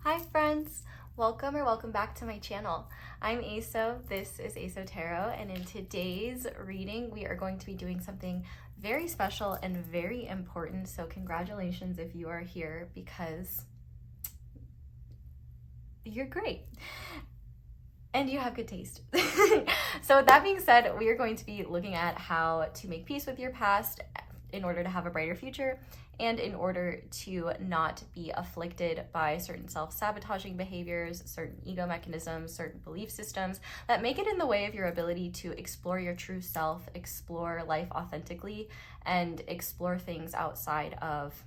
Hi friends, welcome back to my channel. I'm Xoxo, this is Xoxo Tarot, and in today's reading we are going to be doing something very special and very important, so congratulations if you are here because you're great and you have good taste. So with that being said, we are going to be looking at how to make peace with your past in order to have a brighter future and in order to not be afflicted by certain self-sabotaging behaviors, certain ego mechanisms, certain belief systems that make it in the way of your ability to explore your true self, explore life authentically, and explore things outside of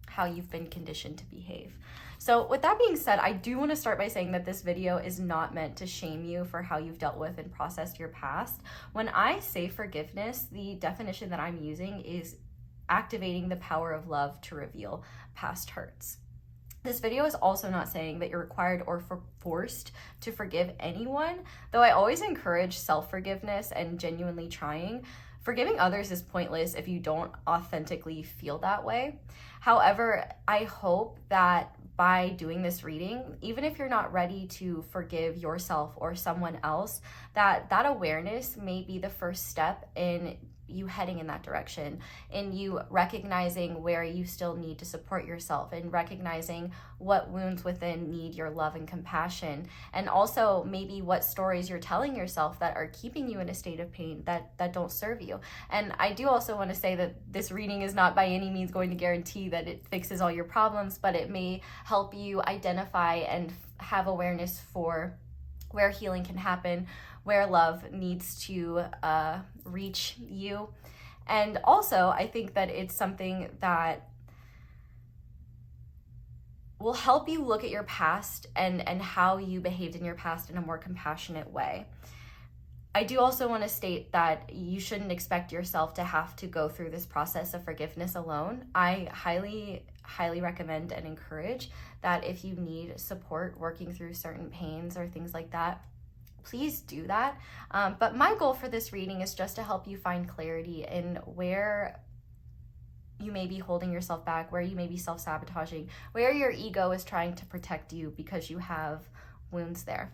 how you've been conditioned to behave. So with that being said, I do want to start by saying that this video is not meant to shame you for how you've dealt with and processed your past. When I say forgiveness, the definition that I'm using is activating the power of love to reveal past hurts. This video is also not saying that you're required or forced to forgive anyone, though I always encourage self-forgiveness and genuinely trying. Forgiving others is pointless if you don't authentically feel that way. However, I hope that by doing this reading, even if you're not ready to forgive yourself or someone else, that awareness may be the first step in you heading in that direction, in you recognizing where you still need to support yourself and recognizing what wounds within need your love and compassion, and also maybe what stories you're telling yourself that are keeping you in a state of pain that don't serve you. And I do also want to say that this reading is not by any means going to guarantee that it fixes all your problems, but it may help you identify and have awareness for where healing can happen, where love needs to reach you. And also, I think that it's something that will help you look at your past and how you behaved in your past in a more compassionate way. I do also want to state that you shouldn't expect yourself to have to go through this process of forgiveness alone. I highly recommend and encourage that if you need support working through certain pains or things like that, please do that. But my goal for this reading is just to help you find clarity in where you may be holding yourself back, where you may be self-sabotaging, where your ego is trying to protect you because you have wounds there.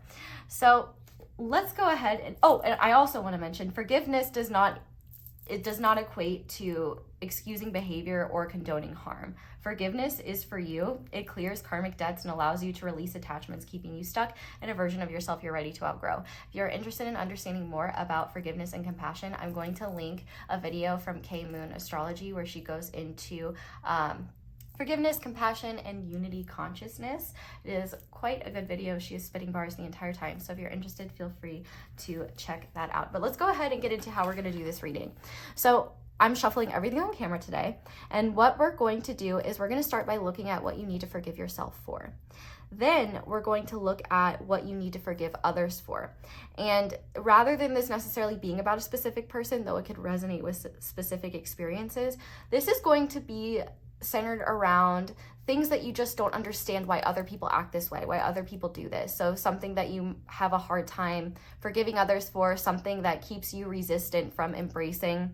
So let's go ahead and I also want to mention forgiveness does not equate to excusing behavior or condoning harm. Forgiveness is for you. It clears karmic debts and allows you to release attachments keeping you stuck in a version of yourself you're ready to outgrow. If you're interested in understanding more about forgiveness and compassion, I'm going to link a video from K Moon Astrology where she goes into forgiveness, compassion, and unity consciousness. It is quite a good video. She is spitting bars the entire time. So if you're interested, feel free to check that out. But let's go ahead and get into how we're going to do this reading. So I'm shuffling everything on camera today. And what we're going to do is we're going to start by looking at what you need to forgive yourself for. Then we're going to look at what you need to forgive others for. And rather than this necessarily being about a specific person, though it could resonate with specific experiences, this is going to be centered around things that you just don't understand why other people act this way, why other people do this. So something that you have a hard time forgiving others for, something that keeps you resistant from embracing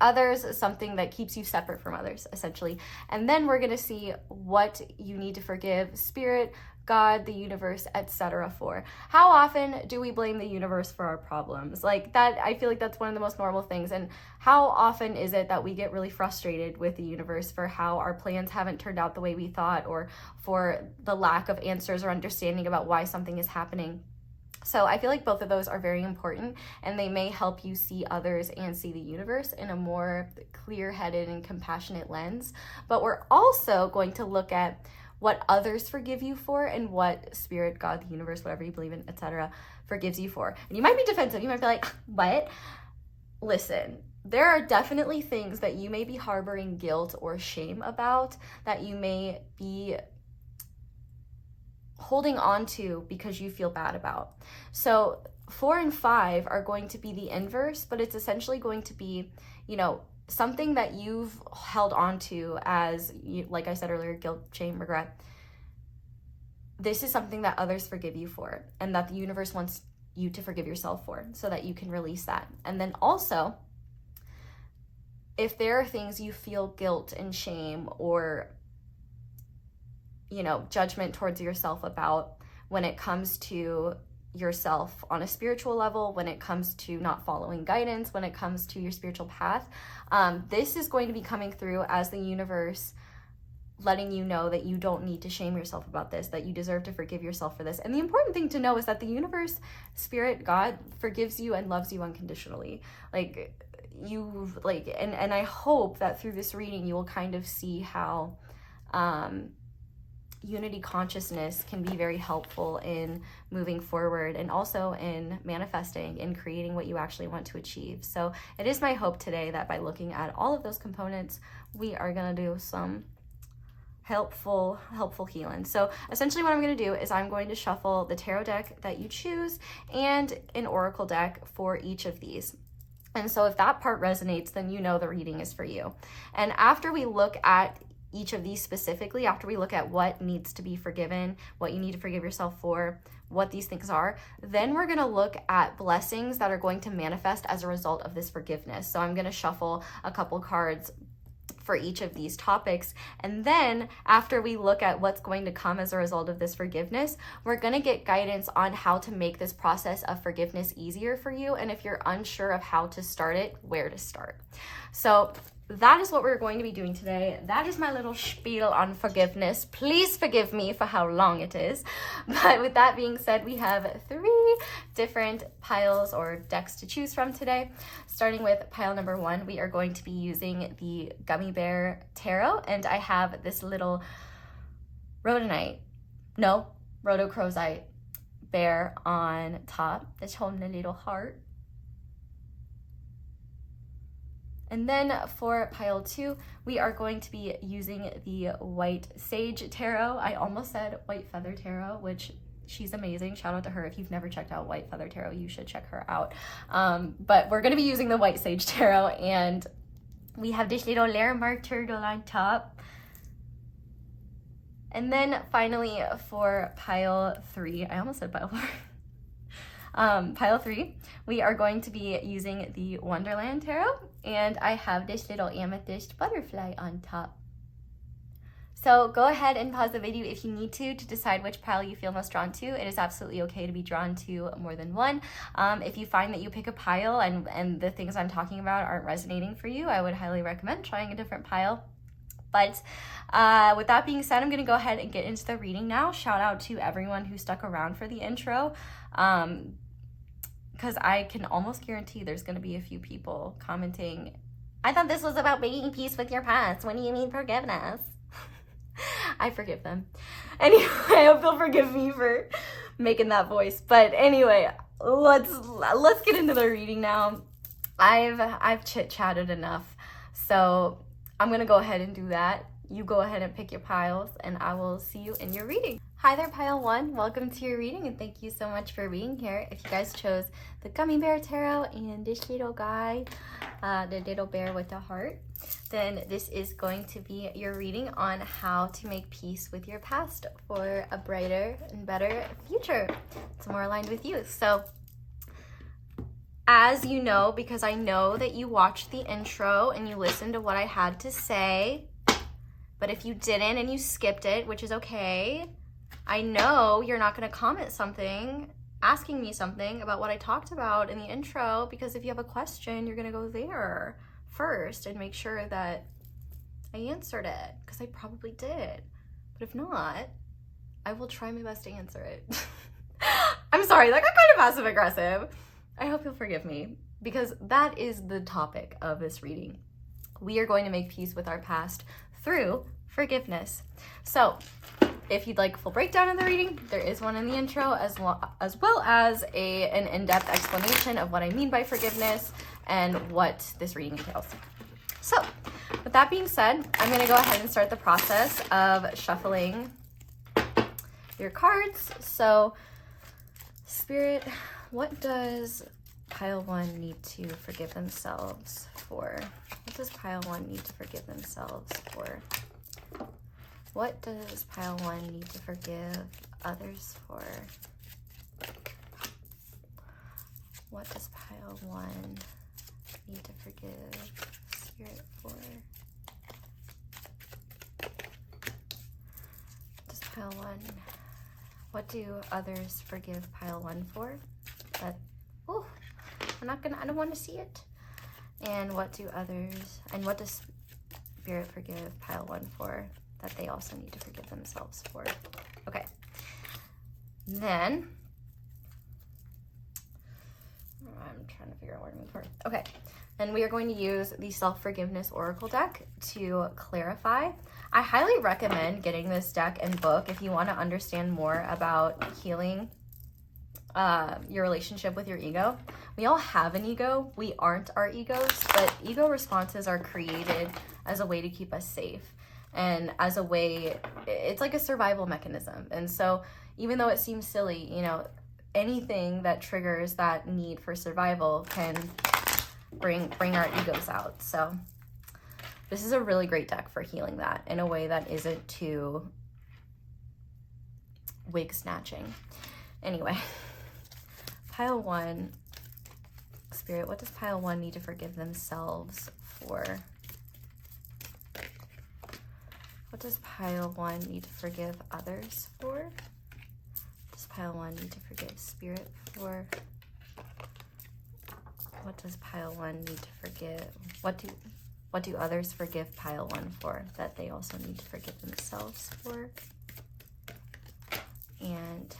others, something that keeps you separate from others, essentially. And then we're going to see what you need to forgive spirit, God, the universe, etc. for. How often do we blame the universe for our problems? Like that, I feel like that's one of the most normal things. And how often is it that we get really frustrated with the universe for how our plans haven't turned out the way we thought, or for the lack of answers or understanding about why something is happening? So I feel like both of those are very important, and they may help you see others and see the universe in a more clear-headed and compassionate lens. But we're also going to look at what others forgive you for and what spirit, God, the universe, whatever you believe in, etc., forgives you for. And you might be defensive. You might be like, what? Listen, there are definitely things that you may be harboring guilt or shame about, that you may be holding on to because you feel bad about. So 4 and 5 are going to be the inverse, but it's essentially going to be, something that you've held on to as, like I said earlier, guilt, shame, regret. This is something that others forgive you for, and that the universe wants you to forgive yourself for, so that you can release that. And then also, if there are things you feel guilt and shame or you know, judgment towards yourself about when it comes to yourself on a spiritual level, when it comes to not following guidance, when it comes to your spiritual path. This is going to be coming through as the universe letting you know that you don't need to shame yourself about this, that you deserve to forgive yourself for this. And the important thing to know is that the universe, spirit, God forgives you and loves you unconditionally. Like, you, like, and I hope that through this reading you will kind of see how unity consciousness can be very helpful in moving forward, and also in manifesting, in creating what you actually want to achieve. So it is my hope today that by looking at all of those components, we are going to do some helpful healing. So essentially what I'm going to do is I'm going to shuffle the tarot deck that you choose and an oracle deck for each of these. And so if that part resonates, then you know the reading is for you. And after we look at each of these specifically, after we look at what needs to be forgiven, what you need to forgive yourself for, what these things are, then we're going to look at blessings that are going to manifest as a result of this forgiveness. So I'm going to shuffle a couple cards for each of these topics. And then after we look at what's going to come as a result of this forgiveness, we're going to get guidance on how to make this process of forgiveness easier for you. And if you're unsure of how to start it, where to start. So that is what we're going to be doing today. That is my little spiel on forgiveness. Please forgive me for how long it is. But with that being said, we have 3 different piles or decks to choose from today. Starting with pile number 1, we are going to be using the Gummy Bear Tarot. And I have this little Rhodochrosite bear on top that's holding a little heart. And then for pile 2, we are going to be using the White Sage Tarot. I almost said White Feather Tarot, which she's amazing. Shout out to her. If you've never checked out White Feather Tarot, you should check her out. But we're going to be using the White Sage Tarot, and we have this little Larimar turtle on top. And then finally for pile 3, I almost said pile 4. Pile 3, we are going to be using the Wonderland Tarot, and I have this little amethyst butterfly on top. So go ahead and pause the video if you need to decide which pile you feel most drawn to. It is absolutely okay to be drawn to more than one. If you find that you pick a pile and the things I'm talking about aren't resonating for you, I would highly recommend trying a different pile. But with that being said, I'm going to go ahead and get into the reading now. Shout out to everyone who stuck around for the intro, because I can almost guarantee there's going to be a few people commenting, I thought this was about making peace with your past. What do you mean forgiveness? I forgive them. Anyway, I hope they'll forgive me for making that voice. But anyway, let's get into the reading now. I've chit-chatted enough, so I'm going to go ahead and do that. You go ahead and pick your piles, and I will see you in your reading. Hi there, pile 1. Welcome to your reading, and thank you so much for being here. If you guys chose the Gummy Bear Tarot and this little guy, the little bear with the heart, then this is going to be your reading on how to make peace with your past for a brighter and better future. It's more aligned with you. So, as you know, because I know that you watched the intro and you listened to what I had to say, but if you didn't and you skipped it, which is okay, I know you're not going to comment something, asking me something about what I talked about in the intro, because if you have a question, you're going to go there first and make sure that I answered it, because I probably did. But if not, I will try my best to answer it. I'm sorry, that got kind of passive aggressive. I hope you'll forgive me, because that is the topic of this reading. We are going to make peace with our past through forgiveness. So if you'd like a full breakdown of the reading, there is one in the intro, as well as an in-depth explanation of what I mean by forgiveness and what this reading entails. So with that being said, I'm going to go ahead and start the process of shuffling your cards. So Spirit, what does pile 1 need to forgive themselves for? What does pile 1 need to forgive themselves for? What does pile 1 need to forgive others for? What does pile 1 need to forgive Spirit for? What does Pile 1. What do others forgive pile 1 for? But, oh, I don't want to see it. And what do others, and what does Spirit forgive pile 1 for that they also need to forgive themselves for? Okay. Then, I'm trying to figure out where to move forward. Okay. Then we are going to use the Self-Forgiveness Oracle deck to clarify. I highly recommend getting this deck and book if you want to understand more about healing your relationship with your ego. We all have an ego. We aren't our egos, but ego responses are created as a way to keep us safe and as a way, it's like a survival mechanism. And so even though it seems silly, you know, anything that triggers that need for survival can bring our egos out. So this is a really great deck for healing that in a way that isn't too wig snatching. Anyway, pile 1, Spirit, what does pile 1 need to forgive themselves for? What does pile 1 need to forgive others for? What does pile 1 need to forgive Spirit for? What does pile 1 need to forgive? What do others forgive pile 1 for that they also need to forgive themselves for? And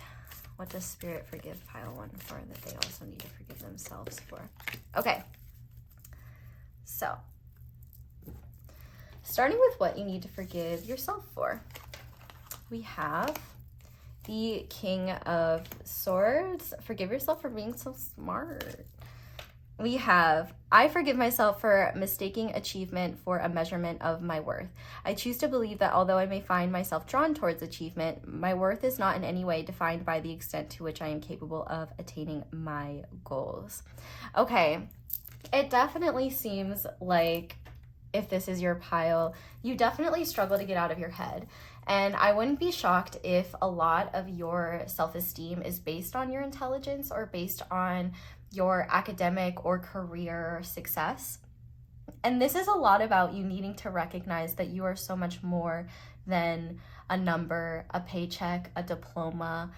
what does Spirit forgive pile 1 for that they also need to forgive themselves for? Okay. So, starting with what you need to forgive yourself for. We have the King of Swords. Forgive yourself for being so smart. We have, I forgive myself for mistaking achievement for a measurement of my worth. I choose to believe that although I may find myself drawn towards achievement, my worth is not in any way defined by the extent to which I am capable of attaining my goals. Okay, it definitely seems like if this is your pile, you definitely struggle to get out of your head. And I wouldn't be shocked if a lot of your self-esteem is based on your intelligence or based on your academic or career success. And this is a lot about you needing to recognize that you are so much more than a number, a paycheck, a diploma.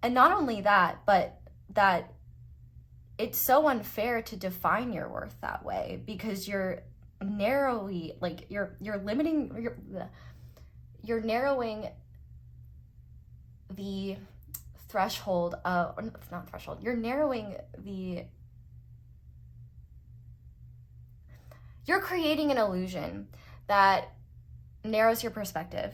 And not only that, but that it's so unfair to define your worth that way because you're narrowly, like you're narrowing the threshold of, it's not threshold, you're narrowing the, you're creating an illusion that narrows your perspective.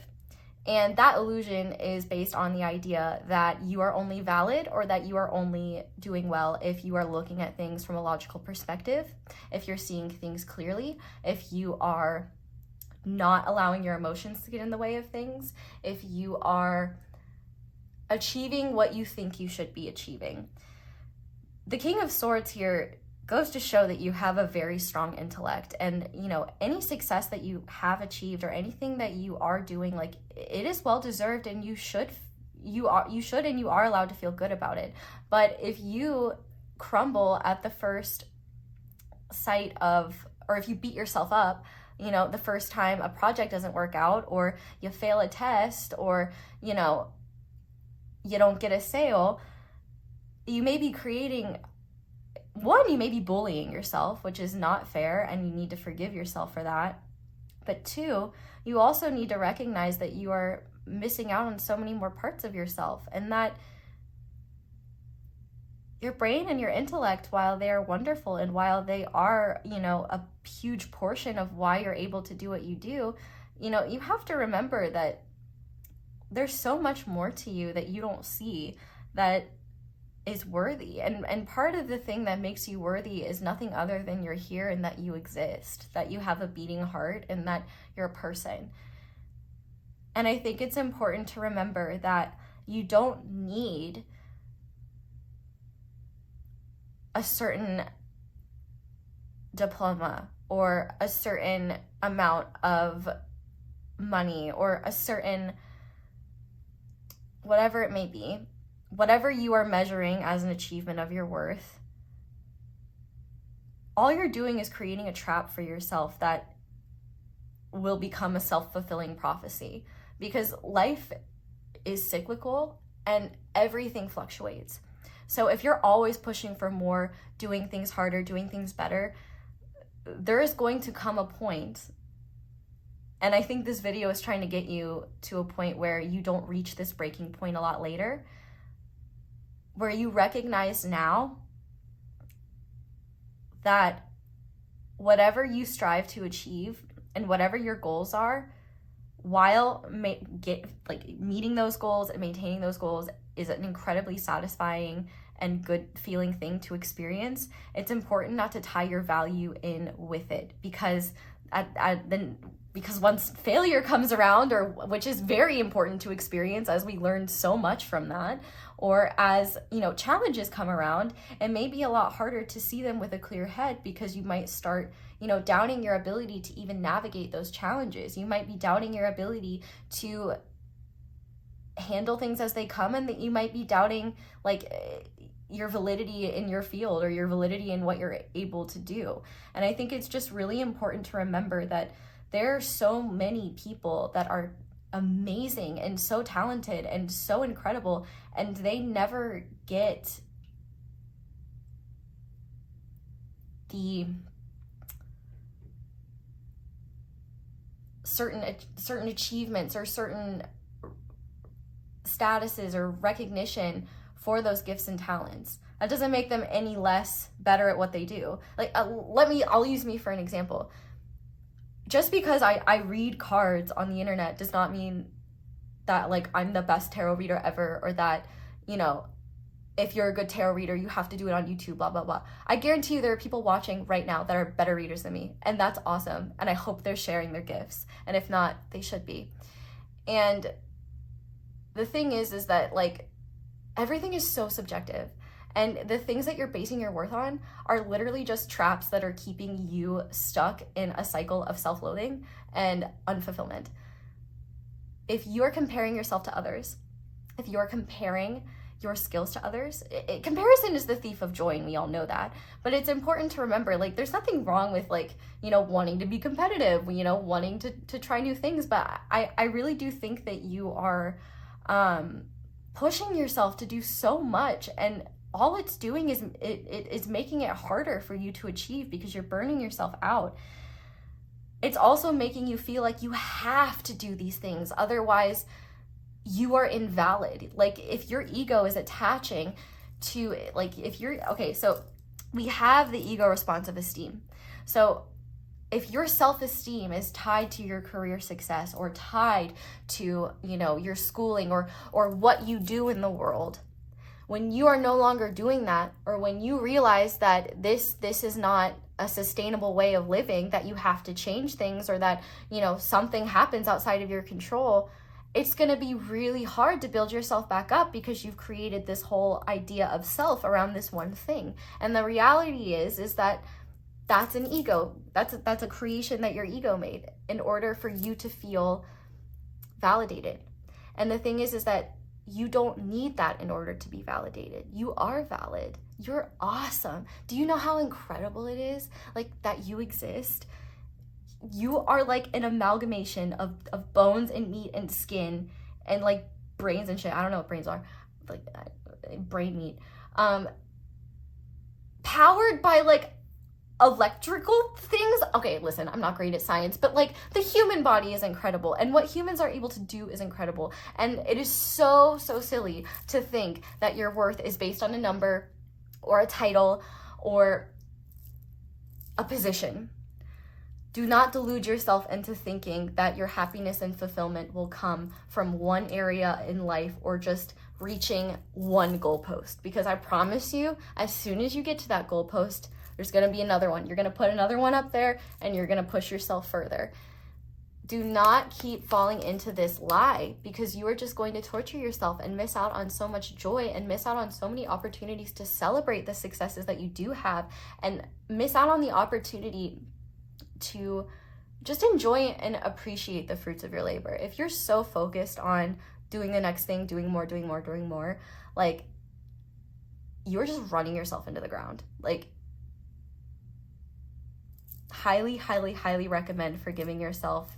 And that illusion is based on the idea that you are only valid or that you are only doing well if you are looking at things from a logical perspective, if you're seeing things clearly, if you are not allowing your emotions to get in the way of things, if you are achieving what you think you should be achieving. The King of Swords here goes to show that you have a very strong intellect, and you know, any success that you have achieved or anything that you are doing, like, it is well deserved, and you should and you are allowed to feel good about it. But if you crumble at the first sight of, or if you beat yourself up, you know, the first time a project doesn't work out, or you fail a test, or you know, you don't get a sale, you may be creating, one, you may be bullying yourself, which is not fair, and you need to forgive yourself for that. But two, you also need to recognize that you are missing out on so many more parts of yourself, and that your brain and your intellect, while they are wonderful and while they are, you know, a huge portion of why you're able to do what you do, you know, you have to remember that there's so much more to you that you don't see that is worthy. And part of the thing that makes you worthy is nothing other than you're here and that you exist, that you have a beating heart, and that you're a person. And I think it's important to remember that you don't need a certain diploma or a certain amount of money or a certain whatever it may be, whatever you are measuring as an achievement of your worth. All you're doing is creating a trap for yourself that will become a self-fulfilling prophecy, because life is cyclical and everything fluctuates. So if you're always pushing for more, doing things harder, doing things better, there is going to come a point, and I think this video is trying to get you to a point where you don't reach this breaking point a lot later, where you recognize now that whatever you strive to achieve and whatever your goals are, while meeting those goals and maintaining those goals is an incredibly satisfying and good feeling thing to experience, it's important not to tie your value in with it, because because once failure comes around, or which is very important to experience, as we learned so much from that, or as challenges come around, it may be a lot harder to see them with a clear head, because you might start doubting your ability to even navigate those challenges. You might be doubting your ability to handle things as they come, and that you might be doubting your validity in your field, or your validity in what you're able to do. And I think it's just really important to remember that there are so many people that are amazing and so talented and so incredible, and they never get the certain achievements or certain statuses or recognition for those gifts and talents. That doesn't make them any less better at what they do. I'll use me for an example. Just because I read cards on the internet does not mean that I'm the best tarot reader ever, or that, if you're a good tarot reader, you have to do it on YouTube, blah, blah, blah. I guarantee you there are people watching right now that are better readers than me, and that's awesome. And I hope they're sharing their gifts. And if not, they should be. And the thing is that everything is so subjective. And the things that you're basing your worth on are literally just traps that are keeping you stuck in a cycle of self-loathing and unfulfillment. If you're comparing yourself to others, if you're comparing your skills to others, comparison is the thief of joy, and we all know that. But it's important to remember, there's nothing wrong with wanting to be competitive, wanting to try new things. But I really do think that you are pushing yourself to do so much, and all it's doing is it's making it harder for you to achieve, because you're burning yourself out. It's also making you feel like you have to do these things, otherwise you are invalid. If your ego is attaching to so we have the ego response of esteem. So if your self-esteem is tied to your career success, or tied to your schooling, or what you do in the world, when you are no longer doing that, or when you realize that this is not a sustainable way of living, that you have to change things, or that something happens outside of your control, it's going to be really hard to build yourself back up, because you've created this whole idea of self around this one thing. And the reality is that that's an ego. That's a creation that your ego made in order for you to feel validated. And the thing is that you don't need that in order to be validated. You are valid. You're awesome. Do you know how incredible it is that you exist? You are an amalgamation of bones and meat and skin and brains and shit. I don't know what brains are. Brain meat. Powered by electrical things. Okay, listen, I'm not great at science, but the human body is incredible, and what humans are able to do is incredible. And it is so silly to think that your worth is based on a number, or a title, or a position. Do not delude yourself into thinking that your happiness and fulfillment will come from one area in life, or just reaching one goalpost, because I promise you, as soon as you get to that goalpost, there's going to be another one. You're going to put another one up there, and you're going to push yourself further. Do not keep falling into this lie, because you are just going to torture yourself and miss out on so much joy, and miss out on so many opportunities to celebrate the successes that you do have, and miss out on the opportunity to just enjoy and appreciate the fruits of your labor. If you're so focused on doing the next thing, doing more, you're just running yourself into the ground. Highly recommend forgiving yourself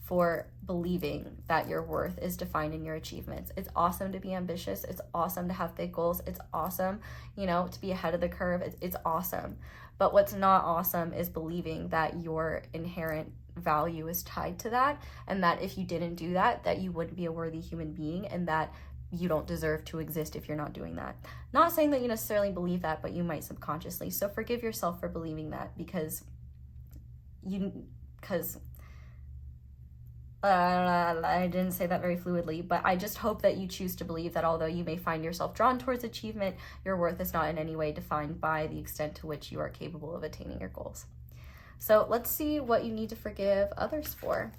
for believing that your worth is defined in your achievements. It's awesome to be ambitious. It's awesome to have big goals. It's awesome, you know, to be ahead of the curve. It's awesome. But what's not awesome is believing that your inherent value is tied to that, and that if you didn't do that, that you wouldn't be a worthy human being, and that you don't deserve to exist if you're not doing that. Not saying that you necessarily believe that, but you might subconsciously. So forgive yourself for believing that, because I didn't say that very fluidly, but I just hope that you choose to believe that although you may find yourself drawn towards achievement, your worth is not in any way defined by the extent to which you are capable of attaining your goals. So let's see what you need to forgive others for.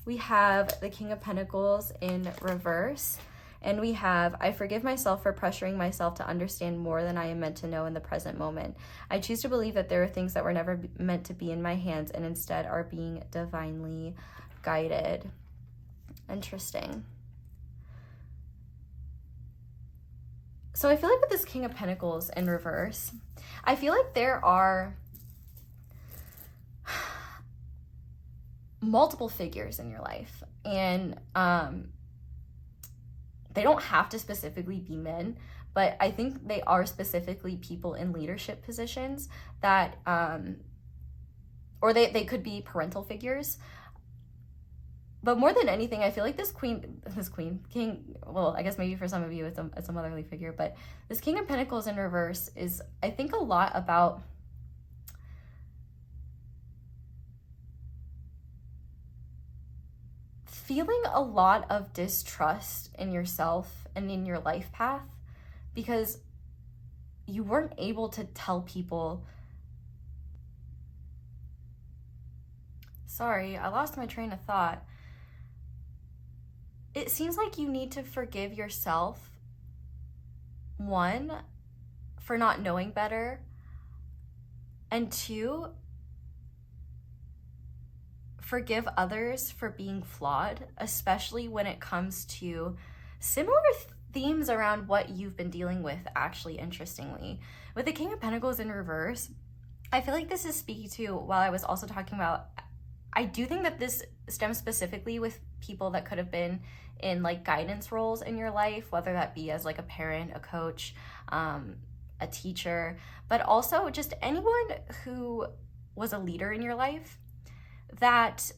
We have the King of Pentacles in reverse, and we have, I forgive myself for pressuring myself to understand more than I am meant to know in the present moment. I choose to believe that there are things that were never meant to be in my hands and instead are being divinely guided. Interesting. So I feel like with this King of Pentacles in reverse, I feel like there are multiple figures in your life, and they don't have to specifically be men, but I think they are specifically people in leadership positions that or they could be parental figures. But more than anything, I feel like this king, well, I guess maybe for some of you it's a motherly figure, but this King of Pentacles in reverse is, I think, a lot about feeling a lot of distrust in yourself and in your life path because you weren't able to tell people. Sorry, I lost my train of thought. It seems like you need to forgive yourself, one, for not knowing better, and two, forgive others for being flawed, especially when it comes to similar themes around what you've been dealing with, actually, interestingly. With the King of Pentacles in reverse, I feel like this is speaking to, while I was also talking about, I do think that this stems specifically with people that could have been in like guidance roles in your life, whether that be as like a parent, a coach, a teacher, but also just anyone who was a leader in your life that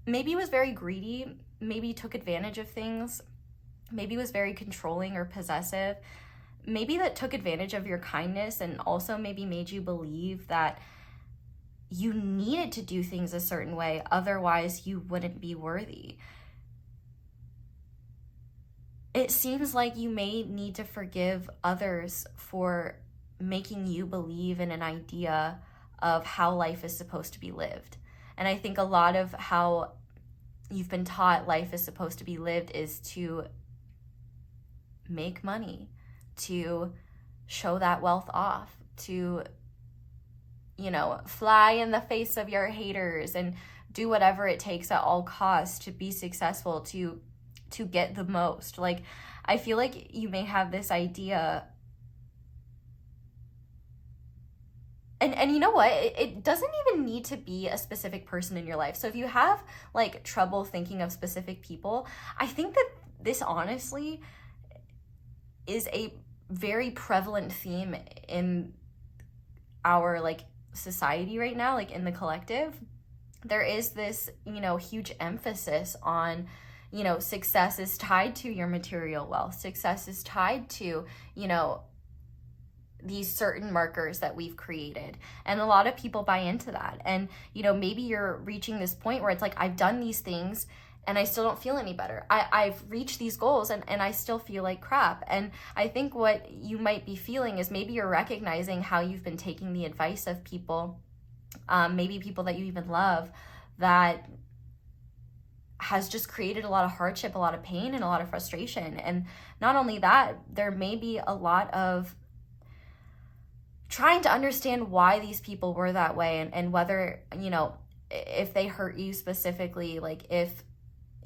maybe was very greedy, maybe took advantage of things, maybe was very controlling or possessive, maybe that took advantage of your kindness and also maybe made you believe that you needed to do things a certain way, otherwise you wouldn't be worthy. It seems like you may need to forgive others for making you believe in an idea of how life is supposed to be lived. And I think a lot of how you've been taught life is supposed to be lived is to make money, to show that wealth off, to, you know, fly in the face of your haters and do whatever it takes at all costs to be successful, to get the most. Like, I feel like you may have this idea. And you know what? It doesn't even need to be a specific person in your life. So if you have like trouble thinking of specific people, I think that this honestly is a very prevalent theme in our like society right now, like in the collective. There is this, you know, huge emphasis on, you know, success is tied to your material wealth. Success is tied to, you know, these certain markers that we've created. And a lot of people buy into that. And, you know, maybe you're reaching this point where it's like, I've done these things and I still don't feel any better. I've reached these goals and I still feel like crap. And I think what you might be feeling is maybe you're recognizing how you've been taking the advice of people, maybe people that you even love, that has just created a lot of hardship, a lot of pain, and a lot of frustration. And not only that, there may be a lot of trying to understand why these people were that way, and whether, you know, if they hurt you specifically, like if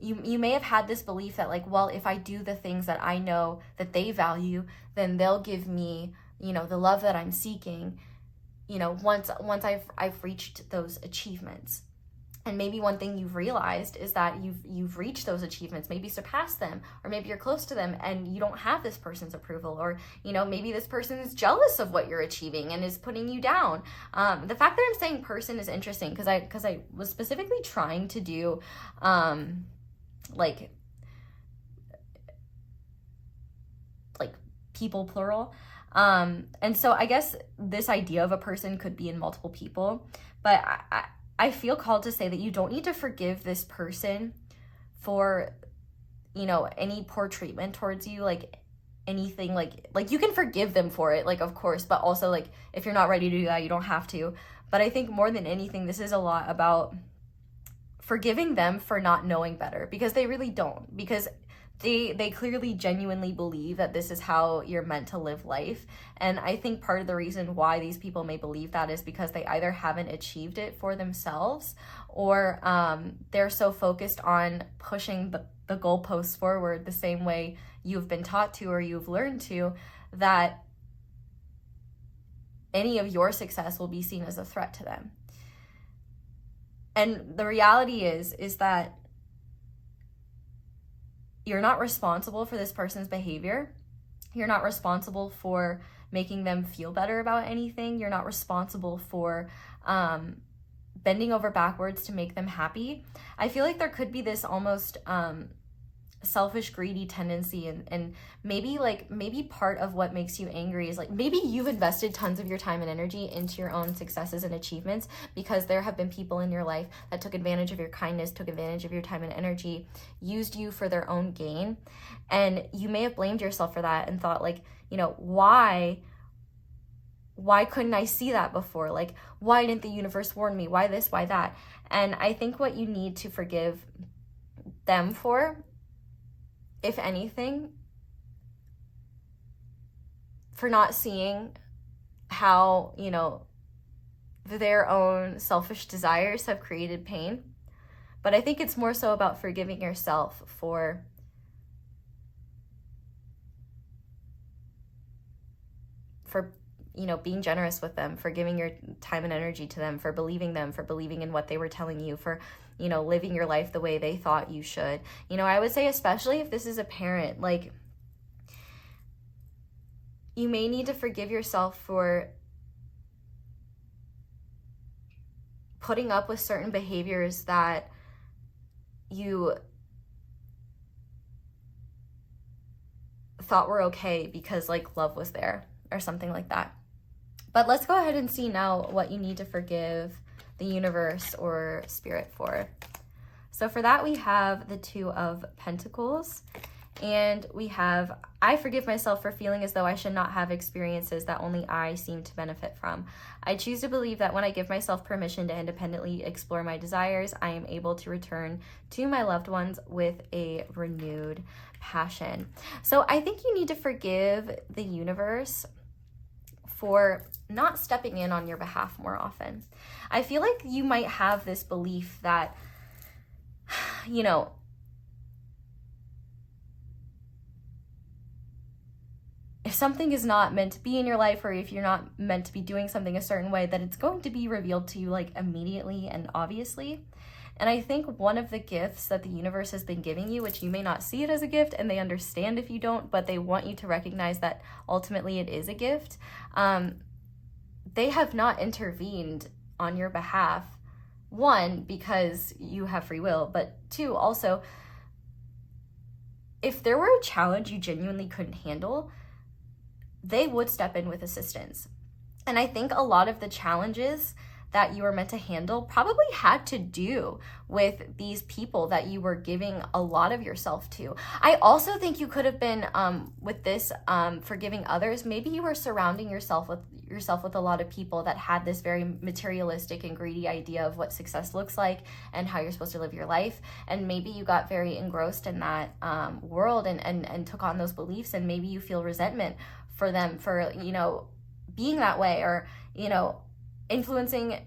you may have had this belief that like, well, if I do the things that I know that they value, then they'll give me, you know, the love that I'm seeking. you know, once I've reached those achievements. And maybe one thing you've realized is that you've reached those achievements, maybe surpassed them, or maybe you're close to them and you don't have this person's approval, or, you know, maybe this person is jealous of what you're achieving and is putting you down. The fact that I'm saying person is interesting because I was specifically trying to do like people plural. And so I guess this idea of a person could be in multiple people, but I feel called to say that you don't need to forgive this person for, you know, any poor treatment towards you, like anything, like you can forgive them for it, like, of course, but also, like, if you're not ready to do that, you don't have to. But I think more than anything, this is a lot about forgiving them for not knowing better, because they really don't, because they clearly genuinely believe that this is how you're meant to live life. And I think part of the reason why these people may believe that is because they either haven't achieved it for themselves, or they're so focused on pushing the goalposts forward the same way you've been taught to or you've learned to, that any of your success will be seen as a threat to them. And the reality is that you're not responsible for this person's behavior. You're not responsible for making them feel better about anything. You're not responsible for bending over backwards to make them happy. I feel like there could be this almost selfish, greedy tendency, and maybe part of what makes you angry is, like, maybe you've invested tons of your time and energy into your own successes and achievements because there have been people in your life that took advantage of your kindness, took advantage of your time and energy, used you for their own gain. And you may have blamed yourself for that and thought, like, you know, why couldn't I see that before? Like, why didn't the universe warn me? Why this, why that? And I think what you need to forgive them for, if anything, for not seeing how, you know, their own selfish desires have created pain. But I think it's more so about forgiving yourself for you know, being generous with them, for giving your time and energy to them, for believing in what they were telling you, for, you know, living your life the way they thought you should. You know, I would say, especially if this is a parent, like, you may need to forgive yourself for putting up with certain behaviors that you thought were okay because, like, love was there or something like that. But let's go ahead and see now what you need to forgive the universe or spirit for. So for that, we have the Two of Pentacles, and we have, I forgive myself for feeling as though I should not have experiences that only I seem to benefit from. I choose to believe that when I give myself permission to independently explore my desires, I am able to return to my loved ones with a renewed passion. So I think you need to forgive the universe for not stepping in on your behalf more often. I feel like you might have this belief that, you know, if something is not meant to be in your life, or if you're not meant to be doing something a certain way, that it's going to be revealed to you, like, immediately and obviously. And I think one of the gifts that the universe has been giving you, which you may not see it as a gift, and they understand if you don't, but they want you to recognize that ultimately it is a gift. They have not intervened on your behalf. One, because you have free will, but two, also, if there were a challenge you genuinely couldn't handle, they would step in with assistance. And I think a lot of the challenges that you were meant to handle probably had to do with these people that you were giving a lot of yourself to. I also think you could have been, with this, forgiving others, maybe you were surrounding yourself with a lot of people that had this very materialistic and greedy idea of what success looks like and how you're supposed to live your life. And maybe you got very engrossed in that world and took on those beliefs, and maybe you feel resentment for them for, you know, being that way, or, you know, influencing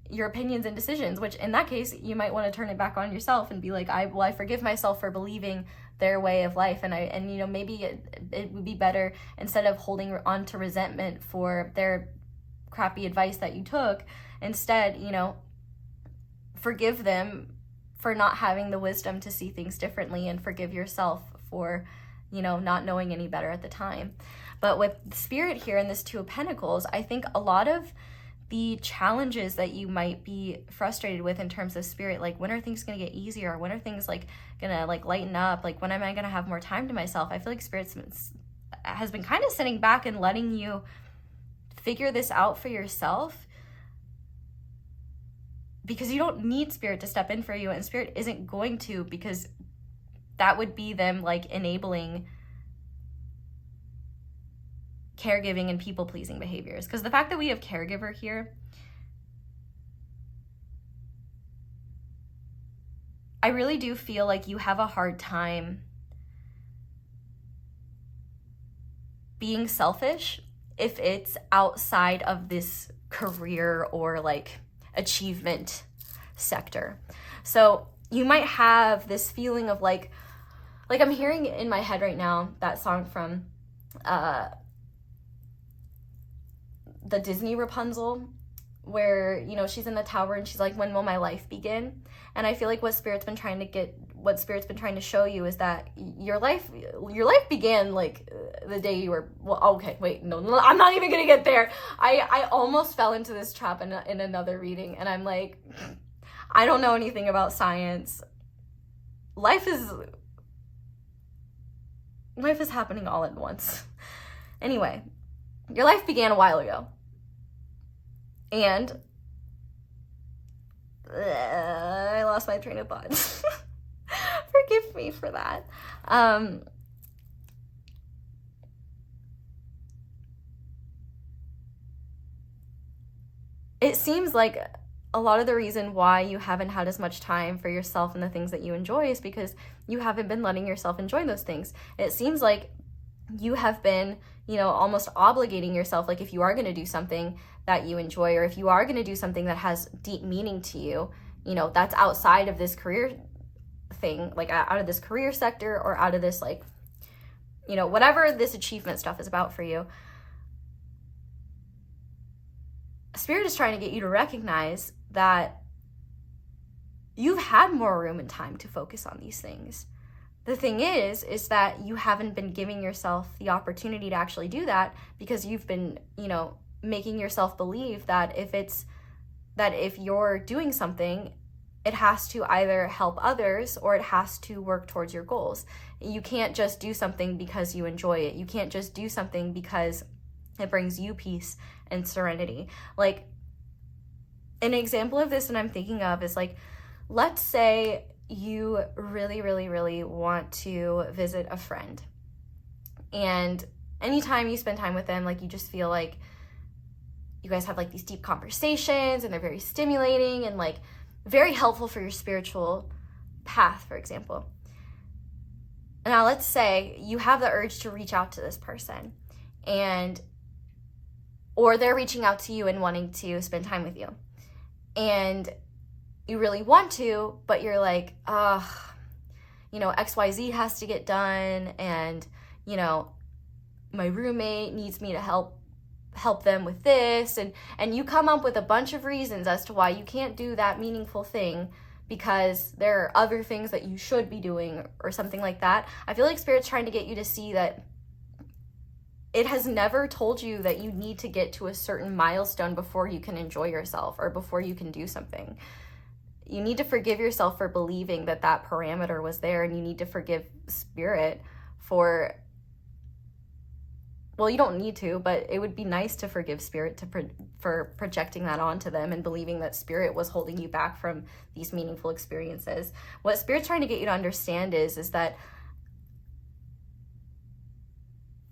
your opinions and decisions, which in that case, you might want to turn it back on yourself and be like, I forgive myself for believing their way of life. And you know, maybe it would be better, instead of holding on to resentment for their crappy advice that you took. Instead, you know, forgive them for not having the wisdom to see things differently, and forgive yourself for, you know, not knowing any better at the time. But with Spirit here in this Two of Pentacles, I think a lot of the challenges that you might be frustrated with in terms of Spirit, like when are things going to get easier? When are things like going to like lighten up? Like when am I going to have more time to myself? I feel like Spirit has been kind of sitting back and letting you figure this out for yourself, because you don't need Spirit to step in for you, and Spirit isn't going to, because that would be them like enabling caregiving and people-pleasing behaviors. Because the fact that we have caregiver here, I really do feel like you have a hard time being selfish if it's outside of this career or like achievement sector. So you might have this feeling of like I'm hearing in my head right now that song from the Disney Rapunzel, where, you know, she's in the tower and she's like, when will my life begin? And I feel like what Spirit's been trying to show you is that your life began like the day you were, well, okay, wait, no, I'm not even gonna get there. I almost fell into this trap in another reading, and I'm like, I don't know anything about science. Life is happening all at once. Anyway, your life began a while ago. And I lost my train of thought. Forgive me for that. It seems like a lot of the reason why you haven't had as much time for yourself and the things that you enjoy is because you haven't been letting yourself enjoy those things. It seems like you have been, you know, almost obligating yourself. Like if you are going to do something that you enjoy, or if you are going to do something that has deep meaning to you, you know, that's outside of this career thing, like out of this career sector, or out of this, like, you know, whatever this achievement stuff is about for you. Spirit is trying to get you to recognize that you've had more room and time to focus on these things. The thing is that you haven't been giving yourself the opportunity to actually do that, because you've been, you know, making yourself believe that if you're doing something, it has to either help others or it has to work towards your goals. You can't just do something because you enjoy it. You can't just do something because it brings you peace and serenity. Like, an example of this that I'm thinking of is like, let's say you really, really, really want to visit a friend, and anytime you spend time with them, like, you just feel like you guys have like these deep conversations, and they're very stimulating and like very helpful for your spiritual path, for example. Now let's say you have the urge to reach out to this person, or they're reaching out to you and wanting to spend time with you, and you really want to, but you're like, you know, XYZ has to get done, and, you know, my roommate needs me to help them with this, and you come up with a bunch of reasons as to why you can't do that meaningful thing because there are other things that you should be doing or something like that. I feel like Spirit's trying to get you to see that it has never told you that you need to get to a certain milestone before you can enjoy yourself or before you can do something. You need to forgive yourself for believing that parameter was there, and you need to forgive Spirit for, well, you don't need to, but it would be nice to forgive Spirit for projecting that onto them and believing that Spirit was holding you back from these meaningful experiences. What Spirit's trying to get you to understand is that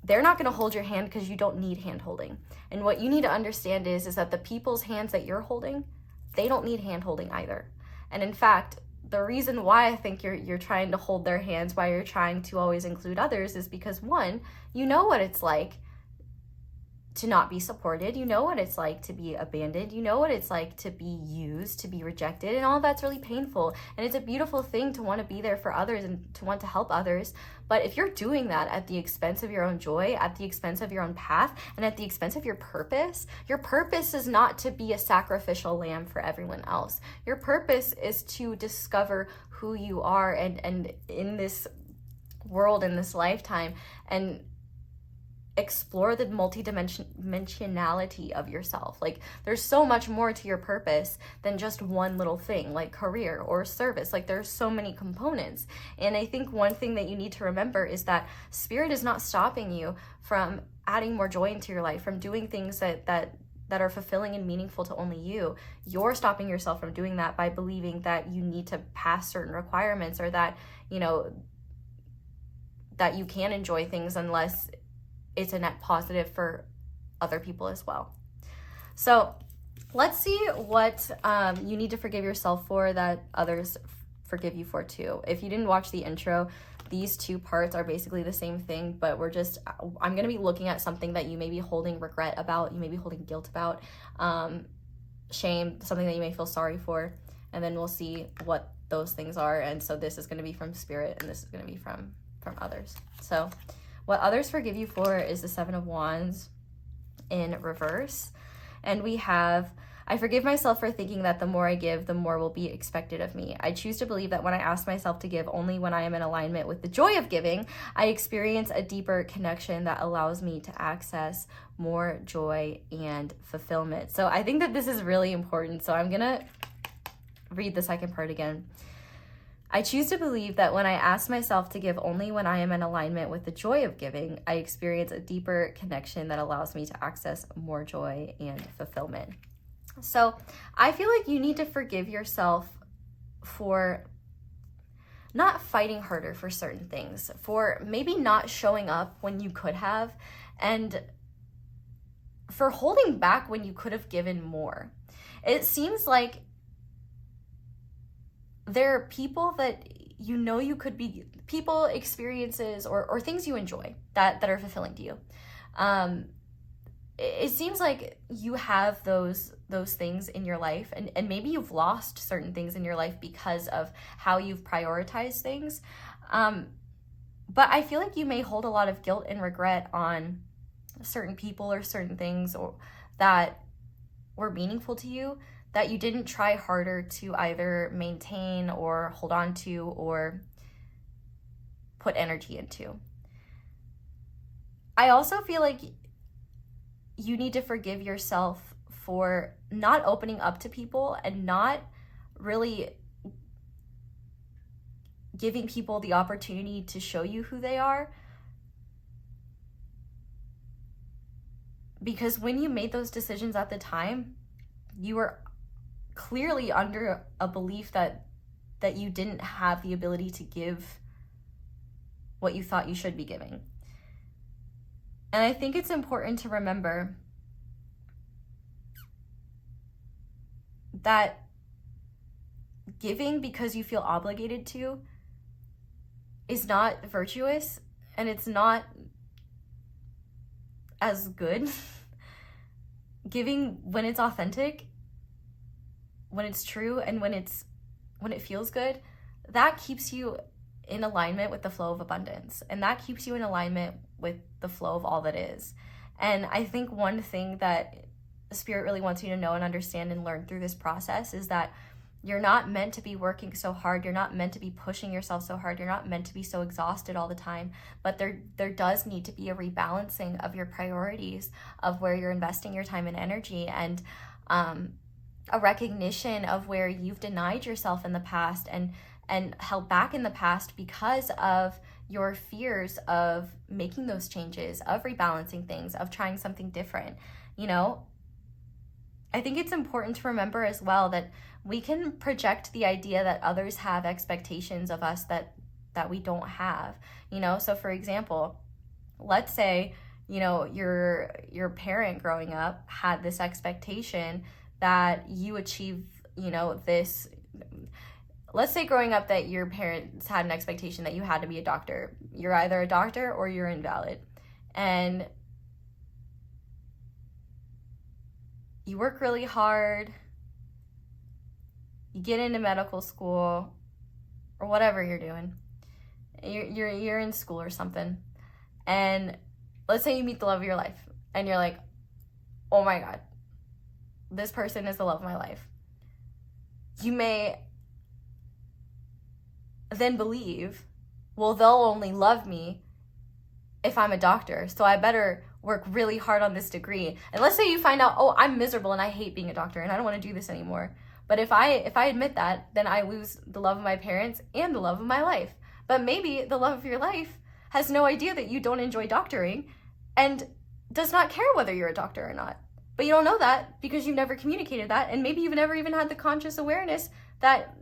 they're not going to hold your hand because you don't need hand holding. And what you need to understand is that the people's hands that you're holding, they don't need hand holding either. And in fact, the reason why I think you're trying to hold their hands, why you're trying to always include others, is because, one, you know what it's like to not be supported. You know what it's like to be abandoned. You know what it's like to be used, to be rejected, and all that's really painful. And it's a beautiful thing to want to be there for others and to want to help others. But if you're doing that at the expense of your own joy, at the expense of your own path, and at the expense of your purpose is not to be a sacrificial lamb for everyone else. Your purpose is to discover who you are and in this world, in this lifetime, and explore the multidimensionality of yourself. Like, there's so much more to your purpose than just one little thing, like career or service. Like, there's so many components. And I think one thing that you need to remember is that spirit is not stopping you from adding more joy into your life, from doing things that are fulfilling and meaningful to only you. You're stopping yourself from doing that by believing that you need to pass certain requirements, or that, you know, that you can enjoy things unless it's a net positive for other people as well. So let's see what you need to forgive yourself for that others forgive you for too. If you didn't watch the intro, these two parts are basically the same thing, but I'm going to be looking at something that you may be holding regret about, you may be holding guilt about, shame, something that you may feel sorry for, and then we'll see what those things are. And so this is going to be from spirit, and this is going to be from others. So what others forgive you for is the Seven of Wands in reverse. And we have, I forgive myself for thinking that the more I give, the more will be expected of me. I choose to believe that when I ask myself to give only when I am in alignment with the joy of giving, I experience a deeper connection that allows me to access more joy and fulfillment. So I think that this is really important. So I'm going to read the second part again. I choose to believe that when I ask myself to give only when I am in alignment with the joy of giving, I experience a deeper connection that allows me to access more joy and fulfillment. So I feel like you need to forgive yourself for not fighting harder for certain things, for maybe not showing up when you could have, and for holding back when you could have given more. It seems like there are people that you know you could be, people, experiences, or things you enjoy that are fulfilling to you. It seems like you have those things in your life, and maybe you've lost certain things in your life because of how you've prioritized things. But I feel like you may hold a lot of guilt and regret on certain people or certain things that were meaningful to you, that you didn't try harder to either maintain or hold on to or put energy into. I also feel like you need to forgive yourself for not opening up to people and not really giving people the opportunity to show you who they are. Because when you made those decisions at the time, you were clearly under a belief that you didn't have the ability to give what you thought you should be giving. And I think it's important to remember that giving because you feel obligated to is not virtuous, and it's not as good. Giving when it's authentic, when it's true, and when it feels good, that keeps you in alignment with the flow of abundance, and that keeps you in alignment with the flow of all that is. And I think one thing that Spirit really wants you to know and understand and learn through this process is that you're not meant to be working so hard. You're not meant to be pushing yourself so hard. You're not meant to be so exhausted all the time. But there does need to be a rebalancing of your priorities, of where you're investing your time and energy, and a recognition of where you've denied yourself in the past and held back in the past because of your fears of making those changes, of rebalancing things, of trying something different. You know, I think it's important to remember as well that we can project the idea that others have expectations of us that we don't have. You know, so for example, let's say, you know, your parent growing up had this expectation that you achieve, you know, this. Let's say growing up that your parents had an expectation that you had to be a doctor. You're either a doctor or you're invalid. And you work really hard, you get into medical school, or whatever you're doing. You're in school or something, and let's say you meet the love of your life, and you're like, oh my God, this person is the love of my life. You may then believe, well, they'll only love me if I'm a doctor, so I better work really hard on this degree. And let's say you find out, oh, I'm miserable and I hate being a doctor and I don't want to do this anymore. But if I admit that, then I lose the love of my parents and the love of my life. But maybe the love of your life has no idea that you don't enjoy doctoring and does not care whether you're a doctor or not. But you don't know that because you've never communicated that, and maybe you've never even had the conscious awareness that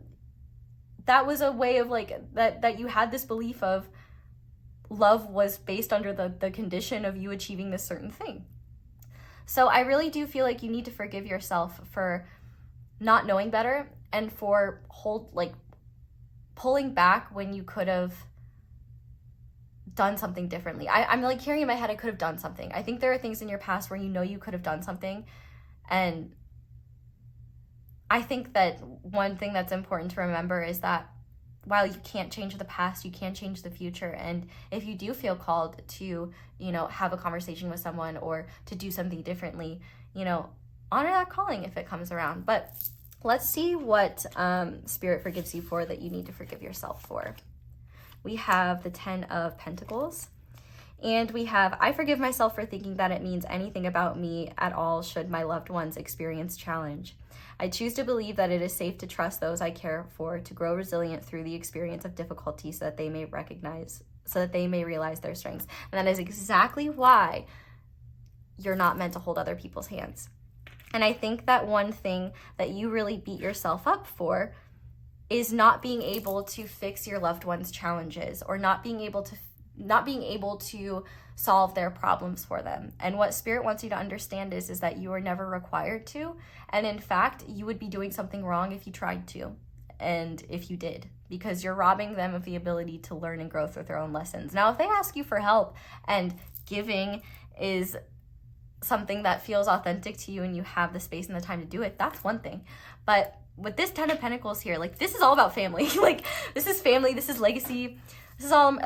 that was a way of like, that you had this belief of love was based under the condition of you achieving this certain thing. So I really do feel like you need to forgive yourself for not knowing better and for pulling back when you could have done something differently. I'm like hearing in my head, I could have done something. I think there are things in your past where you know you could have done something. And I think that one thing that's important to remember is that while you can't change the past, you can change the future. And if you do feel called to, have a conversation with someone or to do something differently, honor that calling if it comes around. But let's see what Spirit forgives you for that you need to forgive yourself for. We have the 10 of Pentacles. And we have, I forgive myself for thinking that it means anything about me at all should my loved ones experience challenge. I choose to believe that it is safe to trust those I care for to grow resilient through the experience of difficulty so that they may realize their strengths. And that is exactly why you're not meant to hold other people's hands. And I think that one thing that you really beat yourself up for is not being able to fix your loved one's challenges, or not being able to solve their problems for them. And what Spirit wants you to understand is that you are never required to. And in fact, you would be doing something wrong if you tried to, and if you did, because you're robbing them of the ability to learn and grow through their own lessons. Now, if they ask you for help and giving is something that feels authentic to you and you have the space and the time to do it, that's one thing. But with this 10 of Pentacles here, this is all about family. This is family, this is legacy, this is all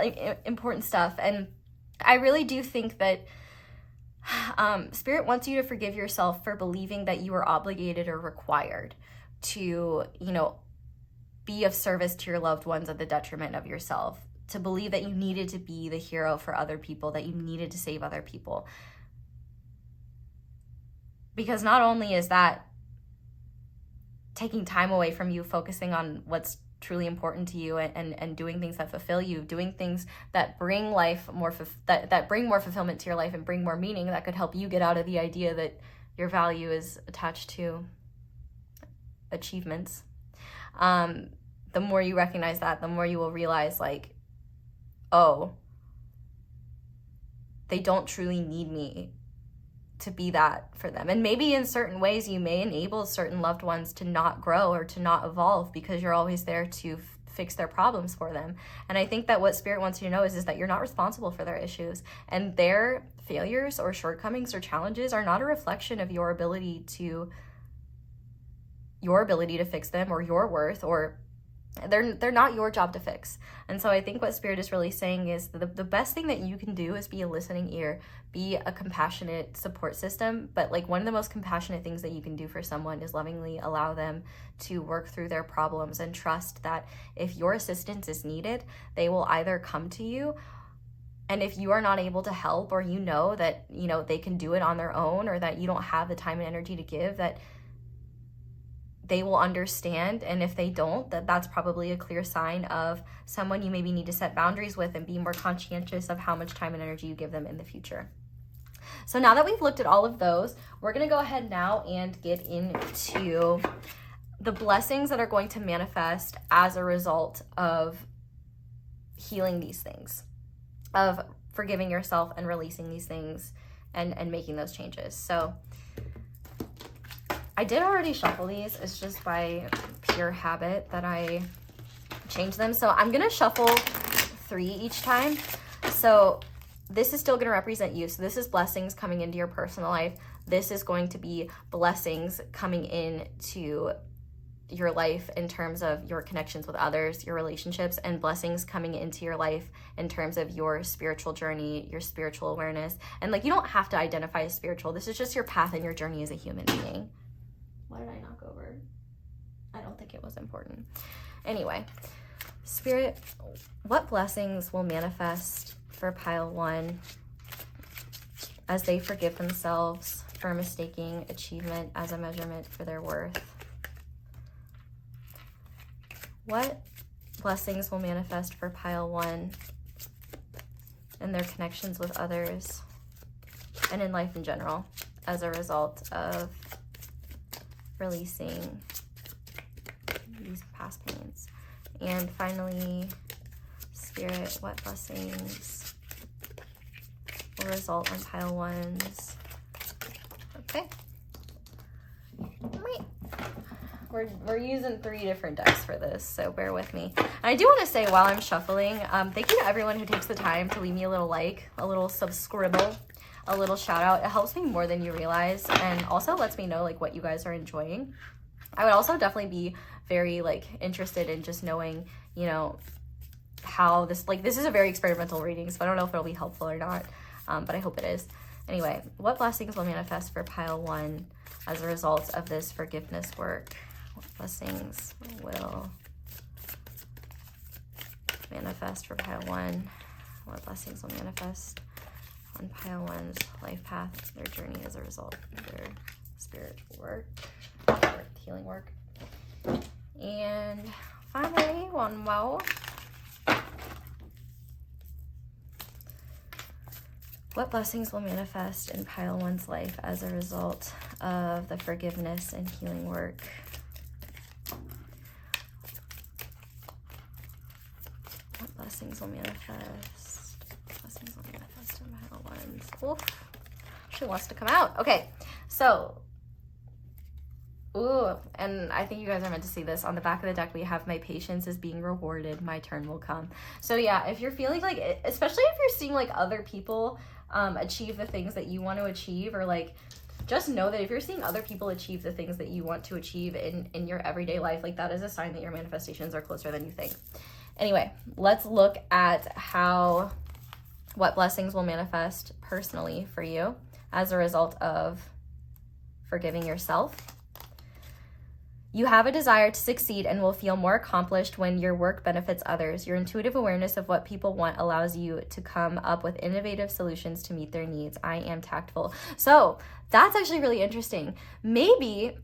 important stuff. And I really do think that Spirit wants you to forgive yourself for believing that you are obligated or required to, be of service to your loved ones at the detriment of yourself, to believe that you needed to be the hero for other people, that you needed to save other people. Because not only is that taking time away from you, focusing on what's truly important to you, and doing things that fulfill you, doing things that bring that bring more fulfillment to your life and bring more meaning, that could help you get out of the idea that your value is attached to achievements. The more you recognize that, the more you will realize oh, they don't truly need me to be that for them. And maybe in certain ways you may enable certain loved ones to not grow or to not evolve because you're always there to fix their problems for them. And I think that what Spirit wants you to know is that you're not responsible for their issues, and their failures or shortcomings or challenges are not a reflection of your ability to fix them, or your worth, or they're not your job to fix. And so I think what Spirit is really saying is the best thing that you can do is be a listening ear, be a compassionate support system. But one of the most compassionate things that you can do for someone is lovingly allow them to work through their problems, and trust that if your assistance is needed, they will either come to you. And if you are not able to help, or that they can do it on their own, or that you don't have the time and energy to give, that they will understand. And if they don't, that's probably a clear sign of someone you maybe need to set boundaries with and be more conscientious of how much time and energy you give them in the future. So now that we've looked at all of those, we're going to go ahead now and get into the blessings that are going to manifest as a result of healing these things, of forgiving yourself and releasing these things and making those changes. So I did already shuffle these. It's just by pure habit that I change them. So I'm going to shuffle 3 each time. So this is still going to represent you. So this is blessings coming into your personal life. this is going to be blessings coming into your life in terms of your connections with others, your relationships, and blessings coming into your life in terms of your spiritual journey, your spiritual awareness. And like, you don't have to identify as spiritual. This is just your path and your journey as a human being. What did I knock over? I don't think it was important. Anyway, Spirit, what blessings will manifest for pile 1 as they forgive themselves for mistaking achievement as a measurement for their worth? What blessings will manifest for pile 1 in their connections with others and in life in general as a result of releasing these past pains? And finally, Spirit, what blessings will result on pile 1's? Okay. Wait. We're using 3 different decks for this, so bear with me. And I do want to say while I'm shuffling, thank you to everyone who takes the time to leave me a little like, a little subscribble, a little shout out. It helps me more than you realize, and also lets me know like what you guys are enjoying. I would also definitely be very like interested in just knowing, you know, how this is a very experimental reading, so I don't know if it'll be helpful or not, but I hope it is. Anyway, what blessings will manifest for pile 1 as a result of this forgiveness work? What blessings will manifest for pile 1? What blessings will manifest on pile 1's life path, their journey as a result of their spiritual work, healing work? And finally, one more. What blessings will manifest in pile 1's life as a result of the forgiveness and healing work? What blessings will manifest? Blessings will manifest in pile 1's. Oof. She wants to come out. Okay, so, ooh, and I think you guys are meant to see this. On the back of the deck, we have my patience is being rewarded. My turn will come. So yeah, if you're feeling like, especially if you're seeing like other people achieve the things that you want to achieve, or like, just know that if you're seeing other people achieve the things that you want to achieve in your everyday life, like that is a sign that your manifestations are closer than you think. Anyway, let's look at what blessings will manifest personally for you as a result of forgiving yourself. You have a desire to succeed and will feel more accomplished when your work benefits others. Your intuitive awareness of what people want allows you to come up with innovative solutions to meet their needs. I am tactful. So that's actually really interesting. Maybe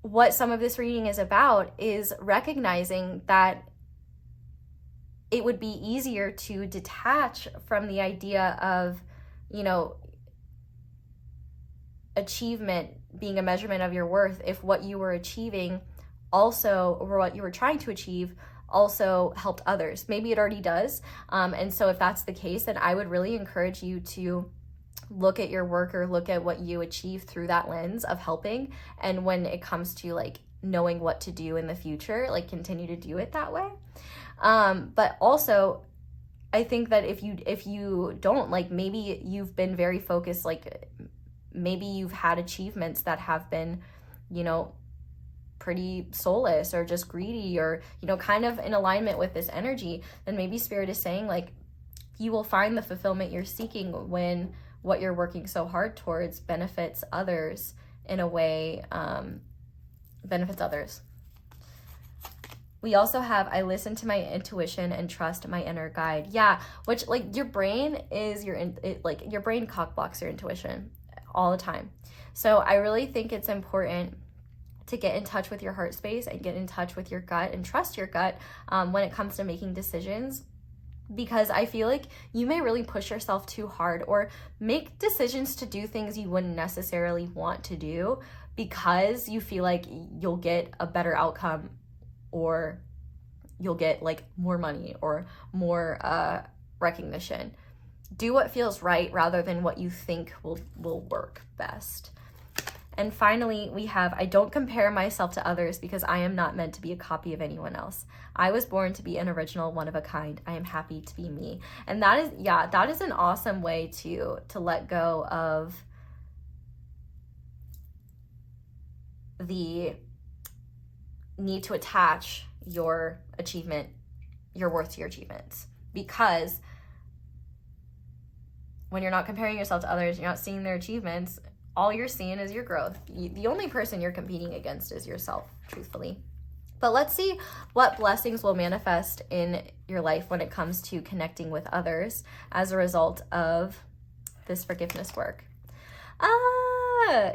what some of this reading is about is recognizing that it would be easier to detach from the idea of, you know, achievement being a measurement of your worth if what you were achieving also, or what you were trying to achieve, also helped others. Maybe it already does. And so if that's the case, then I would really encourage you to look at your work or look at what you achieve through that lens of helping. And when it comes to like knowing what to do in the future, like continue to do it that way. But also, I think that if you don't, like, maybe you've been very focused, like maybe you've had achievements that have been, you know, pretty soulless or just greedy, or, you know, kind of in alignment with this energy, then maybe Spirit is saying like you will find the fulfillment you're seeking when what you're working so hard towards benefits others in a way, benefits others. We also have, I listen to my intuition and trust my inner guide. Yeah, which like your brain is your brain cock blocks your intuition all the time. So I really think it's important to get in touch with your heart space and get in touch with your gut and trust your gut when it comes to making decisions, because I feel like you may really push yourself too hard or make decisions to do things you wouldn't necessarily want to do because you feel like you'll get a better outcome, or you'll get like more money or more recognition. Do what feels right rather than what you think will work best. And finally, we have, I don't compare myself to others because I am not meant to be a copy of anyone else. I was born to be an original, one of a kind. I am happy to be me. And that is, yeah, that is an awesome way to let go of the need to attach your achievement, your worth to your achievements. Because when you're not comparing yourself to others, you're not seeing their achievements, all you're seeing is your growth. The only person you're competing against is yourself, truthfully. But let's see what blessings will manifest in your life when it comes to connecting with others as a result of this forgiveness work.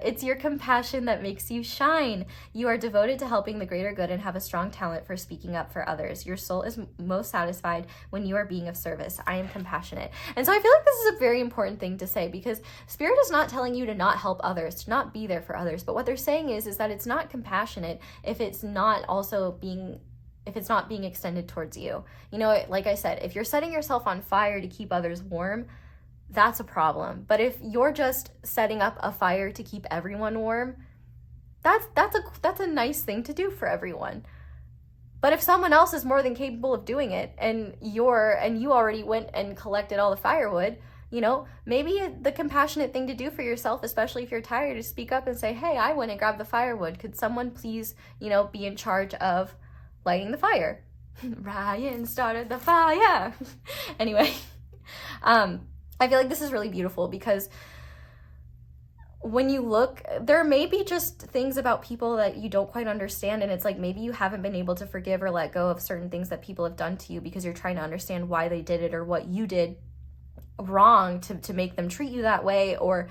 It's your compassion that makes you shine. You are devoted to helping the greater good and have a strong talent for speaking up for others. Your soul is most satisfied when you are being of service. I am compassionate. And so I feel like this is a very important thing to say, because Spirit is not telling you to not help others, to not be there for others. But what they're saying is that it's not compassionate if it's not being extended towards you. You know, like I said, if you're setting yourself on fire to keep others warm, that's a problem. But if you're just setting up a fire to keep everyone warm, that's a nice thing to do for everyone. But if someone else is more than capable of doing it, and you already went and collected all the firewood, you know, maybe the compassionate thing to do for yourself, especially if you're tired, is speak up and say, hey, I went and grabbed the firewood. Could someone please, you know, be in charge of lighting the fire? Ryan started the fire. Anyway, I feel like this is really beautiful, because when you look, there may be just things about people that you don't quite understand, and it's like maybe you haven't been able to forgive or let go of certain things that people have done to you because you're trying to understand why they did it or what you did wrong to make them treat you that way, or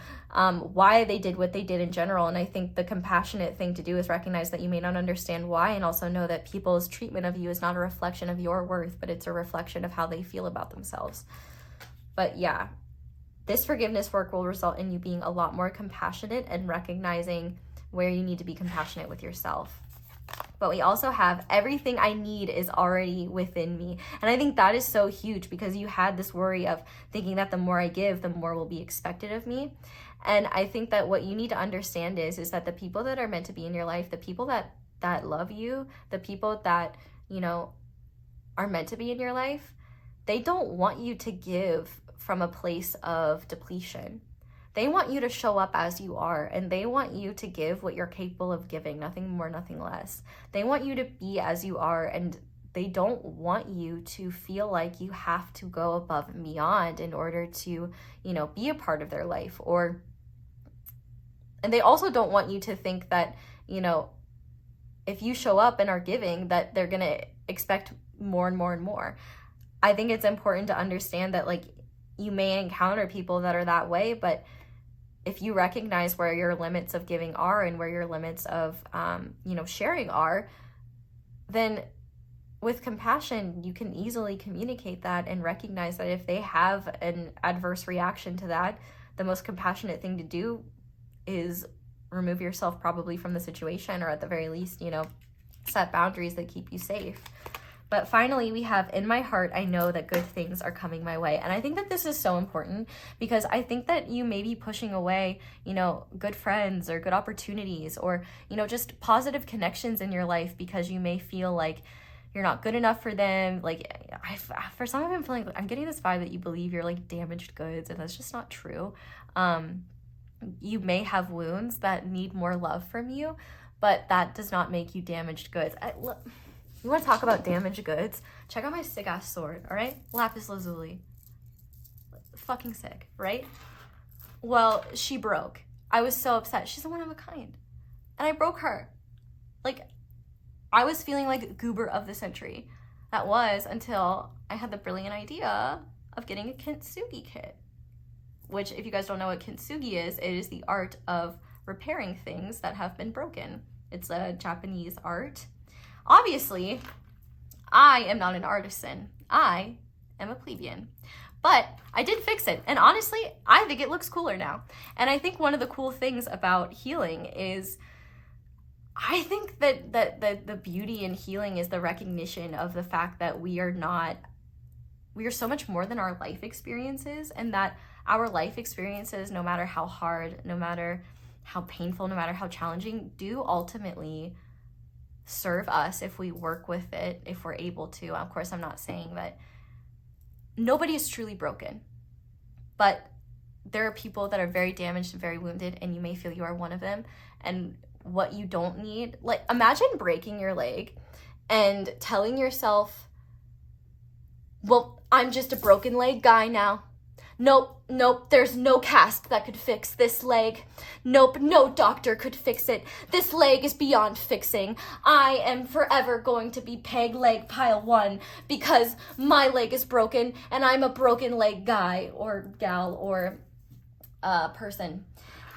why they did what they did in general. And I think the compassionate thing to do is recognize that you may not understand why, and also know that people's treatment of you is not a reflection of your worth, but it's a reflection of how they feel about themselves. But yeah, this forgiveness work will result in you being a lot more compassionate and recognizing where you need to be compassionate with yourself. But we also have everything I need is already within me. And I think that is so huge, because you had this worry of thinking that the more I give, the more will be expected of me. And I think that what you need to understand is that the people that are meant to be in your life, the people that love you, the people that, you know, are meant to be in your life, they don't want you to give from a place of depletion. They want you to show up as you are, and they want you to give what you're capable of giving, nothing more, nothing less. They want you to be as you are, and they don't want you to feel like you have to go above and beyond in order to, you know, be a part of their life. And they also don't want you to think that, you know, if you show up and are giving, that they're going to expect more and more and more. I think it's important to understand that, like, you may encounter people that are that way, but if you recognize where your limits of giving are and where your limits of, you know, sharing are, then with compassion, you can easily communicate that and recognize that if they have an adverse reaction to that, the most compassionate thing to do is remove yourself probably from the situation, or at the very least, you know, set boundaries that keep you safe. But finally, we have, in my heart, I know that good things are coming my way. And I think that this is so important, because I think that you may be pushing away, you know, good friends or good opportunities, or, you know, just positive connections in your life, because you may feel like you're not good enough for them. Like, for some of them, feeling, I'm getting this vibe that you believe you're like damaged goods, and that's just not true. You may have wounds that need more love from you, but that does not make you damaged goods. You want to talk about damaged goods? Check out my sick-ass sword, all right? Lapis lazuli. Fucking sick, right? Well, she broke. I was so upset. She's a one of a kind. And I broke her. Like, I was feeling like goober of the century. That was until I had the brilliant idea of getting a kintsugi kit. Which, if you guys don't know what kintsugi is, it is the art of repairing things that have been broken. It's a Japanese art. Obviously, I am not an artisan. I am a plebeian. But I did fix it. And honestly, I think it looks cooler now. And I think one of the cool things about healing is, I think that the beauty in healing is the recognition of the fact that we are so much more than our life experiences, and that our life experiences, no matter how hard, no matter how painful, no matter how challenging, do ultimately serve us if we work with it, if we're able to. Of course, I'm not saying that nobody is truly broken, but there are people that are very damaged and very wounded, and you may feel you are one of them. And what you don't need. Like, imagine breaking your leg and telling yourself, well, I'm just a broken leg guy now. Nope, there's no cast that could fix this leg. Nope, no doctor could fix it. This leg is beyond fixing. I am forever going to be peg leg pile 1 because my leg is broken and I'm a broken leg guy or gal or person.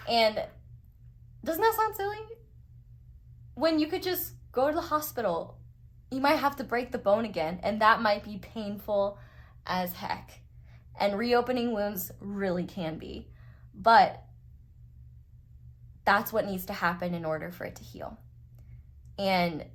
And doesn't that sound silly? When you could just go to the hospital, you might have to break the bone again, and that might be painful as heck. And reopening wounds really can be. But that's what needs to happen in order for it to heal. And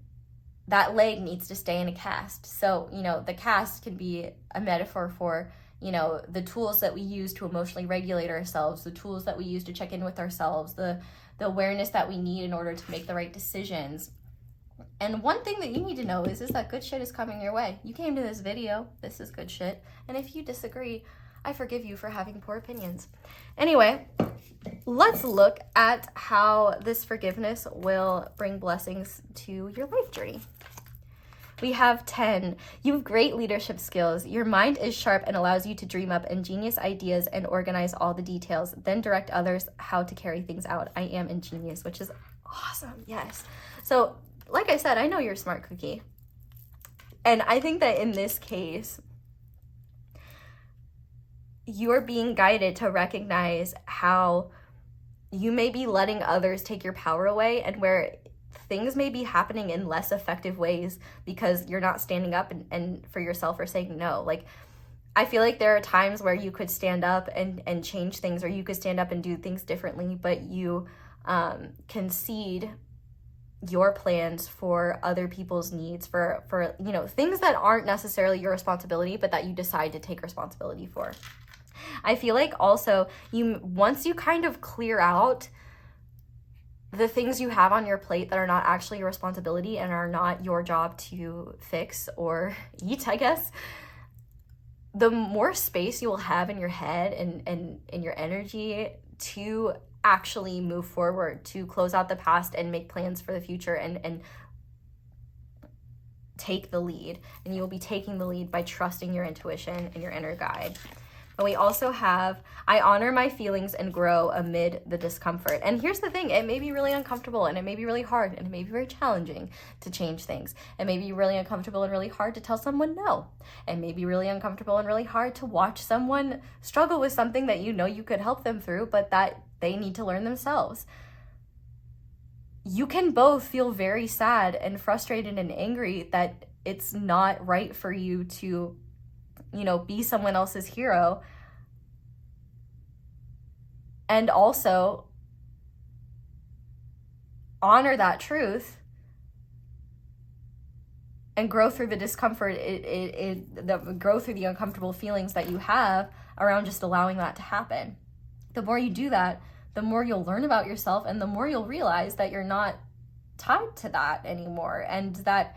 that leg needs to stay in a cast. So, the cast can be a metaphor for, the tools that we use to emotionally regulate ourselves, the tools that we use to check in with ourselves, the awareness that we need in order to make the right decisions. And one thing that you need to know is that good shit is coming your way. You came to this video, this is good shit. And if you disagree, I forgive you for having poor opinions. Anyway, let's look at how this forgiveness will bring blessings to your life journey. We have 10. You have great leadership skills. Your mind is sharp and allows you to dream up ingenious ideas and organize all the details, then direct others how to carry things out. I am ingenious, which is awesome. Yes. So, like I said, I know you're a smart cookie. And I think that in this case, you're being guided to recognize how you may be letting others take your power away, and where things may be happening in less effective ways because you're not standing up and for yourself or saying no. Like, I feel like there are times where you could stand up and change things, or you could stand up and do things differently, but you concede your plans for other people's needs, for things that aren't necessarily your responsibility, but that you decide to take responsibility for. I feel like also once you kind of clear out the things you have on your plate that are not actually your responsibility and are not your job to fix or eat, I guess, the more space you will have in your head and in your energy to actually move forward, to close out the past and make plans for the future and take the lead. And you will be taking the lead by trusting your intuition and your inner guide. And we also have, I honor my feelings and grow amid the discomfort. And here's the thing, it may be really uncomfortable and it may be really hard and it may be very challenging to change things. It may be really uncomfortable and really hard to tell someone no. It may be really uncomfortable and really hard to watch someone struggle with something that you could help them through, but that they need to learn themselves. You can both feel very sad and frustrated and angry that it's not right for you to be someone else's hero, and also honor that truth and grow through the discomfort, grow through the uncomfortable feelings that you have around just allowing that to happen. The more you do that, the more you'll learn about yourself, and the more you'll realize that you're not tied to that anymore, and that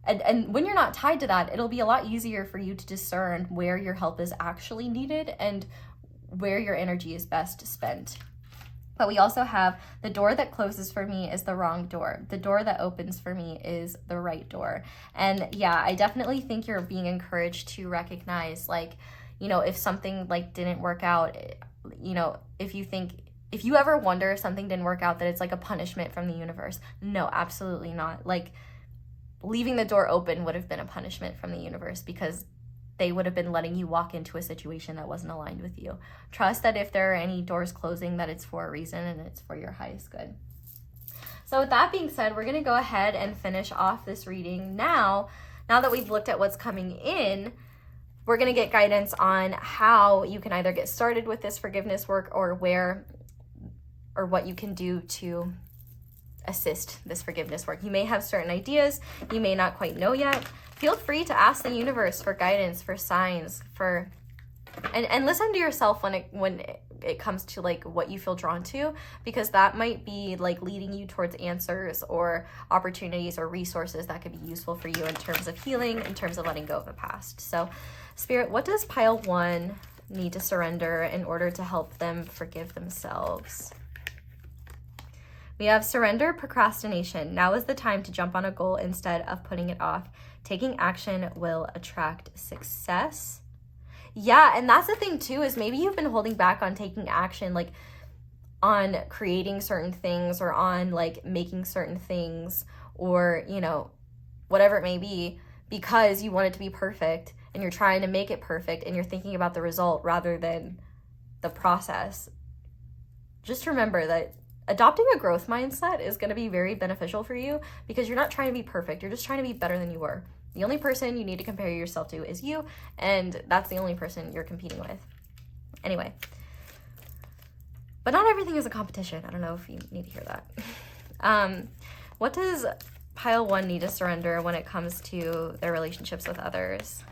And when you're not tied to that, it'll be a lot easier for you to discern where your help is actually needed and where your energy is best spent. But we also have, the door that closes for me is the wrong door. The door that opens for me is the right door. And yeah, I definitely think you're being encouraged to recognize, if something didn't work out, if you ever wonder if something didn't work out, that it's like a punishment from the universe. No, absolutely not. Leaving the door open would have been a punishment from the universe, because they would have been letting you walk into a situation that wasn't aligned with you. Trust that if there are any doors closing, that it's for a reason and it's for your highest good. So with that being said, we're going to go ahead and finish off this reading. Now that we've looked at what's coming in, we're going to get guidance on how you can either get started with this forgiveness work, or what you can do to assist this forgiveness work. You may have certain ideas you may not quite know yet. Feel free to ask the universe for guidance, for signs, and listen to yourself when it comes to what you feel drawn to, because that might be leading you towards answers or opportunities or resources that could be useful for you in terms of healing, in terms of letting go of the past. So Spirit, what does pile 1 need to surrender in order to help them forgive themselves? We have surrender, procrastination. Now is the time to jump on a goal instead of putting it off. Taking action will attract success. Yeah, and that's the thing too, is maybe you've been holding back on taking action, like on creating certain things or on like making certain things or, you know, whatever it may be, because you want it to be perfect and you're trying to make it perfect and you're thinking about the result rather than the process. Just remember that adopting a growth mindset is going to be very beneficial for you because you're not trying to be perfect. You're just trying to be better than you were. The only person you need to compare yourself to is you, and that's the only person you're competing with. Anyway, but not everything is a competition. I don't know if you need to hear that. What does pile 1 need to surrender when it comes to their relationships with others?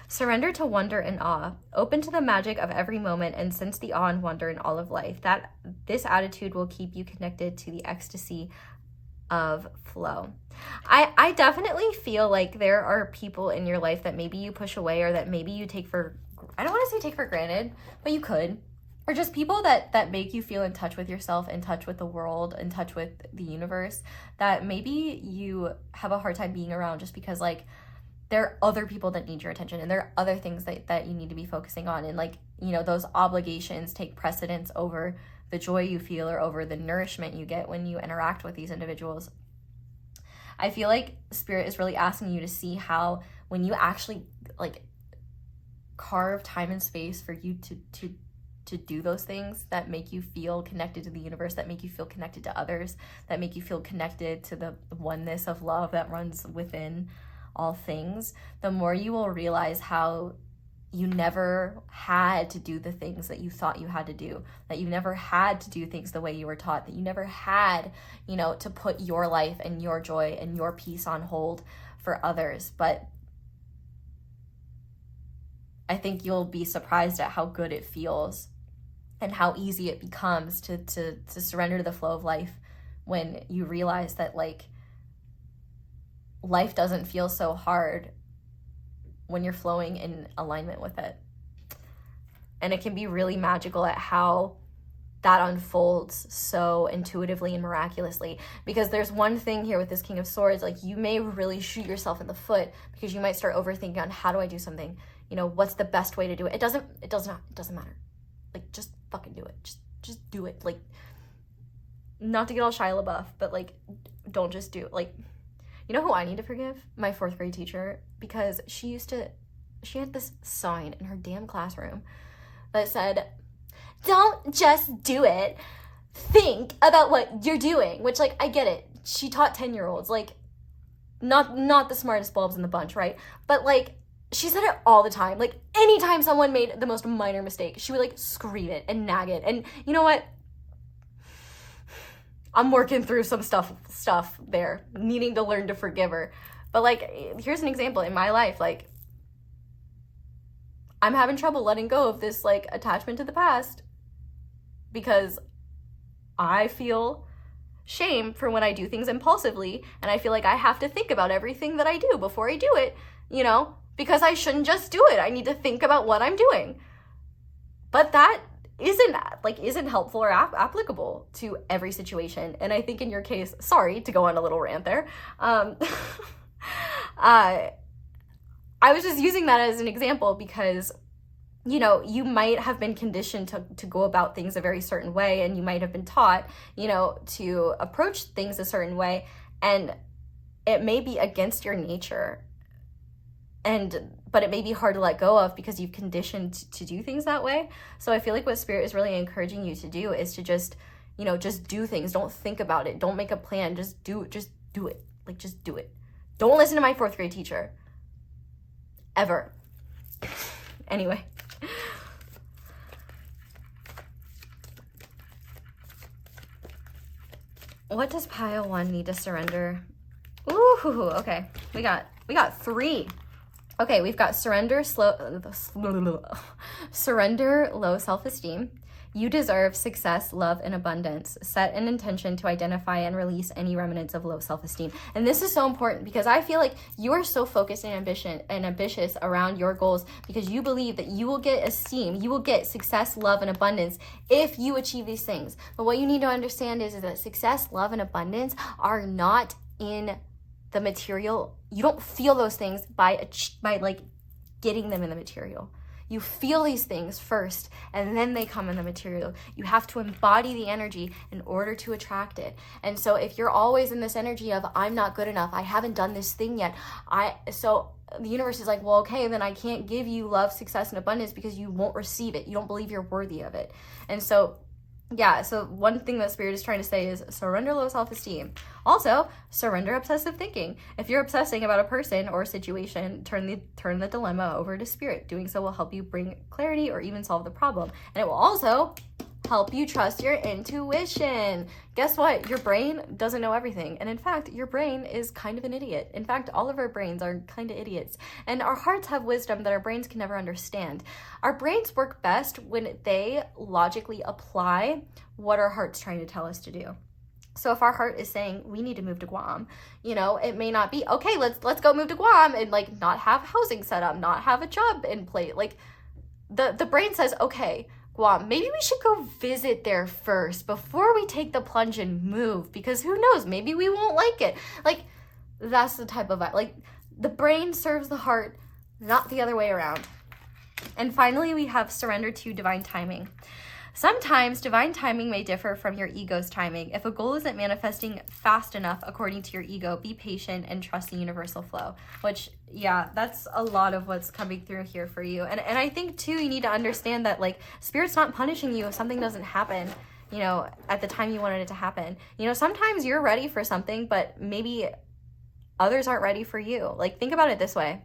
Surrender to wonder and awe. Open to the magic of every moment and sense the awe and wonder in all of life. This attitude will keep you connected to the ecstasy of flow. I definitely feel like there are people in your life that maybe you push away or that maybe you take for, I don't want to say take for granted, but you could. Or just people that make you feel in touch with yourself, in touch with the world, in touch with the universe, that maybe you have a hard time being around just because like there are other people that need your attention and there are other things that you need to be focusing on. And like, you know, those obligations take precedence over the joy you feel or over the nourishment you get when you interact with these individuals. I feel like Spirit is really asking you to see how when you actually like carve time and space for you to do those things that make you feel connected to the universe, that make you feel connected to others, that make you feel connected to the oneness of love that runs within all things, the more you will realize how you never had to do the things that you thought you had to do, that you never had to do things the way you were taught, that you never had, you know, to put your life and your joy and your peace on hold for others. But I think you'll be surprised at how good it feels and how easy it becomes to surrender to the flow of life when you realize that like life doesn't feel so hard when you're flowing in alignment with it. And it can be really magical at how that unfolds so intuitively and miraculously. Because there's one thing here with this King of Swords, like you may really shoot yourself in the foot because you might start overthinking on how do I do something? You know, what's the best way to do it? It doesn't matter. Like just fucking do it. Just do it. Like, not to get all Shia LaBeouf, but like don't just do it. Like, you know who I need to forgive? My 4th grade teacher, because she had this sign in her damn classroom that said, don't just do it, think about what you're doing, which like, I get it. She taught 10-year-olds, like not the smartest bulbs in the bunch, right? But like, she said it all the time. Like anytime someone made the most minor mistake, she would like scream it and nag it. And you know what? I'm working through some stuff there, needing to learn to forgive her. But like, here's an example in my life. Like, I'm having trouble letting go of this like attachment to the past because I feel shame for when I do things impulsively. And I feel like I have to think about everything that I do before I do it, you know, because I shouldn't just do it. I need to think about what I'm doing. But that isn't helpful or applicable to every situation. And I think in your case, sorry to go on a little rant there, I was just using that as an example because, you know, you might have been conditioned to go about things a very certain way, and you might have been taught, you know, to approach things a certain way, and it may be against your nature, but it may be hard to let go of because you've conditioned to do things that way. So I feel like what Spirit is really encouraging you to do is to just, you know, just do things. Don't think about it. Don't make a plan. Just do it. Like, just do it. Don't listen to my 4th grade teacher. Ever. Anyway. What does pile 1 need to surrender? Ooh, okay. We got 3. Okay, we've got surrender, low self-esteem, You deserve success, love, and abundance. Set an intention to identify and release any remnants of low self-esteem. And this is so important because I feel like you are so focused and ambitious around your goals because you believe that you will get esteem, you will get success, love, and abundance if you achieve these things. But what you need to understand is that success, love, and abundance are not in the material. You don't feel those things by like getting them in the material. You feel these things first, and then they come in the material. You have to embody the energy in order to attract it. And so if you're always in this energy of, I'm not good enough, I haven't done this thing yet, so the universe is like, well, okay, then I can't give you love, success, and abundance because you won't receive it. You don't believe you're worthy of it. And so yeah, so one thing that Spirit is trying to say is surrender low self-esteem. Also, surrender obsessive thinking. If you're obsessing about a person or a situation, turn the dilemma over to Spirit. Doing so will help you bring clarity or even solve the problem. And it will also help you trust your intuition. Guess what? Your brain doesn't know everything. And in fact, your brain is kind of an idiot. In fact, all of our brains are kind of idiots. And our hearts have wisdom that our brains can never understand. Our brains work best when they logically apply what our heart's trying to tell us to do. So if our heart is saying we need to move to Guam, it may not be, okay, let's go move to Guam and like not have housing set up, not have a job in place. Like the brain says, okay, Guam, maybe we should go visit there first before we take the plunge and move, because who knows, maybe we won't like it. Like, that's the type of, like, the brain serves the heart, not the other way around. And finally, we have surrender to divine timing. Sometimes divine timing may differ from your ego's timing. If a goal isn't manifesting fast enough according to your ego, be patient and trust the universal flow. Which, yeah, that's a lot of what's coming through here for you. And I think, too, you need to understand that, like, Spirit's not punishing you if something doesn't happen, at the time you wanted it to happen. Sometimes you're ready for something, but maybe others aren't ready for you. Like, think about it this way.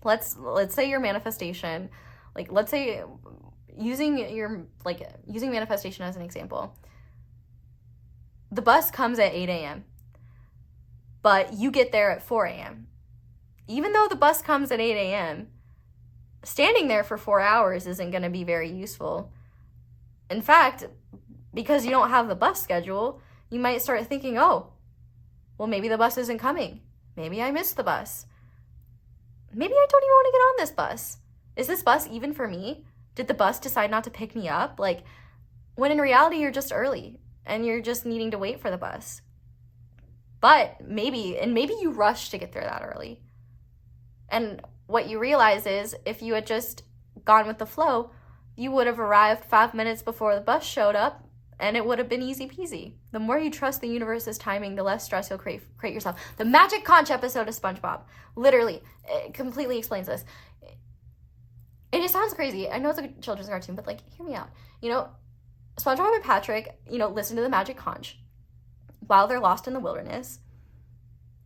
Let's say your manifestation, like, let's say... using manifestation as an example, the bus comes at 8 a.m., but you get there at 4 a.m. Even though the bus comes at 8 a.m., standing there for 4 hours isn't going to be very useful. In fact, because you don't have the bus schedule, you might start thinking, oh, well, maybe the bus isn't coming. Maybe I missed the bus. Maybe I don't even want to get on this bus. Is this bus even for me? Did the bus decide not to pick me up? Like, when in reality, you're just early and you're just needing to wait for the bus. But maybe you rushed to get there that early. And what you realize is if you had just gone with the flow, you would have arrived 5 minutes before the bus showed up and it would have been easy peasy. The more you trust the universe's timing, the less stress you'll create yourself. The Magic Conch episode of SpongeBob, literally, it completely explains this. And it sounds crazy. I know it's a children's cartoon, but, like, hear me out. SpongeBob and Patrick, listen to the Magic Conch while they're lost in the wilderness.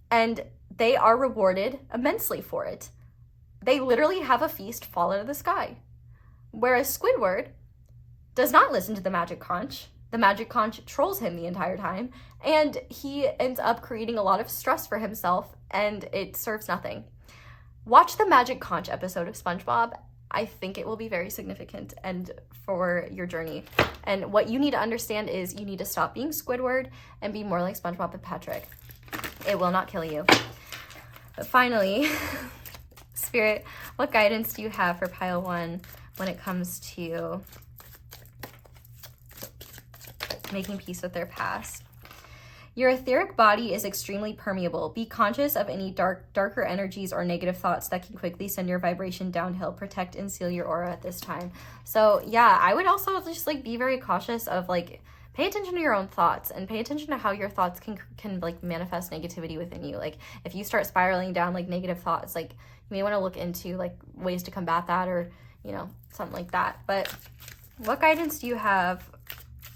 And they are rewarded immensely for it. They literally have a feast fall out of the sky. Whereas Squidward does not listen to the Magic Conch. The Magic Conch trolls him the entire time. And he ends up creating a lot of stress for himself, and it serves nothing. Watch the Magic Conch episode of SpongeBob. I think it will be very significant and for your journey. And what you need to understand is you need to stop being Squidward and be more like SpongeBob and Patrick. It will not kill you. But finally, Spirit, what guidance do you have for pile 1 when it comes to making peace with their past? Your etheric body is extremely permeable. Be conscious of any darker energies or negative thoughts that can quickly send your vibration downhill. Protect and seal your aura at this time. So yeah, I would also just like be very cautious of like, pay attention to your own thoughts and pay attention to how your thoughts can like manifest negativity within you. Like if you start spiraling down like negative thoughts, like you may want to look into like ways to combat that or, something like that. But what guidance do you have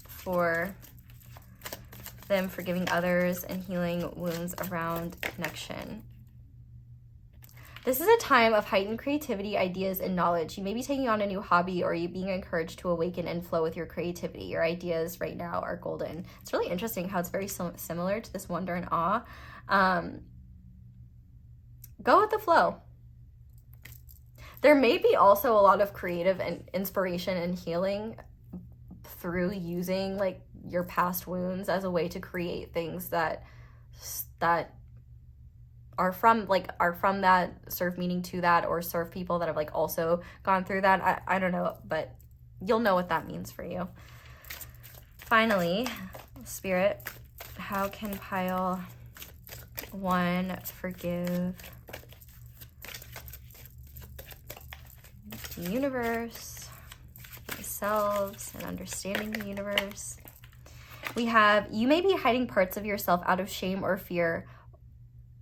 for them forgiving others and healing wounds around connection? This is a time of heightened creativity, ideas, and knowledge. You may be taking on a new hobby or you being encouraged to awaken and flow with your creativity. Your ideas right now are golden. It's really interesting how it's very similar to this wonder and awe. Go with the flow. There may be also a lot of creative and inspiration and healing through using like your past wounds as a way to create things that are from that, serve meaning to that, or serve people that have like also gone through that. I don't know, but you'll know what that means for you. Finally, Spirit, how can pile 1 forgive the universe, themselves, and understanding the universe? We have, you may be hiding parts of yourself out of shame or fear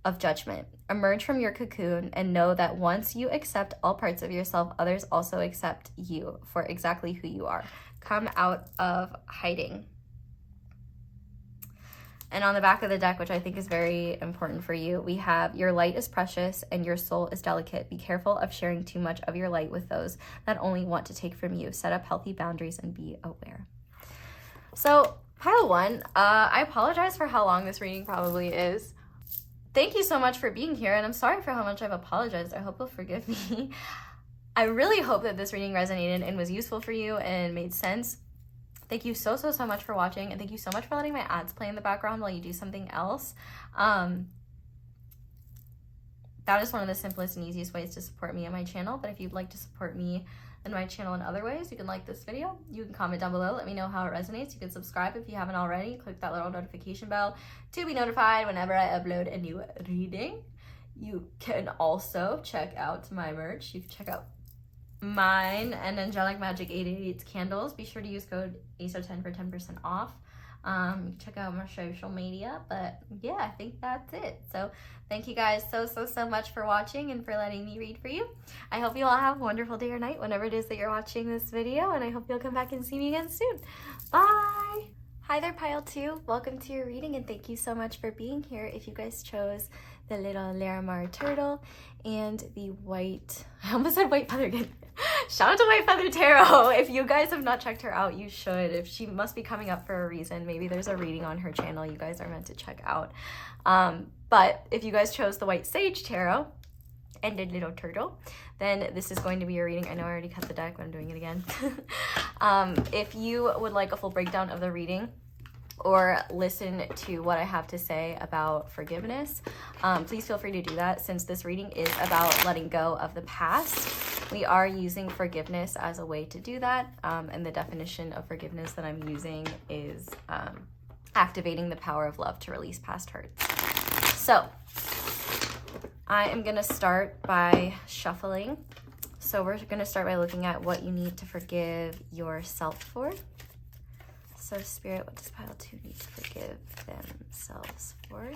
of judgment. Emerge from your cocoon and know that once you accept all parts of yourself, others also accept you for exactly who you are. Come out of hiding. And on the back of the deck, which I think is very important for you, we have, your light is precious and your soul is delicate. Be careful of sharing too much of your light with those that only want to take from you. Set up healthy boundaries and be aware. So pile 1, I apologize for how long this reading probably is. Thank you so much for being here, and I'm sorry for how much I've apologized. I hope you'll forgive me. I really hope that this reading resonated and was useful for you and made sense. Thank you so much for watching, and thank you so much for letting my ads play in the background while you do something else. That is one of the simplest and easiest ways to support me and my channel, but if you'd like to support me and my channel in other ways, you can like this video, you can comment down below, let me know how it resonates. You can subscribe if you haven't already, click that little notification bell to be notified whenever I upload a new reading. You can also check out my merch. You can check out mine and Angelic Magic 888 candles. Be sure to use code ASO10 for 10% off. Check out my social media, but yeah, I think that's it. So thank you guys so much for watching and for letting me read for you. I hope you all have a wonderful day or night whenever it is that you're watching this video, and I hope you'll come back and see me again soon. Bye. Hi there, pile 2. Welcome to your reading, and thank you so much for being here. If you guys chose the little Larimar turtle and the white, I almost said white feather again. Shout out to White Feather Tarot. If you guys have not checked her out, you should. If she must be coming up for a reason, maybe there's a reading on her channel you guys are meant to check out. But if you guys chose the White Sage Tarot and the little turtle, then this is going to be your reading. I know I already cut the deck, but I'm doing it again. If you would like a full breakdown of the reading, or listen to what I have to say about forgiveness, please feel free to do that. Since this reading is about letting go of the past, we are using forgiveness as a way to do that. And the definition of forgiveness that I'm using is activating the power of love to release past hurts. So I am gonna start by shuffling. So we're gonna start by looking at what you need to forgive yourself for. So Spirit, what does pile 2 need to forgive themselves for?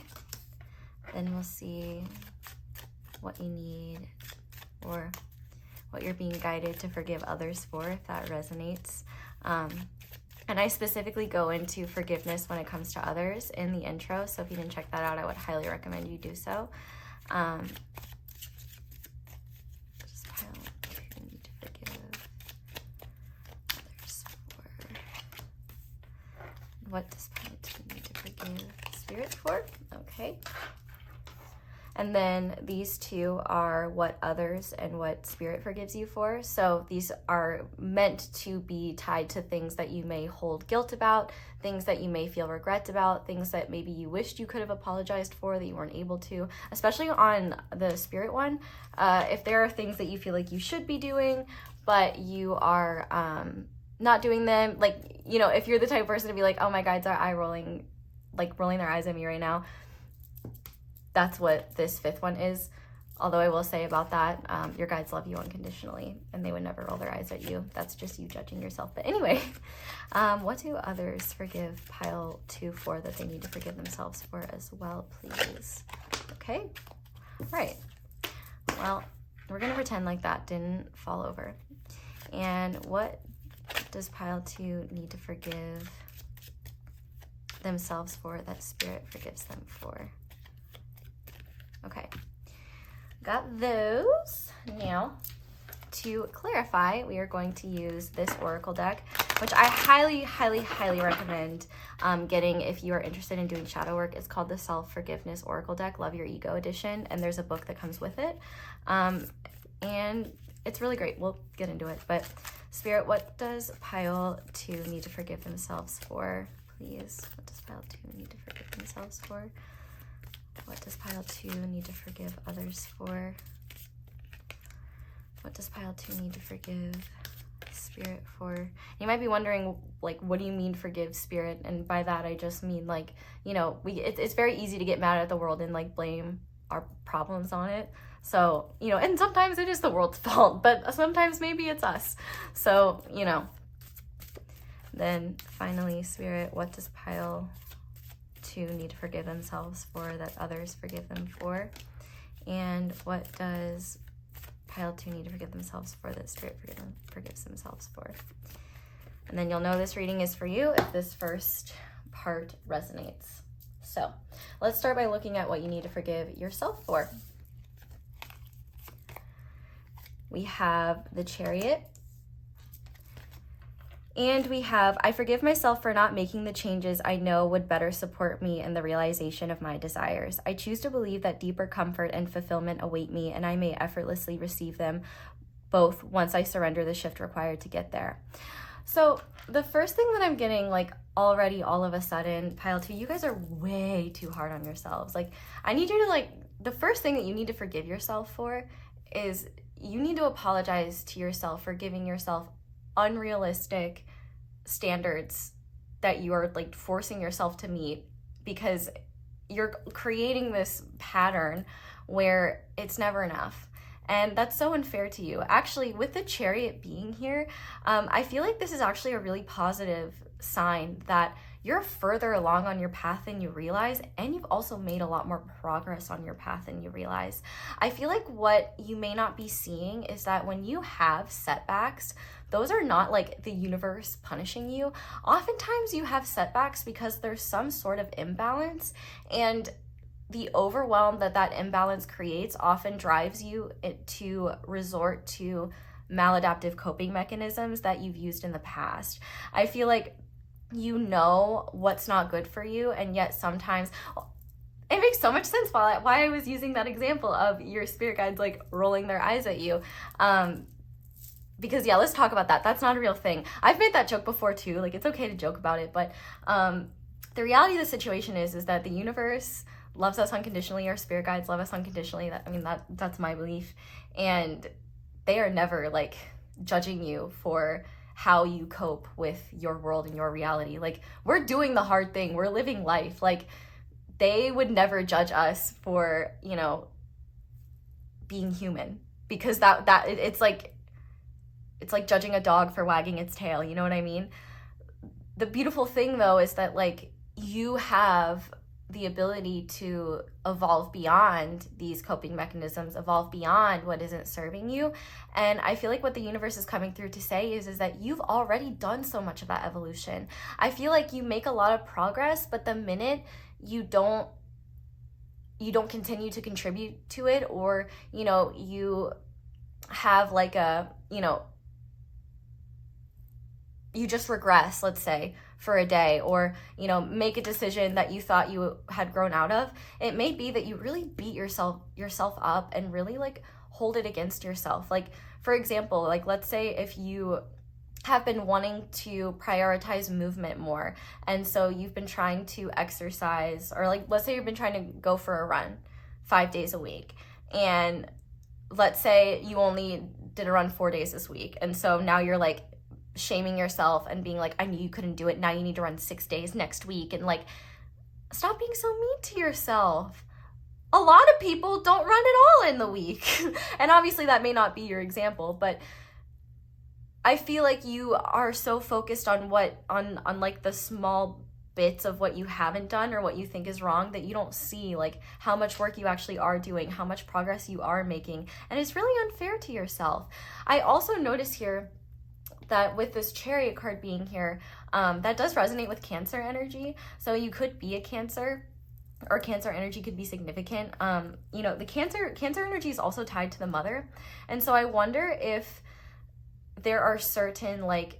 Then we'll see what you need, or what you're being guided to forgive others for, if that resonates. And I specifically go into forgiveness when it comes to others in the intro, so if you didn't check that out, I would highly recommend you do so. Just pile 2 need to forgive others for. What does pile 2 need to forgive Spirit for? Okay. And then these two are what others and what Spirit forgives you for. So these are meant to be tied to things that you may hold guilt about, things that you may feel regret about, things that maybe you wished you could have apologized for that you weren't able to, especially on the Spirit one. If there are things that you feel like you should be doing, but you are not doing them, like, you know, if you're the type of person to be like, oh, my guides are rolling their eyes at me right now, that's what this 5th one is. Although I will say about that, your guides love you unconditionally and they would never roll their eyes at you. That's just you judging yourself. But anyway, what do others forgive pile 2 for that they need to forgive themselves for as well, please? Okay, all right. Well, we're gonna pretend like that didn't fall over. And what does pile 2 need to forgive themselves for that Spirit forgives them for? Okay, got those. Now, to clarify, we are going to use this Oracle deck, which I highly recommend getting if you are interested in doing shadow work. It's called the Self-Forgiveness Oracle deck, Love Your Ego edition, and there's a book that comes with it. And it's really great. We'll get into it, but Spirit, what does pile 2 need to forgive themselves for, please? What does pile 2 need to forgive themselves for? What does pile 2 need to forgive others for? What does pile 2 need to forgive Spirit for? You might be wondering, like, what do you mean forgive, Spirit? And by that, I just mean, like, you know, it's very easy to get mad at the world and, like, blame our problems on it. So, you know, and sometimes it is the world's fault, but sometimes maybe it's us. So, you know. Then finally, Spirit, what does pile 2 need to forgive themselves for that others forgive them for? And what does pile 2 need to forgive themselves for that Spirit forgives themselves for? And then you'll know this reading is for you if this first part resonates. So let's start by looking at what you need to forgive yourself for. We have the Chariot. And we have, I forgive myself for not making the changes I know would better support me in the realization of my desires. I choose to believe that deeper comfort and fulfillment await me, and I may effortlessly receive them both once I surrender the shift required to get there. So the first thing that I'm getting, like, already all of a sudden, pile 2, you guys are way too hard on yourselves. Like, I need you to, like, the first thing that you need to forgive yourself for is you need to apologize to yourself for giving yourself unrealistic standards that you are, like, forcing yourself to meet, because you're creating this pattern where it's never enough. And that's so unfair to you. Actually, with the Chariot being here, I feel like this is actually a really positive sign that you're further along on your path than you realize, and you've also made a lot more progress on your path than you realize. I feel like what you may not be seeing is that when you have setbacks, those are not like the universe punishing you. Oftentimes you have setbacks because there's some sort of imbalance, and the overwhelm that that imbalance creates often drives you to resort to maladaptive coping mechanisms that you've used in the past. I feel like you know what's not good for you, and yet sometimes it makes so much sense why I was using that example of your spirit guides, like, rolling their eyes at you. Because, yeah, let's talk about that. That's not a real thing. I've made that joke before too. Like, it's okay to joke about it, but the reality of the situation is that the universe loves us unconditionally. Our spirit guides love us unconditionally. That's my belief. And they are never, like, judging you for how you cope with your world and your reality. Like, we're doing the hard thing. We're living life. Like, they would never judge us for, you know, being human, because it's like judging a dog for wagging its tail. You know what I mean? The beautiful thing, though, is that, like, you have the ability to evolve beyond these coping mechanisms, evolve beyond what isn't serving you. And I feel like what the universe is coming through to say is that you've already done so much of that evolution. I feel like you make a lot of progress, but the minute you don't continue to contribute to it, or, you know, you have like a, you know, you just regress, let's say, for a day, or, you know, make a decision that you thought you had grown out of, it may be that you really beat yourself up and really, like, hold it against yourself. Like, for example, like, let's say if you have been wanting to prioritize movement more, and so you've been trying to exercise, or, like, let's say you've been trying to go for a run 5 days a week, and let's say you only did a run 4 days this week, and so now you're, like, shaming yourself and being like, I knew you couldn't do it, now you need to run 6 days next week. And, like, stop being so mean to yourself. A lot of people don't run at all in the week. And obviously that may not be your example, but I feel like you are so focused on like the small bits of what you haven't done or what you think is wrong that you don't see, like, how much work you actually are doing, how much progress you are making. And it's really unfair to yourself. I also notice here that with this Chariot card being here, that does resonate with Cancer energy. So you could be a Cancer, or Cancer energy could be significant. You know, the Cancer energy is also tied to the mother. And so I wonder if there are certain, like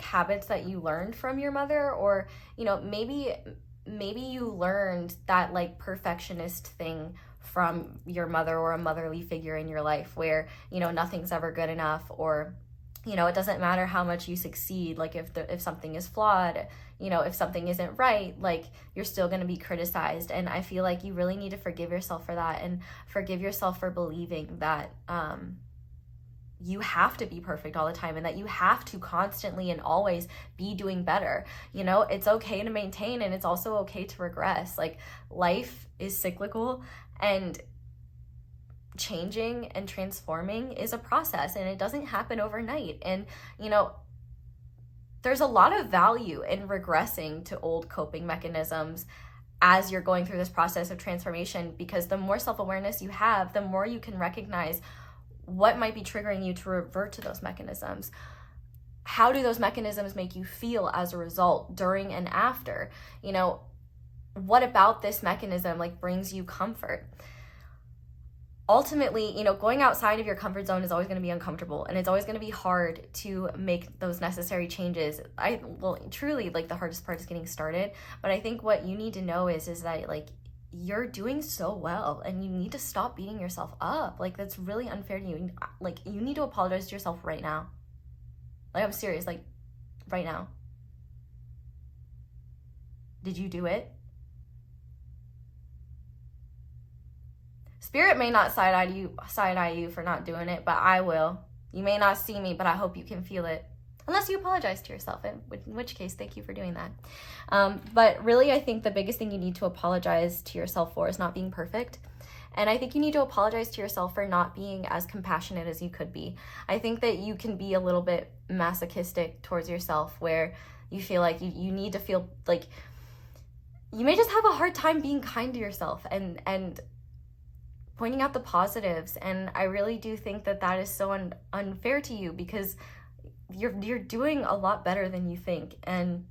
habits that you learned from your mother, or, you know, maybe you learned that, like, perfectionist thing from your mother or a motherly figure in your life where, you know, nothing's ever good enough, or, You know, it doesn't matter how much you succeed. Like if something is flawed, you know, if something isn't right, like you're still going to be criticized. And I feel like you really need to forgive yourself for that, and forgive yourself for believing that you have to be perfect all the time, and that you have to constantly and always be doing better. You know, it's okay to maintain, and it's also okay to regress. Like, life is cyclical, and changing and transforming is a process, and it doesn't happen overnight. And, you know, there's a lot of value in regressing to old coping mechanisms as you're going through this process of transformation, because the more self-awareness you have, the more you can recognize what might be triggering you to revert to those mechanisms. How do those mechanisms make you feel as a result, during and after? You know, what about this mechanism like brings you comfort? Ultimately, you know, going outside of your comfort zone is always going to be uncomfortable, and it's always going to be hard to make those necessary changes. Truly, like, the hardest part is getting started. But I think what you need to know is that, like, you're doing so well, and you need to stop beating yourself up. Like, that's really unfair to you. Like, you need to apologize to yourself right now. Like, I'm serious, like, right now. Did you do it? Spirit may not side-eye you for not doing it, but I will. You may not see me, but I hope you can feel it. Unless you apologize to yourself, in which case, thank you for doing that. But really, I think the biggest thing you need to apologize to yourself for is not being perfect. And I think you need to apologize to yourself for not being as compassionate as you could be. I think that you can be a little bit masochistic towards yourself, where you feel like you need to feel like you may just have a hard time being kind to yourself and pointing out the positives. And I really do think that that is so unfair to you, because you're doing a lot better than you think. And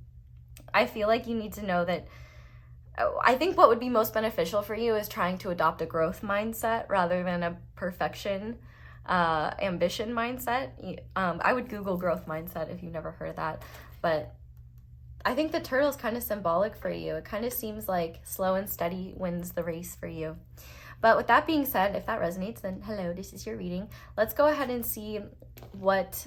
I feel like you need to know that I think what would be most beneficial for you is trying to adopt a growth mindset rather than a perfection ambition mindset. I would Google growth mindset if you've never heard of that. But I think the turtle is kind of symbolic for you. It kind of seems like slow and steady wins the race for you. But with that being said, if that resonates, then hello, this is your reading. Let's go ahead and see what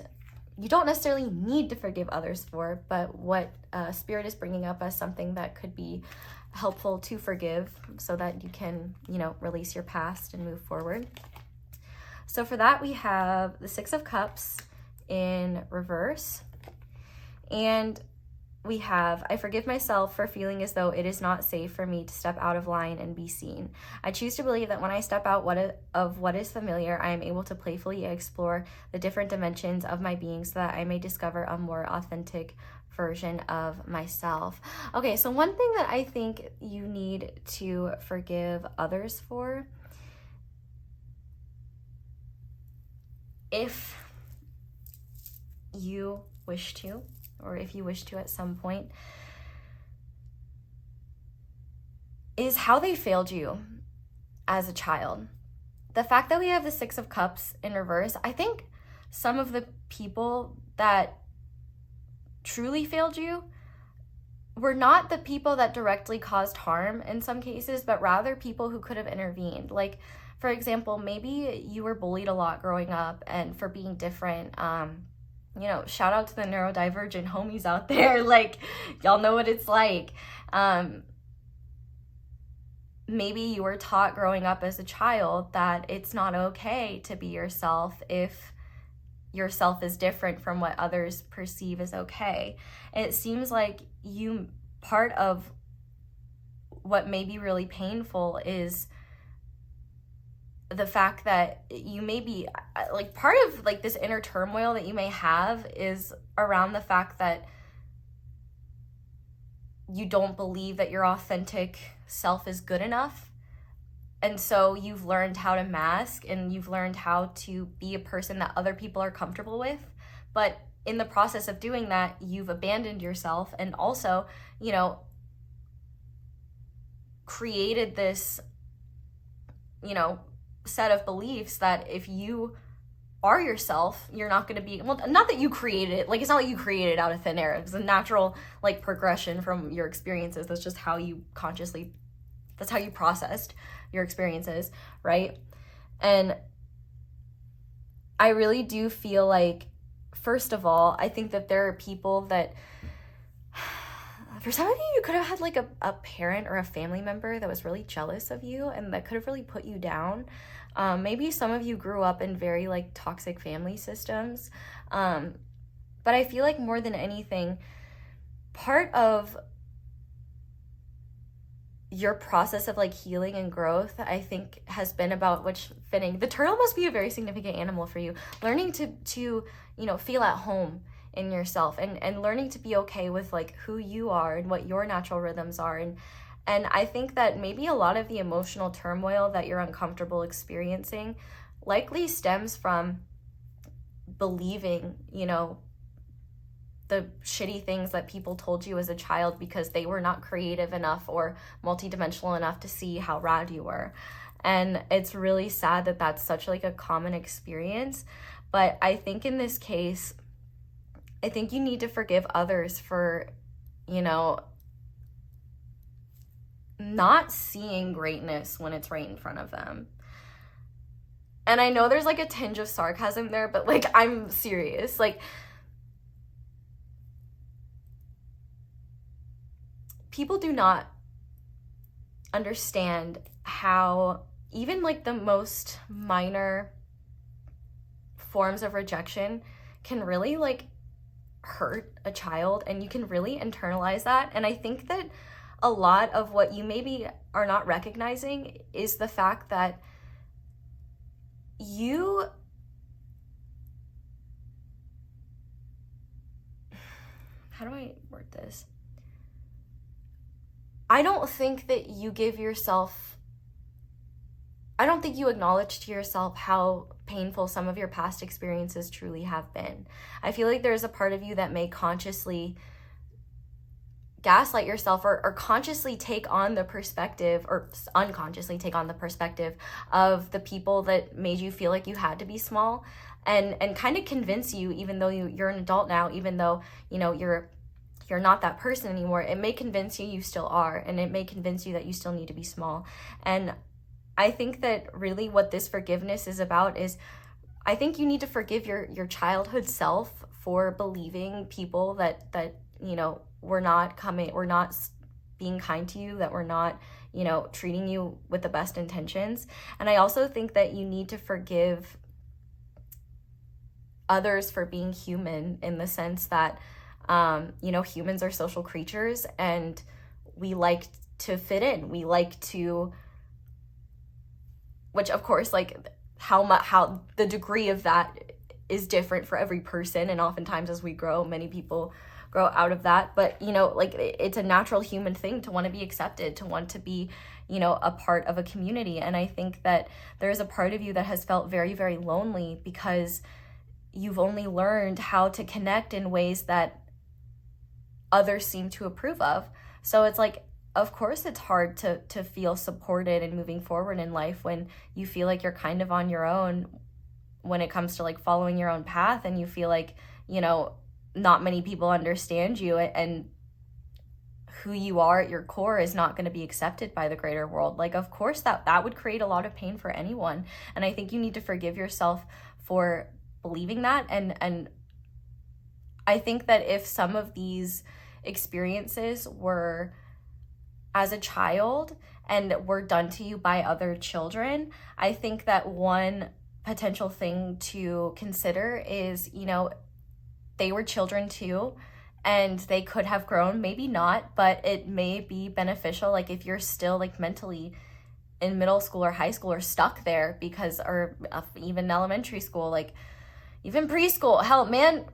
you don't necessarily need to forgive others for, but what Spirit is bringing up as something that could be helpful to forgive, so that you can, you know, release your past and move forward. So for that, we have the Six of Cups in reverse, and we have, I forgive myself for feeling as though it is not safe for me to step out of line and be seen. I choose to believe that when I step out of what is familiar, I am able to playfully explore the different dimensions of my being, so that I may discover a more authentic version of myself. Okay, so one thing that I think you need to forgive others for, if you wish to, or if you wish to at some point, is how they failed you as a child. The fact that we have the Six of Cups in reverse, I think some of the people that truly failed you were not the people that directly caused harm in some cases, but rather people who could have intervened. Like, for example, maybe you were bullied a lot growing up, and for being different, you know, shout out to the neurodivergent homies out there. Like, y'all know what it's like. Maybe you were taught growing up as a child that it's not okay to be yourself if yourself is different from what others perceive as okay. It seems like part of what may be really painful is the fact that you may be, like, part of like this inner turmoil that you may have is around the fact that you don't believe that your authentic self is good enough. And so you've learned how to mask, and you've learned how to be a person that other people are comfortable with. But in the process of doing that, you've abandoned yourself, and also, you know, created this, you know, set of beliefs that if you are yourself, you're not going to be, well, not that you created it, like, it's not like you created it out of thin air. It's a natural, like, progression from your experiences. That's just how you that's how you processed your experiences, right? And I really do feel like first of all, I think that there are people that, for some of you, you could have had like a parent or a family member that was really jealous of you and that could have really put you down. Maybe some of you grew up in very like toxic family systems. But I feel like more than anything, part of your process of like healing and growth, I think, has been about, which fitting, the turtle must be a very significant animal for you, learning to you know, feel at home in yourself and learning to be okay with like who you are and what your natural rhythms are. And I think that maybe a lot of the emotional turmoil that you're uncomfortable experiencing likely stems from believing, you know, the shitty things that people told you as a child because they were not creative enough or multidimensional enough to see how rad you were. And it's really sad that that's such like a common experience. But I think in this case, I think you need to forgive others for, you know, not seeing greatness when it's right in front of them. And I know there's like a tinge of sarcasm there, but like, I'm serious. Like, people do not understand how even like the most minor forms of rejection can really like hurt a child, and you can really internalize that. And I think that a lot of what you maybe are not recognizing is the fact that you, how do I word this? I don't think that you give yourself, I don't think you acknowledge to yourself how painful some of your past experiences truly have been. I feel like there's a part of you that may consciously gaslight yourself or consciously take on the perspective, or unconsciously take on the perspective of the people that made you feel like you had to be small, and kind of convince you, even though you're an adult now, even though, you know, you're not that person anymore, it may convince you still are, and it may convince you that you still need to be small. And I think that really what this forgiveness is about is, I think you need to forgive your childhood self for believing people that you know, were not being kind to you, that were not, you know, treating you with the best intentions. And I also think that you need to forgive others for being human, in the sense that you know, humans are social creatures and we like to fit in. We like to, which of course, like how the degree of that is different for every person. And oftentimes as we grow, many people grow out of that. But, you know, like it's a natural human thing to want to be accepted, to want to be, you know, a part of a community. And I think that there's a part of you that has felt very, very lonely because you've only learned how to connect in ways that others seem to approve of. So it's like, of course it's hard to feel supported and moving forward in life when you feel like you're kind of on your own when it comes to like following your own path, and you feel like, you know, not many people understand you, and who you are at your core is not going to be accepted by the greater world. Like, of course that would create a lot of pain for anyone. And I think you need to forgive yourself for believing that. And I think that if some of these experiences were as a child and were done to you by other children, I think that one potential thing to consider is, you know, they were children too, and they could have grown, maybe not, but it may be beneficial. Like if you're still like mentally in middle school or high school or stuck there because, or even elementary school, like even preschool, hell, man,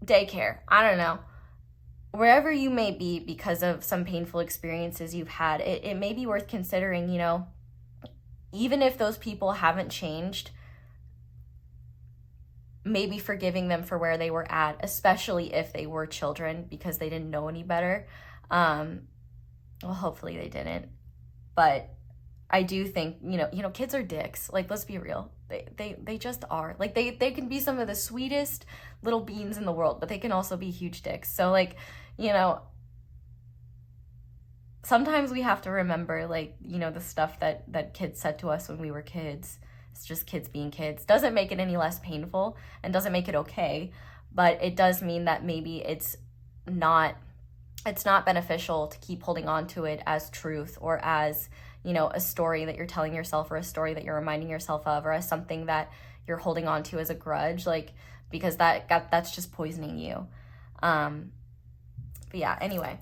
daycare, I don't know, wherever you may be because of some painful experiences you've had, it may be worth considering, you know, even if those people haven't changed, maybe forgiving them for where they were at, especially if they were children because they didn't know any better. Well, hopefully they didn't, but I do think, you know, kids are dicks. Like, let's be real. They just are. Like, they can be some of the sweetest little beans in the world, but they can also be huge dicks. So, like, you know, sometimes we have to remember, like, you know, the stuff that kids said to us when we were kids. It's just kids being kids. Doesn't make it any less painful and doesn't make it okay. but it does mean that maybe it's not beneficial to keep holding on to it as truth, or as, you know, a story that you're telling yourself, or a story that you're reminding yourself of, or as something that you're holding on to as a grudge, like, because that's just poisoning you. But yeah, anyway,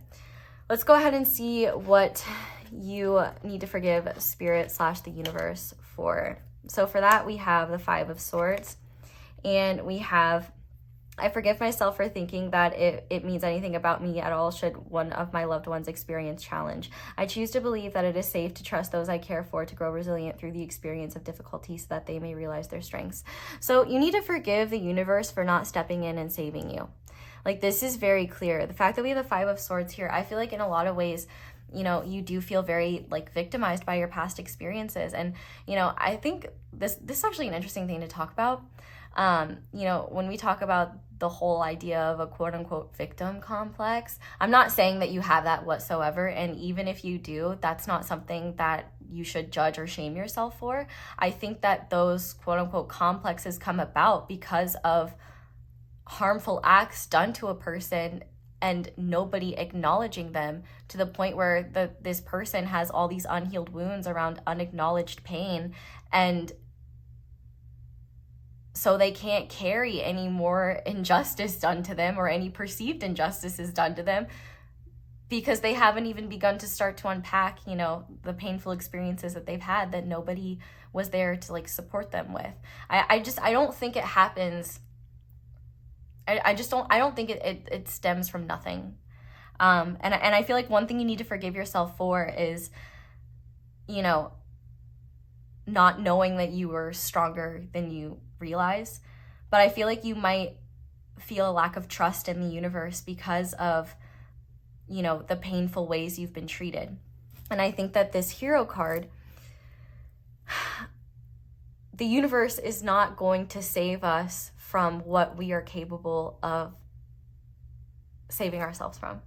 let's go ahead and see what you need to forgive Spirit / the universe for. So for that, we have the 5 of Swords, and we have, I forgive myself for thinking that it means anything about me at all should one of my loved ones experience challenge. I choose to believe that it is safe to trust those I care for to grow resilient through the experience of difficulty so that they may realize their strengths. So you need to forgive the universe for not stepping in and saving you. Like, this is very clear. The fact that we have the 5 of Swords here, I feel like in a lot of ways, you know, you do feel very, like, victimized by your past experiences. And, you know, I think this is actually an interesting thing to talk about. You know, when we talk about the whole idea of a quote unquote victim complex, I'm not saying that you have that whatsoever. And even if you do, that's not something that you should judge or shame yourself for. I think that those quote unquote complexes come about because of harmful acts done to a person and nobody acknowledging them, to the point where this person has all these unhealed wounds around unacknowledged pain, and so they can't carry any more injustice done to them, or any perceived injustices done to them, because they haven't even begun to start to unpack, you know, the painful experiences that they've had that nobody was there to, like, support them with. I don't think it happens. I don't think it stems from nothing. And I feel like one thing you need to forgive yourself for is, you know, not knowing that you were stronger than you realize. But I feel like you might feel a lack of trust in the universe because of, you know, the painful ways you've been treated. And I think that this Hero card, the universe is not going to save us from what we are capable of saving ourselves from.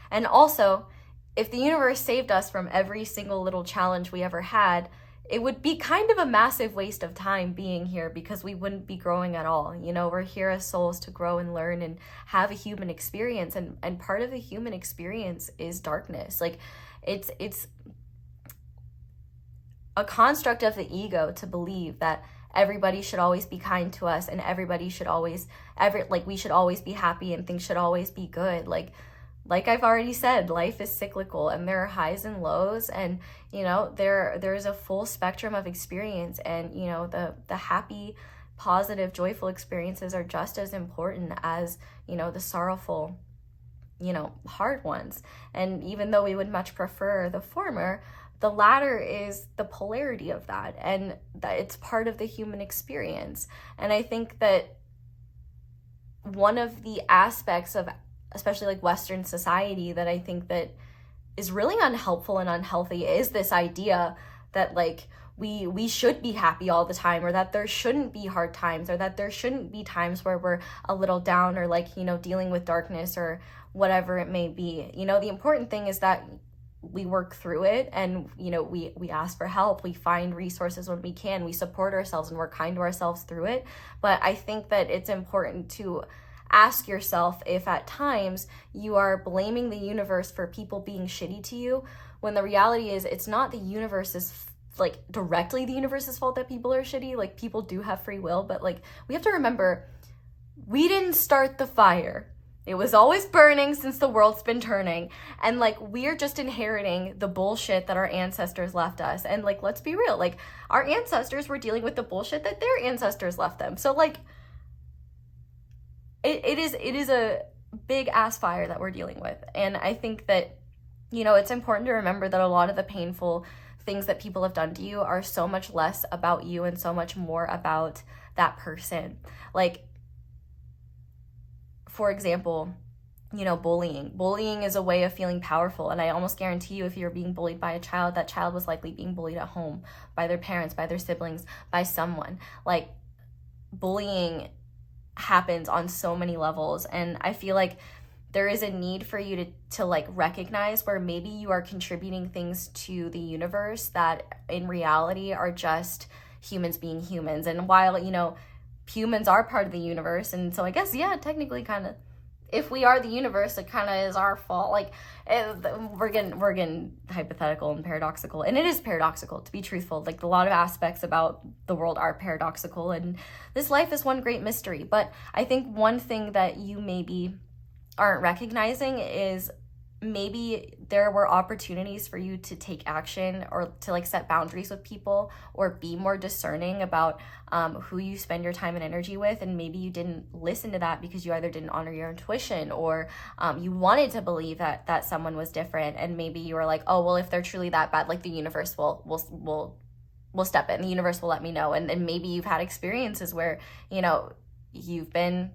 And also, if the universe saved us from every single little challenge we ever had, it would be kind of a massive waste of time being here, because we wouldn't be growing at all. You know, we're here as souls to grow and learn and have a human experience. And part of the human experience is darkness. Like, it's a construct of the ego to believe that everybody should always be kind to us, and everybody should always, we should always be happy, and things should always be good. Like I've already said, life is cyclical, and there are highs and lows, and, you know, there's a full spectrum of experience, and, you know, the happy, positive, joyful experiences are just as important as, you know, the sorrowful, you know, hard ones. And even though we would much prefer the former, the latter is the polarity of that, and that it's part of the human experience. And I think that one of the aspects of, especially like Western society, that I think that is really unhelpful and unhealthy is this idea that, like, we should be happy all the time, or that there shouldn't be hard times, or that there shouldn't be times where we're a little down, or, like, you know, dealing with darkness or whatever it may be. You know, the important thing is that we work through it, and, you know, we ask for help, we find resources when we can, we support ourselves, and we're kind to ourselves through it. But I think that it's important to ask yourself if at times you are blaming the universe for people being shitty to you, when the reality is it's not the universe's, like, directly the universe's fault that people are shitty. Like, people do have free will, but, like, we have to remember, we didn't start the fire. It was always burning since the world's been turning. And, like, we're just inheriting the bullshit that our ancestors left us. And, like, let's be real. Like, our ancestors were dealing with the bullshit that their ancestors left them. So, like, it is a big ass fire that we're dealing with. And I think that, you know, it's important to remember that a lot of the painful things that people have done to you are so much less about you and so much more about that person. Like, for example, you know, bullying. Bullying is a way of feeling powerful. And I almost guarantee you, if you're being bullied by a child, that child was likely being bullied at home by their parents, by their siblings, by someone. Like, bullying happens on so many levels. And I feel like there is a need for you to like recognize where maybe you are contributing things to the universe that in reality are just humans being humans. And while, you know, humans are part of the universe. And so I guess, yeah, technically kind of, if we are the universe, it kind of is our fault. Like, we're getting hypothetical and paradoxical, and it is paradoxical, to be truthful. Like, a lot of aspects about the world are paradoxical, and this life is one great mystery. But I think one thing that you maybe aren't recognizing is maybe there were opportunities for you to take action or to like set boundaries with people or be more discerning about who you spend your time and energy with, and maybe you didn't listen to that because you either didn't honor your intuition or you wanted to believe that someone was different, and maybe you were like, oh well, if they're truly that bad, like the universe will step in, the universe will let me know. And maybe you've had experiences where, you know, you've been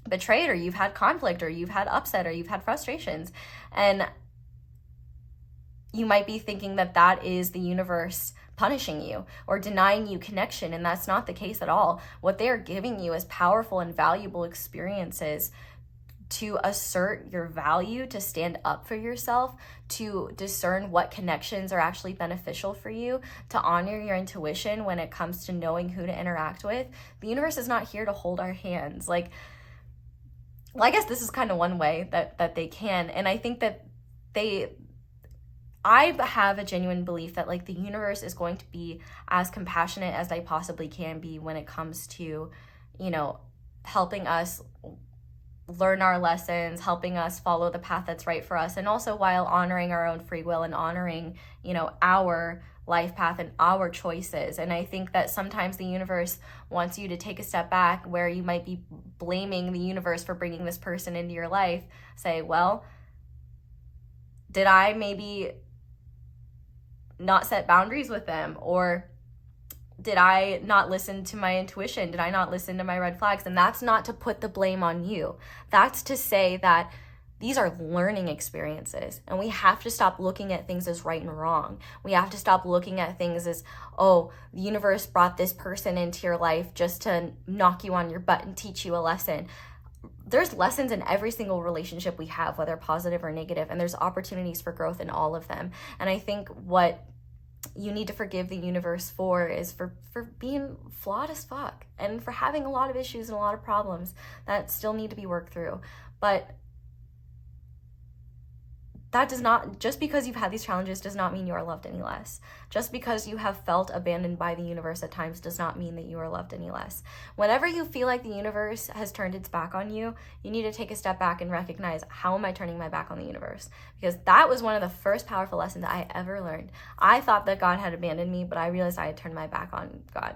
betrayed, or you've had conflict, or you've had upset, or you've had frustrations, and you might be thinking that is the universe punishing you or denying you connection, and that's not the case at all. What they are giving you is powerful and valuable experiences to assert your value, to stand up for yourself, to discern what connections are actually beneficial for you, to honor your intuition when it comes to knowing who to interact with. The universe is not here to hold our hands. Like, well, I guess this is kind of one way that they can. And I think that I have a genuine belief that like the universe is going to be as compassionate as they possibly can be when it comes to, you know, helping us learn our lessons, helping us follow the path that's right for us, and also while honoring our own free will and honoring, you know, our life path and our choices. And I think that sometimes the universe wants you to take a step back where you might be blaming the universe for bringing this person into your life. Say, well, did I maybe not set boundaries with them? Or did I not listen to my intuition? Did I not listen to my red flags? And that's not to put the blame on you. That's to say that these are learning experiences, and we have to stop looking at things as right and wrong. We have to stop looking at things as, oh, the universe brought this person into your life just to knock you on your butt and teach you a lesson. There's lessons in every single relationship we have, whether positive or negative, and there's opportunities for growth in all of them. And I think what you need to forgive the universe for is for being flawed as fuck, and for having a lot of issues and a lot of problems that still need to be worked through. But that does not, just because you've had these challenges does not mean you are loved any less. Just because you have felt abandoned by the universe at times does not mean that you are loved any less. Whenever you feel like the universe has turned its back on you, you need to take a step back and recognize, how am I turning my back on the universe? Because that was one of the first powerful lessons I ever learned. I thought that God had abandoned me, but I realized I had turned my back on God,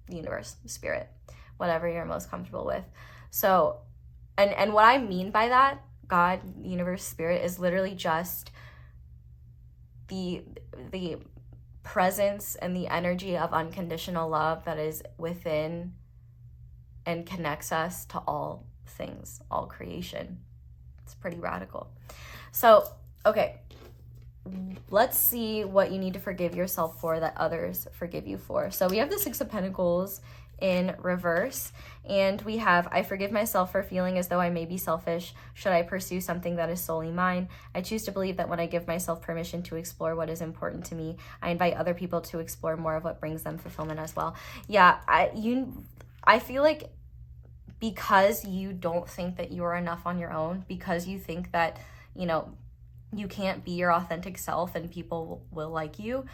the universe, spirit, whatever you're most comfortable with. So, and what I mean by that, God, universe, spirit, is literally just the presence and the energy of unconditional love that is within and connects us to all things, all creation. It's pretty radical. So, okay, let's see what you need to forgive yourself for that others forgive you for. So we have the Six of Pentacles in reverse, and we have, I forgive myself for feeling as though I may be selfish should I pursue something that is solely mine. I choose to believe that when I give myself permission to explore what is important to me, I invite other people to explore more of what brings them fulfillment as well. Yeah, I feel like because you don't think that you are enough on your own, because you think that, you know, you can't be your authentic self and people will like you,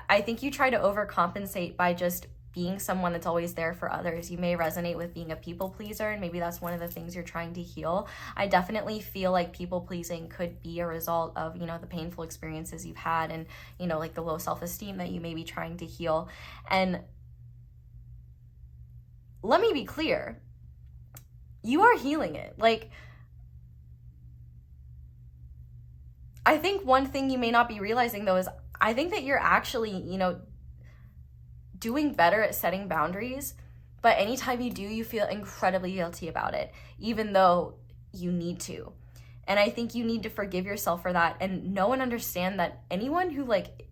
I think you try to overcompensate by just being someone that's always there for others. You may resonate with being a people pleaser, and maybe that's one of the things you're trying to heal. I definitely feel like people pleasing could be a result of, you know, the painful experiences you've had, and, you know, like the low self-esteem that you may be trying to heal. And let me be clear, you are healing it. Like, I think one thing you may not be realizing though is, I think that you're actually, you know, doing better at setting boundaries, but anytime you do, you feel incredibly guilty about it, even though you need to. And I think you need to forgive yourself for that, and know and understand that anyone who like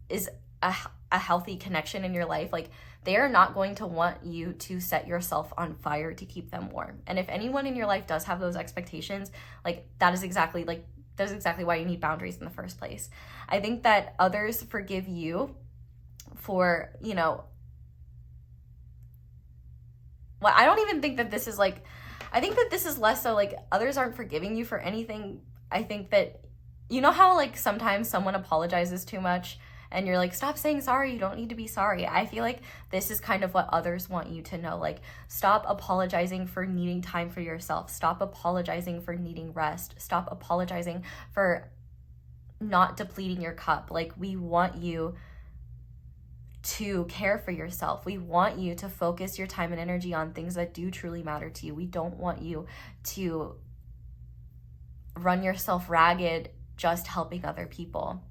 is a healthy connection in your life, like, they are not going to want you to set yourself on fire to keep them warm. And if anyone in your life does have those expectations, like, that's exactly why you need boundaries in the first place. I think that others forgive you for, you know, well, I don't even think that this is like, I think that this is less so like others aren't forgiving you for anything. I think that, you know how like sometimes someone apologizes too much and you're like, stop saying sorry, you don't need to be sorry. I feel like this is kind of what others want you to know. Like, stop apologizing for needing time for yourself. Stop apologizing for needing rest. Stop apologizing for not depleting your cup. Like, we want you to care for yourself. We want you to focus your time and energy on things that do truly matter to you. We don't want you to run yourself ragged just helping other people.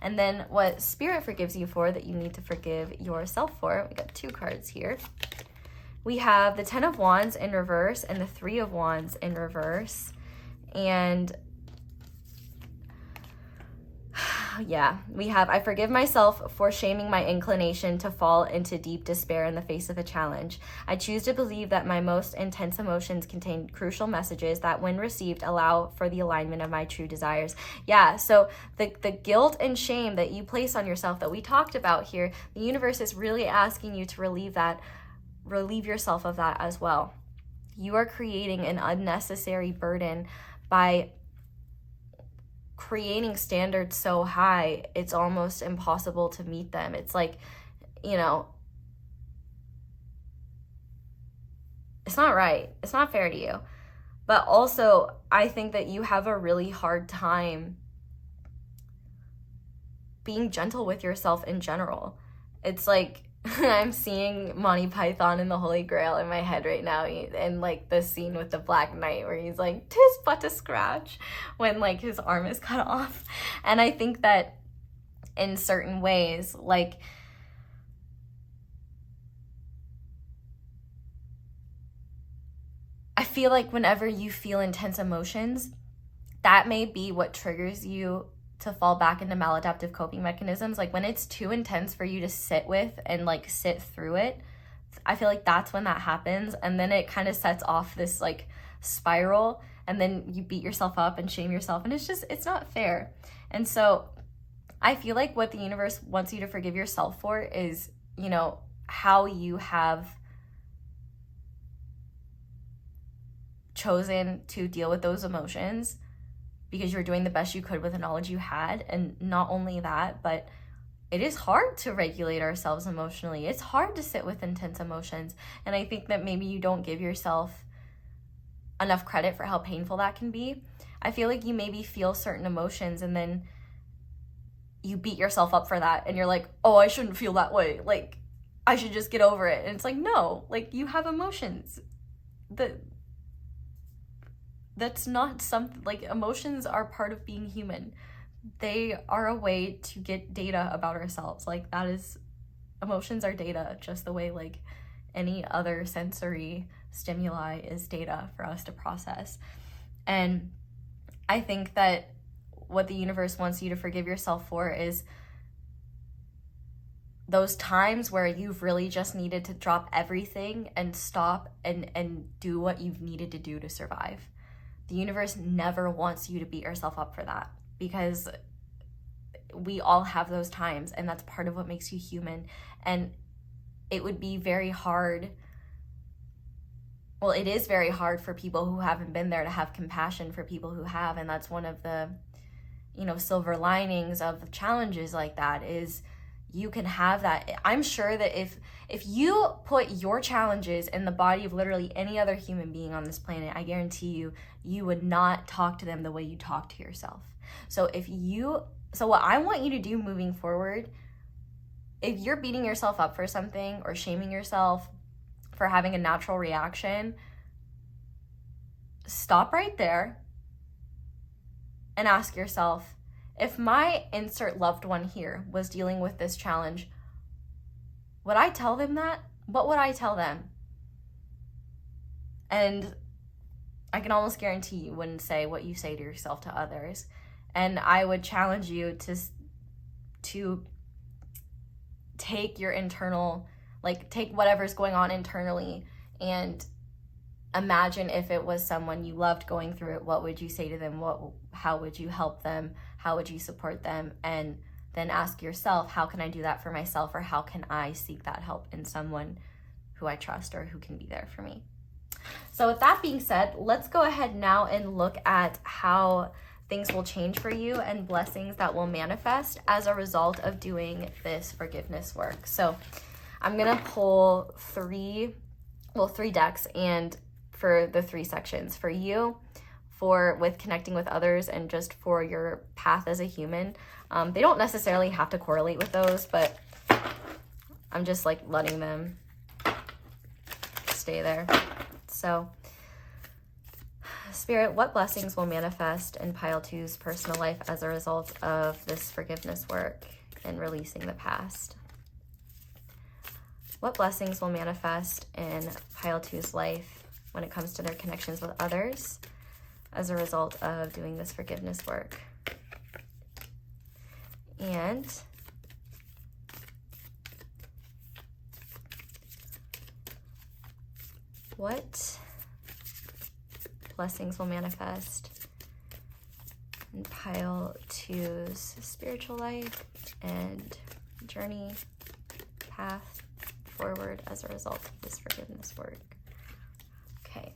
And then what Spirit forgives you for that you need to forgive yourself for. We got 2 cards here. We have the 10 of Wands in reverse and the 3 of Wands in reverse. And yeah, we have, I forgive myself for shaming my inclination to fall into deep despair in the face of a challenge. I choose to believe that my most intense emotions contain crucial messages that, when received, allow for the alignment of my true desires. Yeah, so the guilt and shame that you place on yourself that we talked about here, the universe is really asking you to relieve yourself of that as well. You are creating an unnecessary burden by creating standards so high, it's almost impossible to meet them. It's like, you know, it's not right. It's not fair to you. But also, I think that you have a really hard time being gentle with yourself in general. It's like, I'm seeing Monty Python and the Holy Grail in my head right now, and like the scene with the Black Knight where he's like, "'Tis but a scratch," when like his arm is cut off. And I think that in certain ways, like, I feel like whenever you feel intense emotions, that may be what triggers you to fall back into maladaptive coping mechanisms. Like, when it's too intense for you to sit with and like sit through it, I feel like that's when that happens. And then it kind of sets off this like spiral, and then you beat yourself up and shame yourself, and it's not fair. And so I feel like what the universe wants you to forgive yourself for is, you know, how you have chosen to deal with those emotions, because you're doing the best you could with the knowledge you had. And not only that, but it is hard to regulate ourselves emotionally. It's hard to sit with intense emotions. And I think that maybe you don't give yourself enough credit for how painful that can be. I feel like you maybe feel certain emotions and then you beat yourself up for that. And you're like, oh, I shouldn't feel that way. Like, I should just get over it. And it's like, no, like, you have emotions. That's not something, like, emotions are part of being human. They are a way to get data about ourselves. Like, that is, emotions are data, just the way like any other sensory stimuli is data for us to process. And I think that what the universe wants you to forgive yourself for is those times where you've really just needed to drop everything and stop and do what you've needed to do to survive. The universe never wants you to beat yourself up for that, because we all have those times, and that's part of what makes you human. And it would be very hard, well, it is very hard for people who haven't been there to have compassion for people who have. And that's one of the, you know, silver linings of challenges like that, is you can have that. I'm sure that if you put your challenges in the body of literally any other human being on this planet, I guarantee you, you would not talk to them the way you talk to yourself. So what I want you to do moving forward, if you're beating yourself up for something or shaming yourself for having a natural reaction, stop right there and ask yourself, if my insert loved one here was dealing with this challenge, would I tell them that? What would I tell them? And I can almost guarantee you wouldn't say what you say to yourself to others. And I would challenge you to take your internal, like, take whatever's going on internally and imagine if it was someone you loved going through it, what would you say to them? How would you help them? How would you support them? And then ask yourself, how can I do that for myself? Or how can I seek that help in someone who I trust or who can be there for me. So with that being said, let's go ahead now and look at how things will change for you and blessings that will manifest as a result of doing this forgiveness work. So I'm gonna pull three decks, and for the 3 sections, for you, for with connecting with others, and just for your path as a human. They don't necessarily have to correlate with those, but I'm just like letting them stay there. So Spirit, what blessings will manifest in pile 2's personal life as a result of this forgiveness work and releasing the past? What blessings will manifest in pile 2's life when it comes to their connections with others as a result of doing this forgiveness work? And what blessings will manifest in pile 2's spiritual life and journey path forward as a result of this forgiveness work? Okay.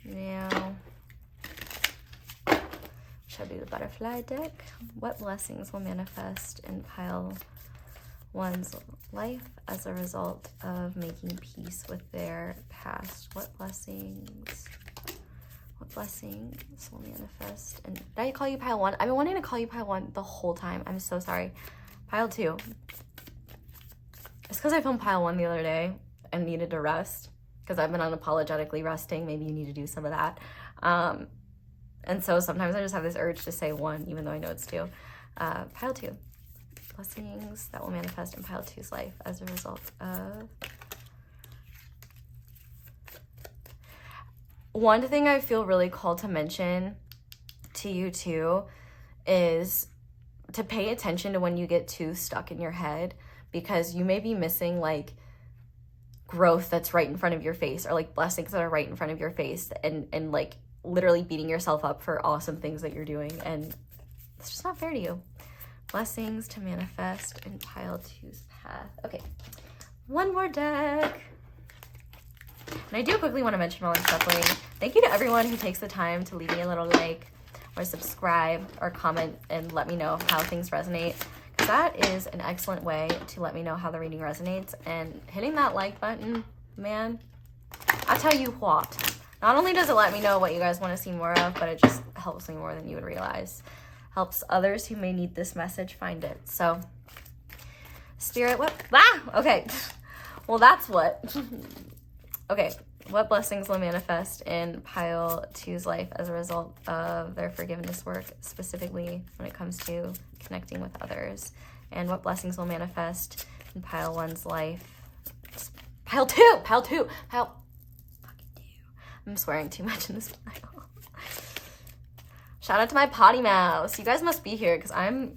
Now, shall I do the butterfly deck? What blessings will manifest in pile 1's life as a result of making peace with their past? What blessings will manifest? And did I call you pile 1? I've been wanting to call you pile 1 the whole time. I'm so sorry. Pile 2. It's because I filmed pile 1 the other day and needed to rest because I've been unapologetically resting. Maybe you need to do some of that. And so sometimes I just have this urge to say 1, even though I know it's 2. Pile 2. Blessings that will manifest in pile 2's life as a result of... One thing I feel really called to mention to you too is to pay attention to when you get too stuck in your head, because you may be missing like growth that's right in front of your face, or like blessings that are right in front of your face, and like literally beating yourself up for awesome things that you're doing, and it's just not fair to you. Blessings to manifest in pile 2's path. Okay, one more deck. And I do quickly want to mention while I'm shuffling, thank you to everyone who takes the time to leave me a little like or subscribe or comment and let me know how things resonate. That is an excellent way to let me know how the reading resonates. And hitting that like button, man, I tell you what, not only does it let me know what you guys want to see more of, but it just helps me more than you would realize. Helps others who may need this message find it. So, Spirit, what? Okay. Well, that's what. Okay. What blessings will manifest in pile 2's life as a result of their forgiveness work, specifically when it comes to connecting with others? And what blessings will manifest in pile 1's life? Pile 2! I'm swearing too much in this pile. Shout out to my potty mouse. You guys must be here because I'm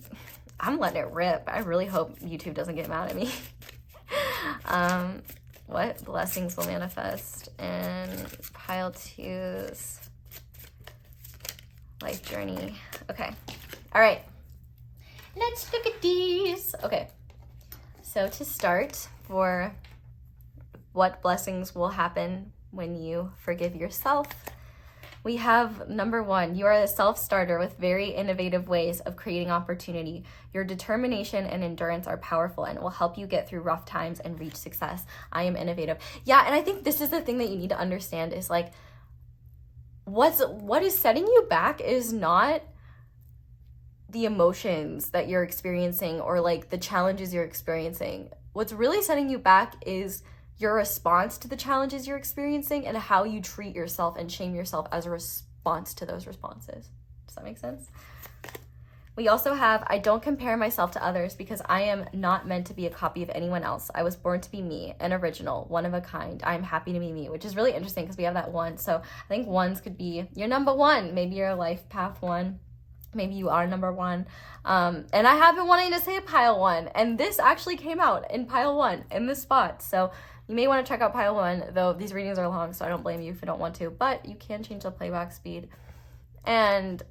letting it rip. I really hope YouTube doesn't get mad at me. What blessings will manifest in pile 2's life journey? Okay. All right. Let's look at these. Okay. So to start, for what blessings will happen when you forgive yourself, we have number 1, you are a self-starter with very innovative ways of creating opportunity. Your determination and endurance are powerful and will help you get through rough times and reach success. I am innovative. Yeah, and I think this is the thing that you need to understand is like, what is setting you back is not the emotions that you're experiencing or like the challenges you're experiencing. What's really setting you back is your response to the challenges you're experiencing and how you treat yourself and shame yourself as a response to those responses. Does that make sense? We also have, I don't compare myself to others because I am not meant to be a copy of anyone else. I was born to be me, an original, one of a kind. I'm happy to be me, which is really interesting because we have that 1. So I think 1s could be your number 1. Maybe you're a life path 1. Maybe you are number 1. And I have been wanting to say pile 1. And this actually came out in pile 1 in this spot. So you may want to check out pile 1, though these readings are long, so I don't blame you if you don't want to, but you can change the playback speed. And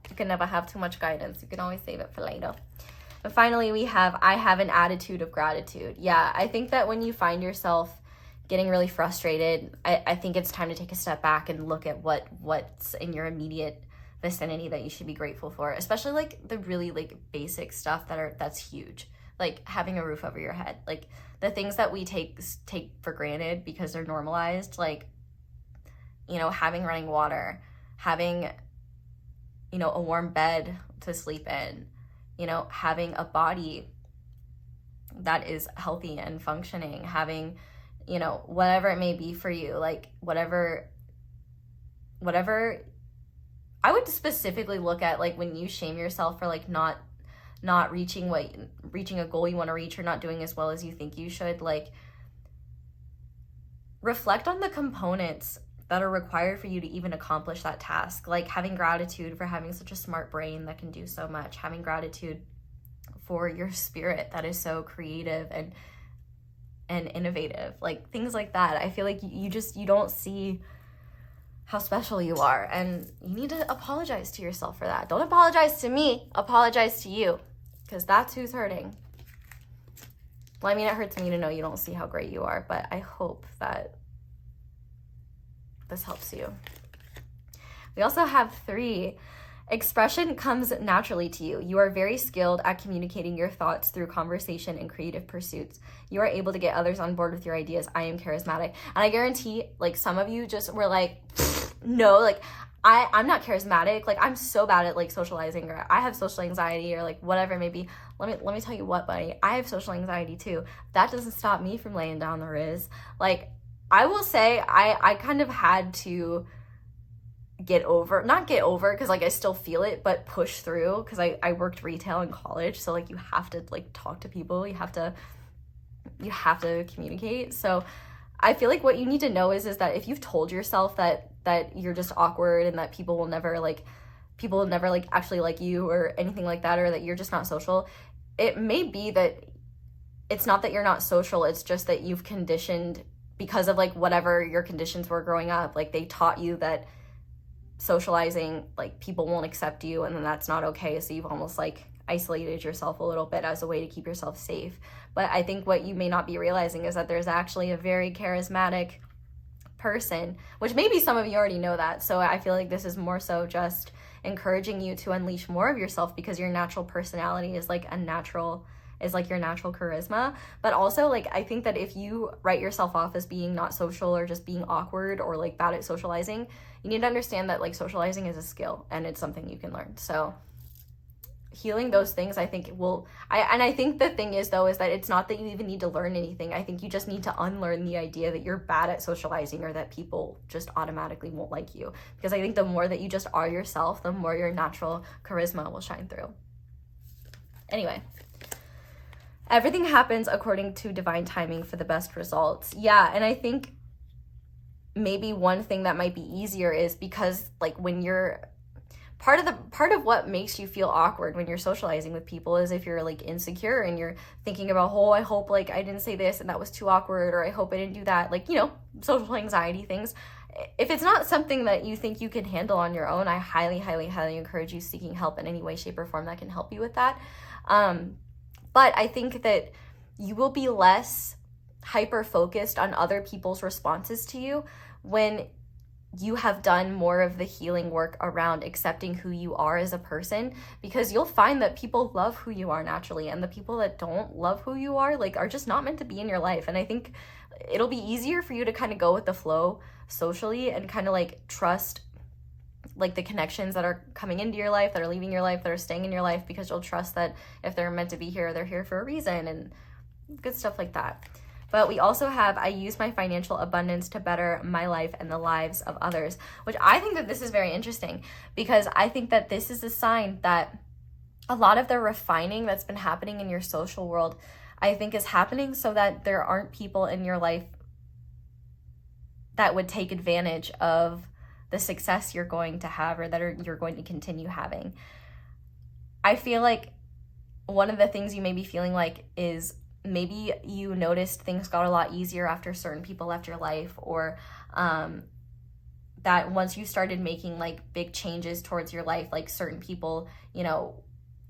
you can never have too much guidance. You can always save it for later. And finally, we have, I have an attitude of gratitude. Yeah, I think that when you find yourself getting really frustrated, I think it's time to take a step back and look at what's in your immediate vicinity that you should be grateful for, especially like the really like basic stuff that's huge, like having a roof over your head, like the things that we take for granted because they're normalized, like, you know, having running water, having, you know, a warm bed to sleep in, you know, having a body that is healthy and functioning, having, you know, whatever it may be for you, like whatever I would specifically look at, like, when you shame yourself for like not reaching a goal you want to reach, or not doing as well as you think you should, like, reflect on the components that are required for you to even accomplish that task. Like having gratitude for having such a smart brain that can do so much, having gratitude for your spirit that is so creative and innovative, like things like that. I feel like you don't see how special you are, and you need to apologize to yourself for that. Don't apologize to me, apologize to you, because that's who's hurting. Well, I mean, it hurts me to know you don't see how great you are, but I hope that this helps you. We also have 3. Expression comes naturally to you. You are very skilled at communicating your thoughts through conversation and creative pursuits. You are able to get others on board with your ideas. I am charismatic. And I guarantee, like, some of you just were like, no, like, I'm not charismatic. Like, I'm so bad at, like, socializing, or I have social anxiety, or, like, whatever it may be. Let me tell you what, buddy. I have social anxiety, too. That doesn't stop me from laying down the riz. Like, I will say I kind of had to not get over, because like I still feel it, but push through, because I worked retail in college, so like you have to like talk to people, you have to communicate. So I feel like what you need to know is that if you've told yourself that you're just awkward, and that people will never actually like you or anything like that, or that you're just not social, it may be that it's not that you're not social, it's just that you've conditioned, because of like whatever your conditions were growing up, like they taught you that socializing, like people won't accept you, and then that's not okay, so you've almost like isolated yourself a little bit as a way to keep yourself safe. But I think what you may not be realizing is that there's actually a very charismatic person, which maybe some of you already know that, so I feel like this is more so just encouraging you to unleash more of yourself, because your natural personality is like your natural charisma. But also, like, I think that if you write yourself off as being not social, or just being awkward, or like bad at socializing, you need to understand that like socializing is a skill, and it's something you can learn. So healing those things, I think I think the thing is though, is that it's not that you even need to learn anything. I think you just need to unlearn the idea that you're bad at socializing, or that people just automatically won't like you. Because I think the more that you just are yourself, the more your natural charisma will shine through. Anyway, everything happens according to divine timing for the best results. Yeah, and I think maybe one thing that might be easier is because like when you're part of what makes you feel awkward when you're socializing with people is if you're like insecure and you're thinking about, oh, I hope like I didn't say this and that was too awkward, or I hope I didn't do that, like, you know, social anxiety things. If it's not something that you think you can handle on your own, I highly, highly, highly encourage you seeking help in any way, shape, or form that can help you with that. But I think that you will be less hyper-focused on other people's responses to you when you have done more of the healing work around accepting who you are as a person, because you'll find that people love who you are naturally, and the people that don't love who you are, like, are just not meant to be in your life. And I think it'll be easier for you to kind of go with the flow socially, and kind of like trust like the connections that are coming into your life, that are leaving your life, that are staying in your life, because you'll trust that if they're meant to be here, they're here for a reason, and good stuff like that. But we also have, I use my financial abundance to better my life and the lives of others, which I think that this is very interesting, because I think that this is a sign that a lot of the refining that's been happening in your social world, I think is happening so that there aren't people in your life that would take advantage of the success you're going to have, or that you're going to continue having. I feel like one of the things you may be feeling like is maybe you noticed things got a lot easier after certain people left your life, or that once you started making like big changes towards your life, like certain people, you know,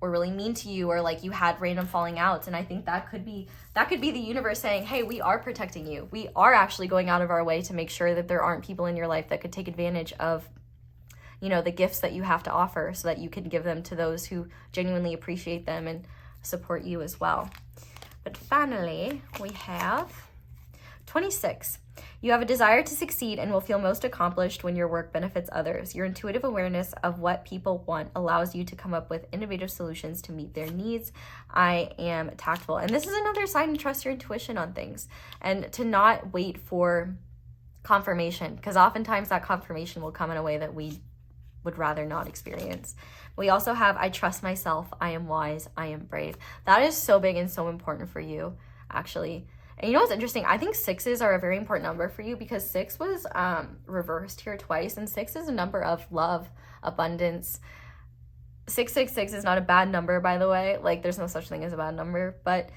were really mean to you, or like you had random falling outs. And I think that could be the universe saying, hey, we are protecting you. We are actually going out of our way to make sure that there aren't people in your life that could take advantage of, you know, the gifts that you have to offer, so that you can give them to those who genuinely appreciate them and support you as well. But finally, we have 26. You have a desire to succeed and will feel most accomplished when your work benefits others. Your intuitive awareness of what people want allows you to come up with innovative solutions to meet their needs. I am tactful. And this is another sign to trust your intuition on things and to not wait for confirmation, because oftentimes that confirmation will come in a way that we would rather not experience. We also have, I trust myself, I am wise, I am brave. That is so big and so important for you, actually. And you know what's interesting? I think 6s are a very important number for you, because 6 was reversed here twice, and 6 is a number of love, abundance. 666 is not a bad number, by the way. Like, there's no such thing as a bad number, but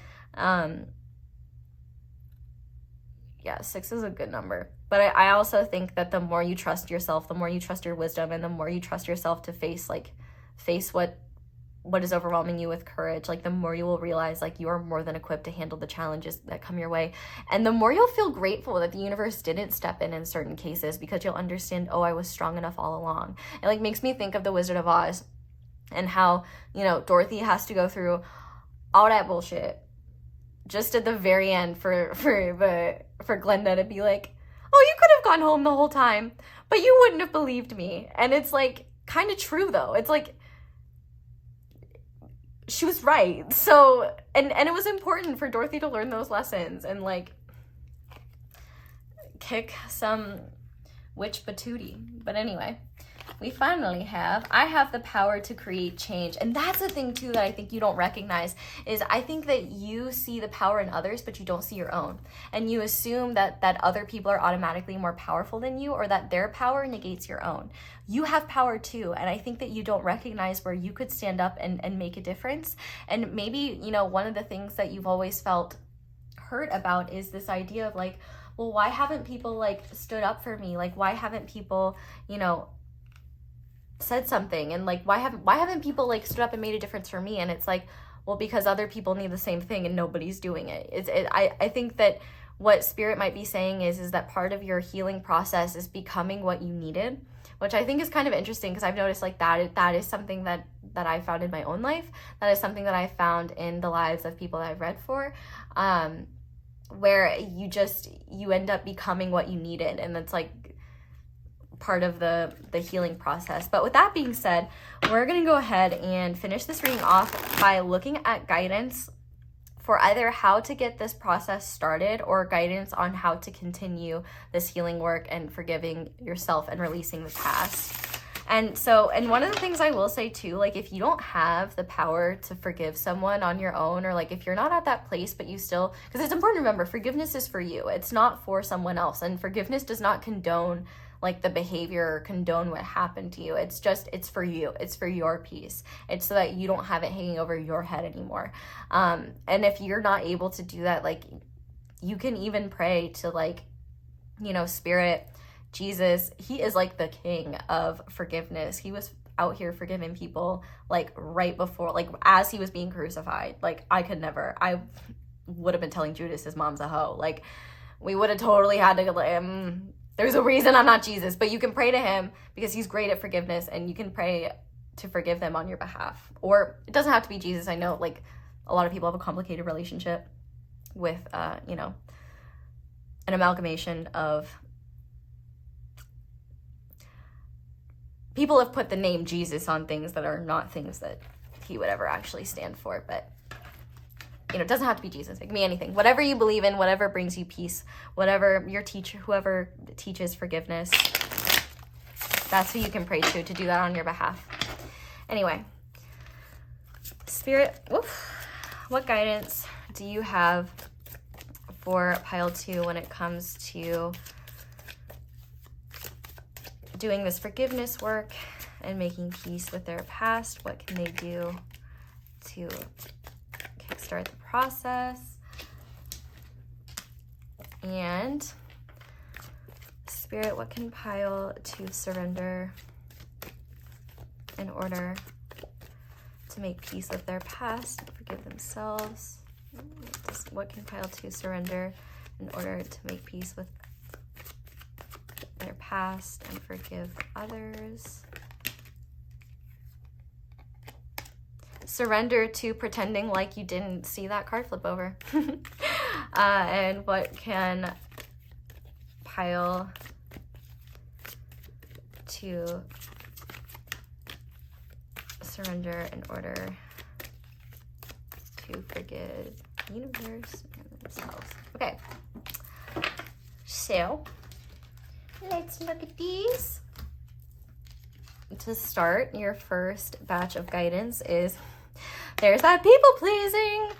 yeah, 6 is a good number. But I also think that the more you trust yourself, the more you trust your wisdom, and the more you trust yourself to face what is overwhelming you with courage, like the more you will realize like you are more than equipped to handle the challenges that come your way. And the more you'll feel grateful that the universe didn't step in certain cases, because you'll understand, oh, I was strong enough all along. It like makes me think of the Wizard of Oz and how, you know, Dorothy has to go through all that bullshit just at the very end for Glenda to be like, oh, you could have gone home the whole time, but you wouldn't have believed me. And it's like kind of true though. It's like she was right. So, and it was important for Dorothy to learn those lessons and like kick some witch patootie. But anyway, we finally have, I have the power to create change. And that's the thing too that I think you don't recognize, is I think that you see the power in others, but you don't see your own. And you assume that other people are automatically more powerful than you, or that their power negates your own. You have power too. And I think that you don't recognize where you could stand up and make a difference. And maybe, you know, one of the things that you've always felt hurt about is this idea of like, well, why haven't people like stood up for me? Like, why haven't people, you know, said something? And like, why haven't people like stood up and made a difference for me? And it's like, well, because other people need the same thing and nobody's doing it. I think that what Spirit might be saying is that part of your healing process is becoming what you needed, which I think is kind of interesting, because I've noticed like that is something that I found in my own life. That is something that I found in the lives of people that I've read for, where you end up becoming what you needed. And that's like part of the healing process. But with that being said, we're going to go ahead and finish this reading off by looking at guidance for either how to get this process started, or guidance on how to continue this healing work and forgiving yourself and releasing the past. And one of the things I will say too, like if you don't have the power to forgive someone on your own, or like if you're not at that place, but you still, because it's important to remember, forgiveness is for you. It's not for someone else. And forgiveness does not condone like the behavior or condone what happened to you. It's for you. It's for your peace. It's so that you don't have it hanging over your head anymore. And if you're not able to do that, like you can even pray to like, you know, Spirit, Jesus. He is like the king of forgiveness. He was out here forgiving people like right before, like as he was being crucified. Like I would have been telling Judas his mom's a hoe. Like we would have totally had to there's a reason I'm not Jesus, but you can pray to him because he's great at forgiveness, and you can pray to forgive them on your behalf. Or it doesn't have to be Jesus. I know like a lot of people have a complicated relationship with, you know, an amalgamation of people have put the name Jesus on things that are not things that he would ever actually stand for. But you know, it doesn't have to be Jesus. It can be anything. Whatever you believe in, whatever brings you peace, whatever your teacher, whoever teaches forgiveness, that's who you can pray to do that on your behalf. Anyway, Spirit, what guidance do you have for pile 2 when it comes to doing this forgiveness work and making peace with their past? What can they do to kickstart the process? And Spirit, what can pile 2 surrender in order to make peace with their past, forgive themselves. What can pile 2 surrender in order to make peace with their past and forgive others? Surrender to pretending like you didn't see that card flip over. And what can pile 2 surrender in order to forgive the universe and themselves? Okay, so let's look at these. To start, your first batch of guidance is, there's that people pleasing.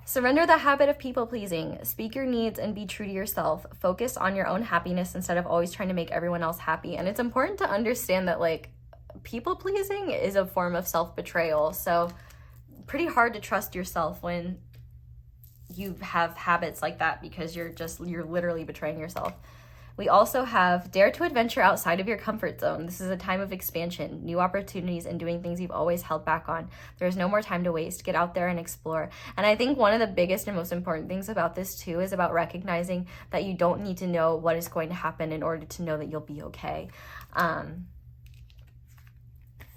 Surrender the habit of people pleasing. Speak your needs and be true to yourself. Focus on your own happiness instead of always trying to make everyone else happy. And it's important to understand that, like, people pleasing is a form of self-betrayal. So pretty hard to trust yourself when you have habits like that, because you're literally betraying yourself. We also have dare to adventure outside of your comfort zone. This is a time of expansion, new opportunities, and doing things you've always held back on. There's no more time to waste. Get out there and explore. And I think one of the biggest and most important things about this too is about recognizing that you don't need to know what is going to happen in order to know that you'll be okay.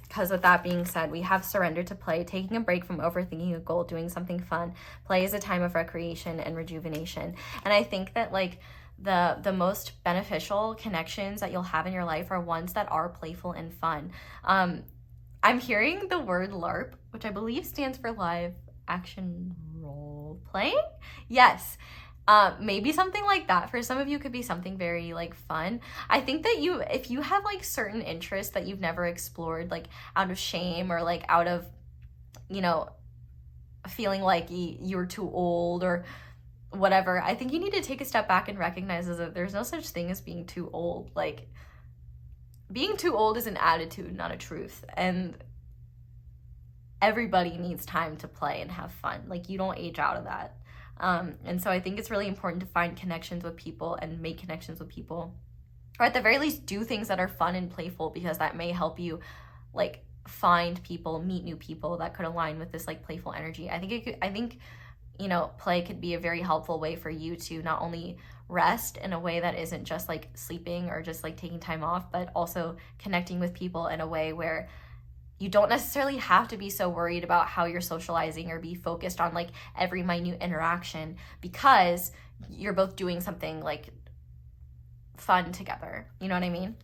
Because with that being said, we have surrender to play, taking a break from overthinking a goal, doing something fun. Play is a time of recreation and rejuvenation. And I think that, like, the most beneficial connections that you'll have in your life are ones that are playful and fun. I'm hearing the word LARP, which I believe stands for live action role playing. Yes. Maybe something like that. For some of you, could be something very, like, fun. I think that if you have, like, certain interests that you've never explored, like, out of shame or, like, out of, you know, feeling like you're too old or whatever, I think you need to take a step back and recognize that there's no such thing as being too old. Like, being too old is an attitude, not a truth. And everybody needs time to play and have fun. Like, you don't age out of that. And so I think it's really important to find connections with people and make connections with people, or at the very least do things that are fun and playful, because that may help you, like, find people, meet new people that could align with this, like, playful energy. I think you know, play could be a very helpful way for you to not only rest in a way that isn't just, like, sleeping or just, like, taking time off, but also connecting with people in a way where you don't necessarily have to be so worried about how you're socializing or be focused on, like, every minute interaction, because you're both doing something, like, fun together. You know what I mean?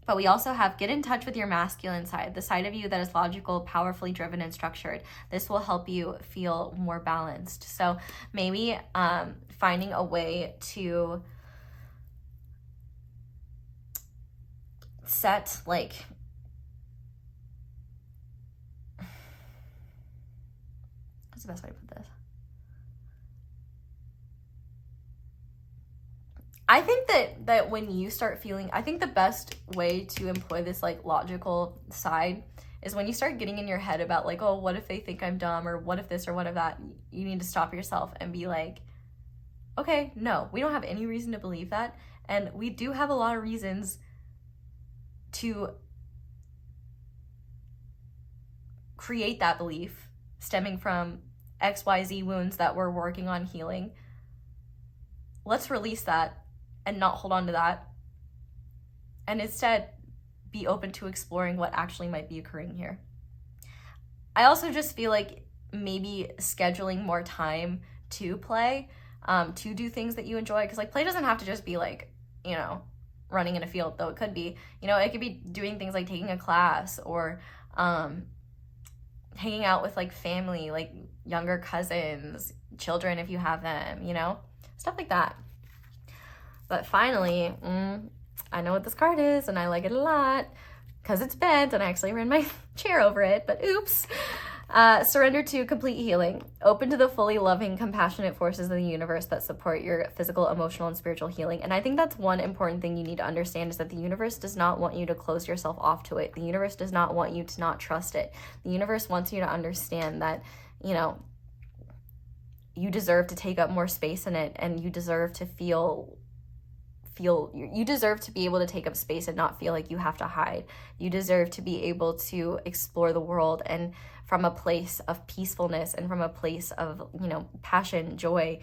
But we also have get in touch with your masculine side, the side of you that is logical, powerfully driven, and structured. This will help you feel more balanced. So maybe finding a way to set, like, what's the best way to put this? I think that when you start feeling, I think the best way to employ this, like, logical side is when you start getting in your head about, like, oh, what if they think I'm dumb, or what if this or what if that. You need to stop yourself and be like, okay, no, we don't have any reason to believe that, and we do have a lot of reasons to create that belief stemming from XYZ wounds that we're working on healing. Let's release that and not hold on to that, and instead be open to exploring what actually might be occurring here. I also just feel like maybe scheduling more time to play, to do things that you enjoy, because, like, play doesn't have to just be, like, you know, running in a field, though it could be, you know, it could be doing things like taking a class, or hanging out with, like, family, like younger cousins, children if you have them, you know, stuff like that. But finally, I know what this card is, and I like it a lot because it's bent, and I actually ran my chair over it, but oops. Surrender to complete healing. Open to the fully loving, compassionate forces of the universe that support your physical, emotional, and spiritual healing. And I think that's one important thing you need to understand, is that the universe does not want you to close yourself off to it. The universe does not want you to not trust it. The universe wants you to understand that, you know, you deserve to take up more space in it, and you deserve to feel feel, you deserve to be able to take up space and not feel like you have to hide. You deserve to be able to explore the world, and from a place of peacefulness, and from a place of, you know, passion, joy,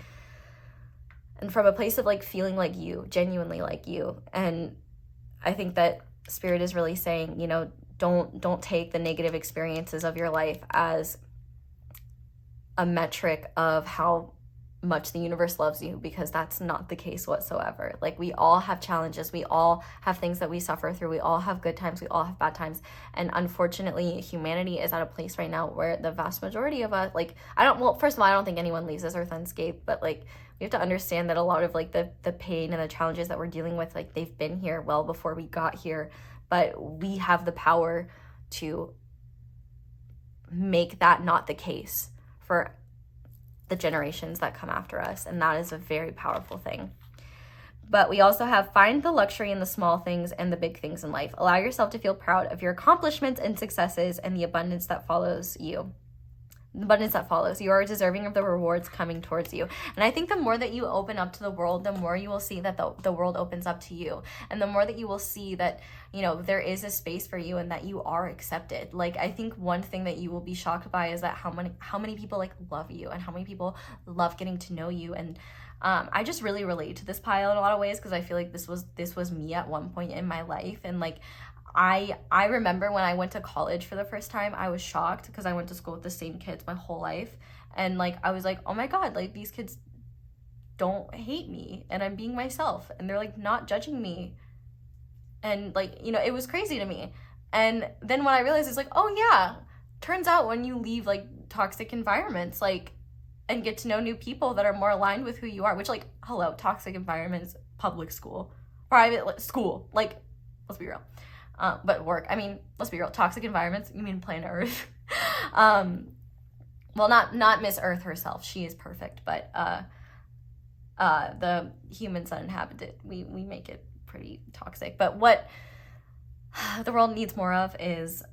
and from a place of like feeling like you, genuinely like you. And I think that Spirit is really saying, you know, don't take the negative experiences of your life as a metric of how much the universe loves you, because that's not the case whatsoever. Like, we all have challenges, we all have things that we suffer through, we all have good times, we all have bad times, and unfortunately humanity is at a place right now where the vast majority of us, like, first of all, I don't think anyone leaves this earth unscathed, but like, we have to understand that a lot of like the pain and the challenges that we're dealing with, like, they've been here well before we got here, but we have the power to make that not the case for the generations that come after us, and that is a very powerful thing. But we also have, find the luxury in the small things and the big things in life. Allow yourself to feel proud of your accomplishments and successes and the abundance that follows you. The abundance that follows. You are deserving of the rewards coming towards you. And I think the more that you open up to the world, the more you will see that the world opens up to you. And the more that you will see that, you know, there is a space for you and that you are accepted. Like, I think one thing that you will be shocked by is that how many people like love you, and how many people love getting to know you. And I just really relate to this pile in a lot of ways, because I feel like this was me at one point in my life. And like, I remember when I went to college for the first time, I was shocked because I went to school with the same kids my whole life. And like, I was like, oh my God, like, these kids don't hate me and I'm being myself, and they're like not judging me. And like, you know, it was crazy to me. And then when I realized, it's like, oh yeah, turns out when you leave like toxic environments, like, and get to know new people that are more aligned with who you are, which, like, hello, toxic environments, public school, private school, like, let's be real. But work, I mean, let's be real, toxic environments, you mean planet Earth. Well, not Miss Earth herself, she is perfect, but the humans that inhabit it, we make it pretty toxic. But what the world needs more of is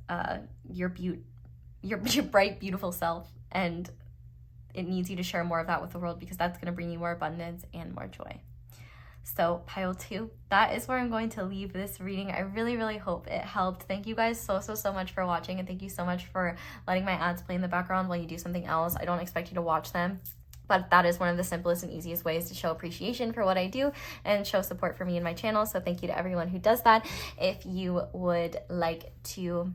your bright, beautiful self, and it needs you to share more of that with the world, because that's going to bring you more abundance and more joy. So pile 2, that is where I'm going to leave this reading. I really, really hope it helped. Thank you guys so much for watching, and thank you so much for letting my ads play in the background while you do something else. I don't expect you to watch them, but that is one of the simplest and easiest ways to show appreciation for what I do and show support for me and my channel. So thank you to everyone who does that. If you would like to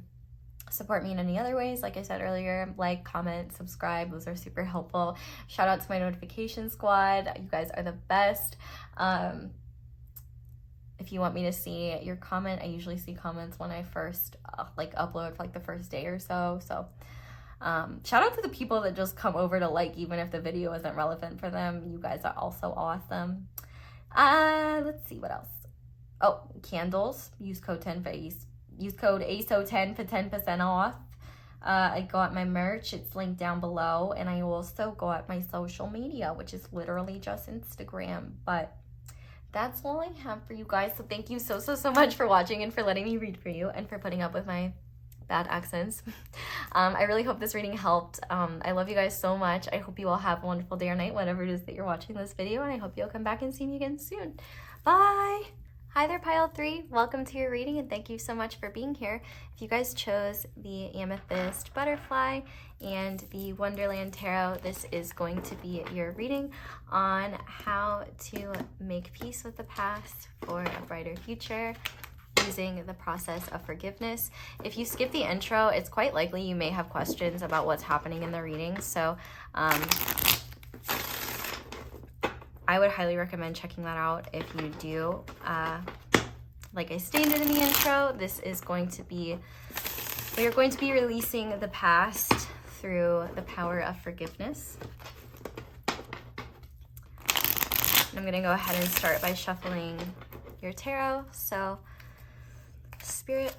support me in any other ways, like I said earlier, like, comment, subscribe, those are super helpful. Shout out to my notification squad, you guys are the best. If you want me to see your comment, I usually see comments when I first like upload for like the first day or so. So shout out to the people that just come over to like, even if the video isn't relevant for them. You guys are also awesome. Let's see what else. Oh, candles. Use code ASO10 for 10% off. I got my merch, it's linked down below, and I also got my social media, which is literally just Instagram. But that's all I have for you guys. So thank you so much for watching and for letting me read for you and for putting up with my bad accents. I really hope this reading helped. I love you guys so much. I hope you all have a wonderful day or night, whatever it is that you're watching this video, and I hope you'll come back and see me again soon. Bye! Hi there, pile 3. Welcome to your reading, and thank you so much for being here. If you guys chose the Amethyst Butterfly and the Wonderland Tarot, this is going to be your reading on how to make peace with the past for a brighter future using the process of forgiveness. If you skip the intro, it's quite likely you may have questions about what's happening in the reading. So I would highly recommend checking that out if you do. Like I stated in the intro, this is going to be, we are going to be releasing the past through the power of forgiveness. And I'm going to go ahead and start by shuffling your tarot. So, Spirit,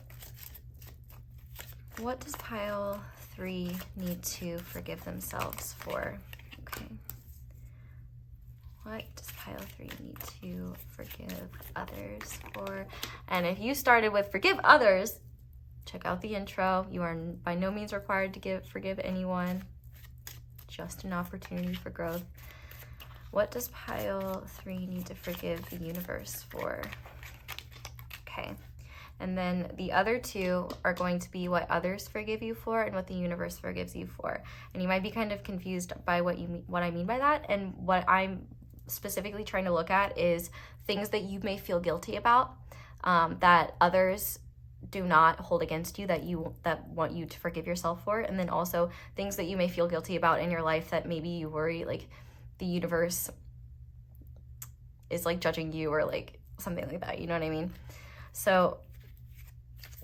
what does pile 3 need to forgive themselves for? Okay. What does pile 3 need to forgive others for? And if you started with forgive others, check out the intro. You are by no means required to forgive anyone. Just an opportunity for growth. What does pile 3 need to forgive the universe for? Okay. And then the other 2 are going to be what others forgive you for and what the universe forgives you for. And you might be kind of confused by what I mean by that. And what I'm specifically trying to look at is things that you may feel guilty about, that others do not hold against you, that want you to forgive yourself for. And then also things that you may feel guilty about in your life that maybe you worry like the universe is like judging you or like something like that. You know what I mean? So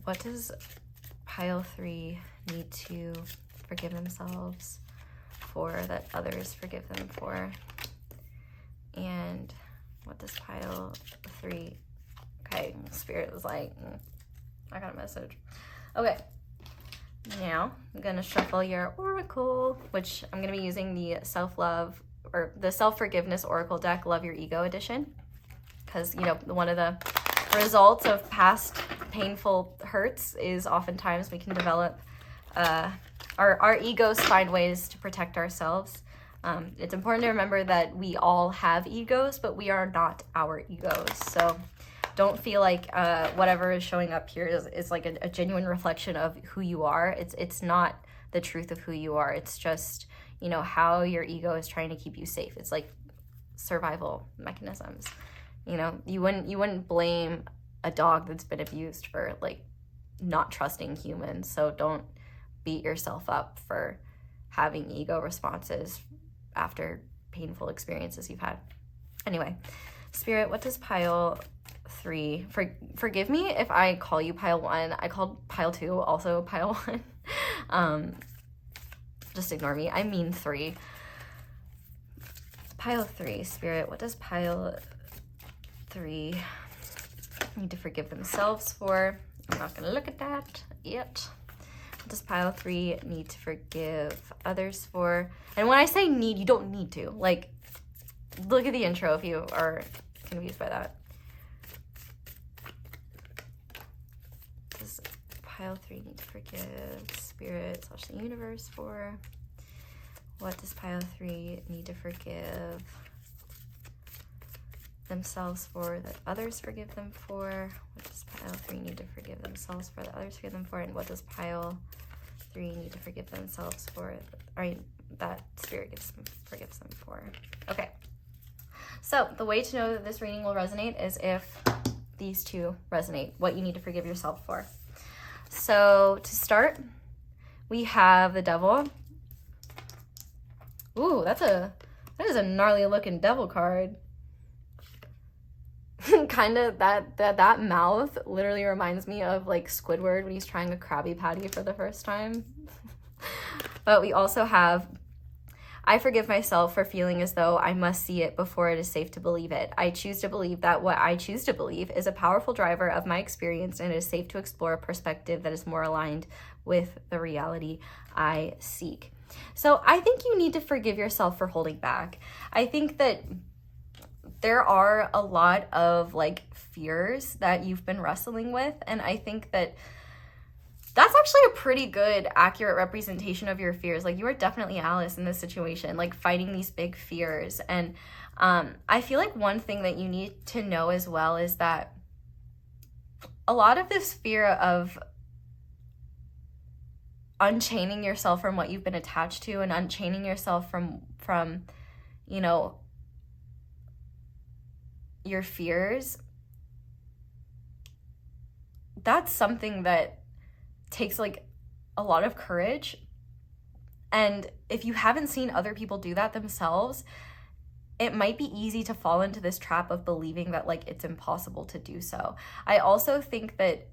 what does pile 3 need to forgive themselves for that others forgive them for? And what does pile 3? Okay, Spirit was like, I got a message. Okay, now I'm gonna shuffle your oracle, which I'm gonna be using the self-love or the self-forgiveness oracle deck, Love Your Ego edition, because you know one of the results of past painful hurts is oftentimes we can develop our egos find ways to protect ourselves. It's important to remember that we all have egos, but we are not our egos. So don't feel like whatever is showing up here is like a genuine reflection of who you are. It's not the truth of who you are. It's just, you know, how your ego is trying to keep you safe. It's like survival mechanisms. You know, you wouldn't blame a dog that's been abused for like not trusting humans. So don't beat yourself up for having ego responses after painful experiences you've had. Anyway, Spirit, what does pile 3, forgive me if I call you pile 1. I called pile 2 also pile 1. Just ignore me. I mean 3. Pile 3, Spirit, what does pile 3 need to forgive themselves for? I'm not going to look at that yet. What does pile 3 need to forgive others for? And when I say need, you don't need to. Like, look at the intro if you are confused by that. Does pile 3 need to forgive Spirit / the universe for? What does pile 3 need to forgive themselves for that others forgive them for? What does pile 3 need to forgive themselves for that others forgive them for? And what does pile 3 need to forgive themselves for, or that Spirit forgives them for? Okay. So the way to know that this reading will resonate is if these 2 resonate, what you need to forgive yourself for. So to start, we have the Devil. Ooh, that is a gnarly looking Devil card. Kind of that mouth literally reminds me of like Squidward when he's trying a Krabby Patty for the first time. But we also have, I forgive myself for feeling as though I must see it before it is safe to believe it. I choose to believe that what I choose to believe is a powerful driver of my experience, and it is safe to explore a perspective that is more aligned with the reality I seek. So I think you need to forgive yourself for holding back. I think that there are a lot of like fears that you've been wrestling with, and I think that that's actually a pretty good, accurate representation of your fears. Like, you are definitely Alice in this situation, like fighting these big fears. And I feel like one thing that you need to know as well is that a lot of this fear of unchaining yourself from what you've been attached to and unchaining yourself from you know, your fears, that's something that takes like a lot of courage. And if you haven't seen other people do that themselves, it might be easy to fall into this trap of believing that like it's impossible to do so. I also think that,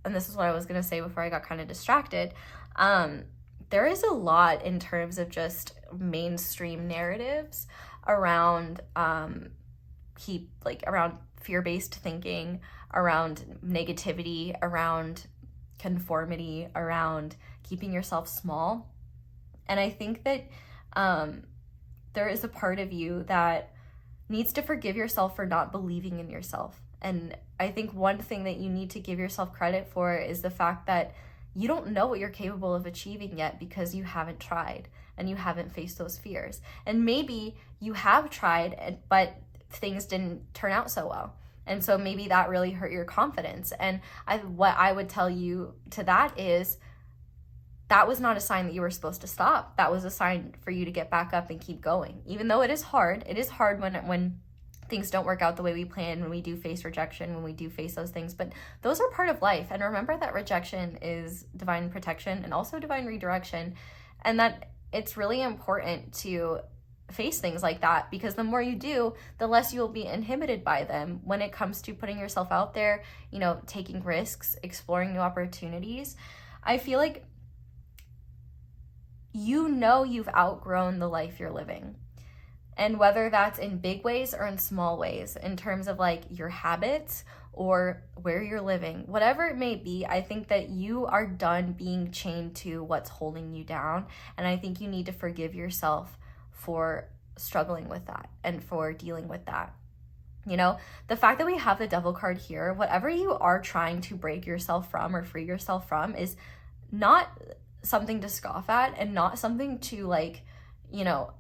and this is what I was going to say before I got kind of distracted, there is a lot in terms of just mainstream narratives around around fear-based thinking, around negativity, around conformity, around keeping yourself small. And I think that there is a part of you that needs to forgive yourself for not believing in yourself. And I think one thing that you need to give yourself credit for is the fact that you don't know what you're capable of achieving yet because you haven't tried and you haven't faced those fears. And maybe you have tried, but things didn't turn out so well. And so maybe that really hurt your confidence. And what I would tell you to that is, that was not a sign that you were supposed to stop. That was a sign for you to get back up and keep going. Even though it is hard when things don't work out the way we plan, when we do face rejection, when we do face those things, but those are part of life. And remember that rejection is divine protection and also divine redirection, and that it's really important to face things like that, because the more you do, the less you'll be inhibited by them when it comes to putting yourself out there, you know, taking risks, exploring new opportunities. I feel like you know you've outgrown the life you're living. And whether that's in big ways or in small ways, in terms of like your habits or where you're living, whatever it may be, I think that you are done being chained to what's holding you down. And I think you need to forgive yourself for struggling with that and for dealing with that. You know, the fact that we have the Devil card here, whatever you are trying to break yourself from or free yourself from, is not something to scoff at and not something to, like, you know,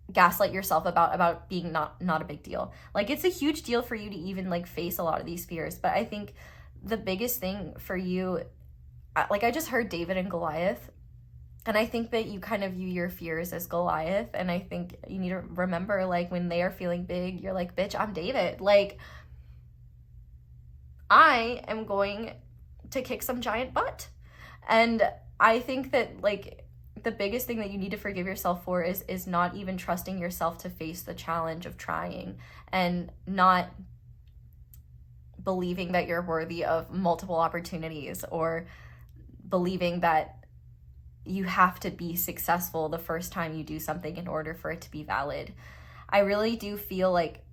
gaslight yourself about being not a big deal. Like, it's a huge deal for you to even like face a lot of these fears. But I think the biggest thing for you, like, I just heard David and Goliath, and I think that you kind of view your fears as Goliath. And I think you need to remember, like, when they are feeling big, you're like, bitch, I'm David. Like, I am going to kick some giant butt. And I think that, like, the biggest thing that you need to forgive yourself for is not even trusting yourself to face the challenge of trying, and not believing that you're worthy of multiple opportunities, or believing that you have to be successful the first time you do something in order for it to be valid. I really do feel like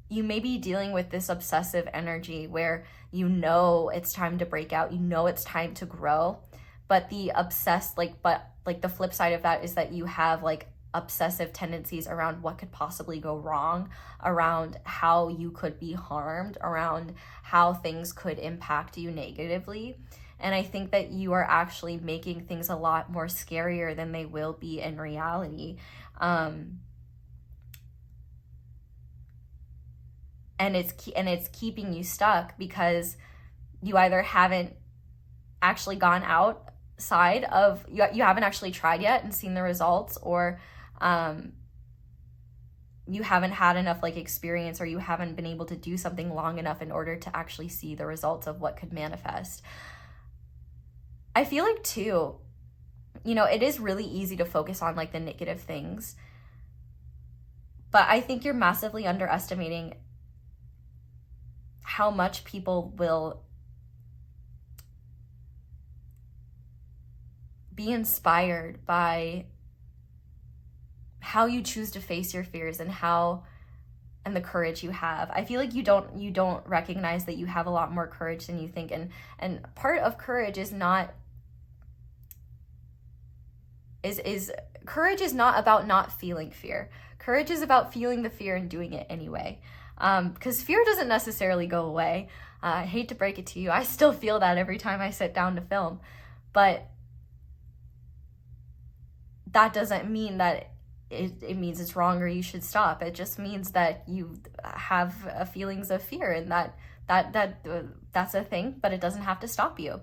you may be dealing with this obsessive energy where you know it's time to break out, you know it's time to grow, but the flip side of that is that you have like obsessive tendencies around what could possibly go wrong, around how you could be harmed, around how things could impact you negatively. And I think that you are actually making things a lot more scarier than they will be in reality. And it's keeping you stuck because you either haven't actually gone outside of, you haven't actually tried yet and seen the results, or you haven't had enough like experience, or you haven't been able to do something long enough in order to actually see the results of what could manifest. I feel like too, you know, it is really easy to focus on like the negative things, but I think you're massively underestimating how much people will be inspired by how you choose to face your fears and the courage you have. I feel like you don't recognize that you have a lot more courage than you think, and part of courage is not courage is not about not feeling fear. Courage is about feeling the fear and doing it anyway. Because fear doesn't necessarily go away. I hate to break it to you, I still feel that every time I sit down to film, but that doesn't mean that it means it's wrong or you should stop. It just means that you have feelings of fear, and that's a thing, but it doesn't have to stop you.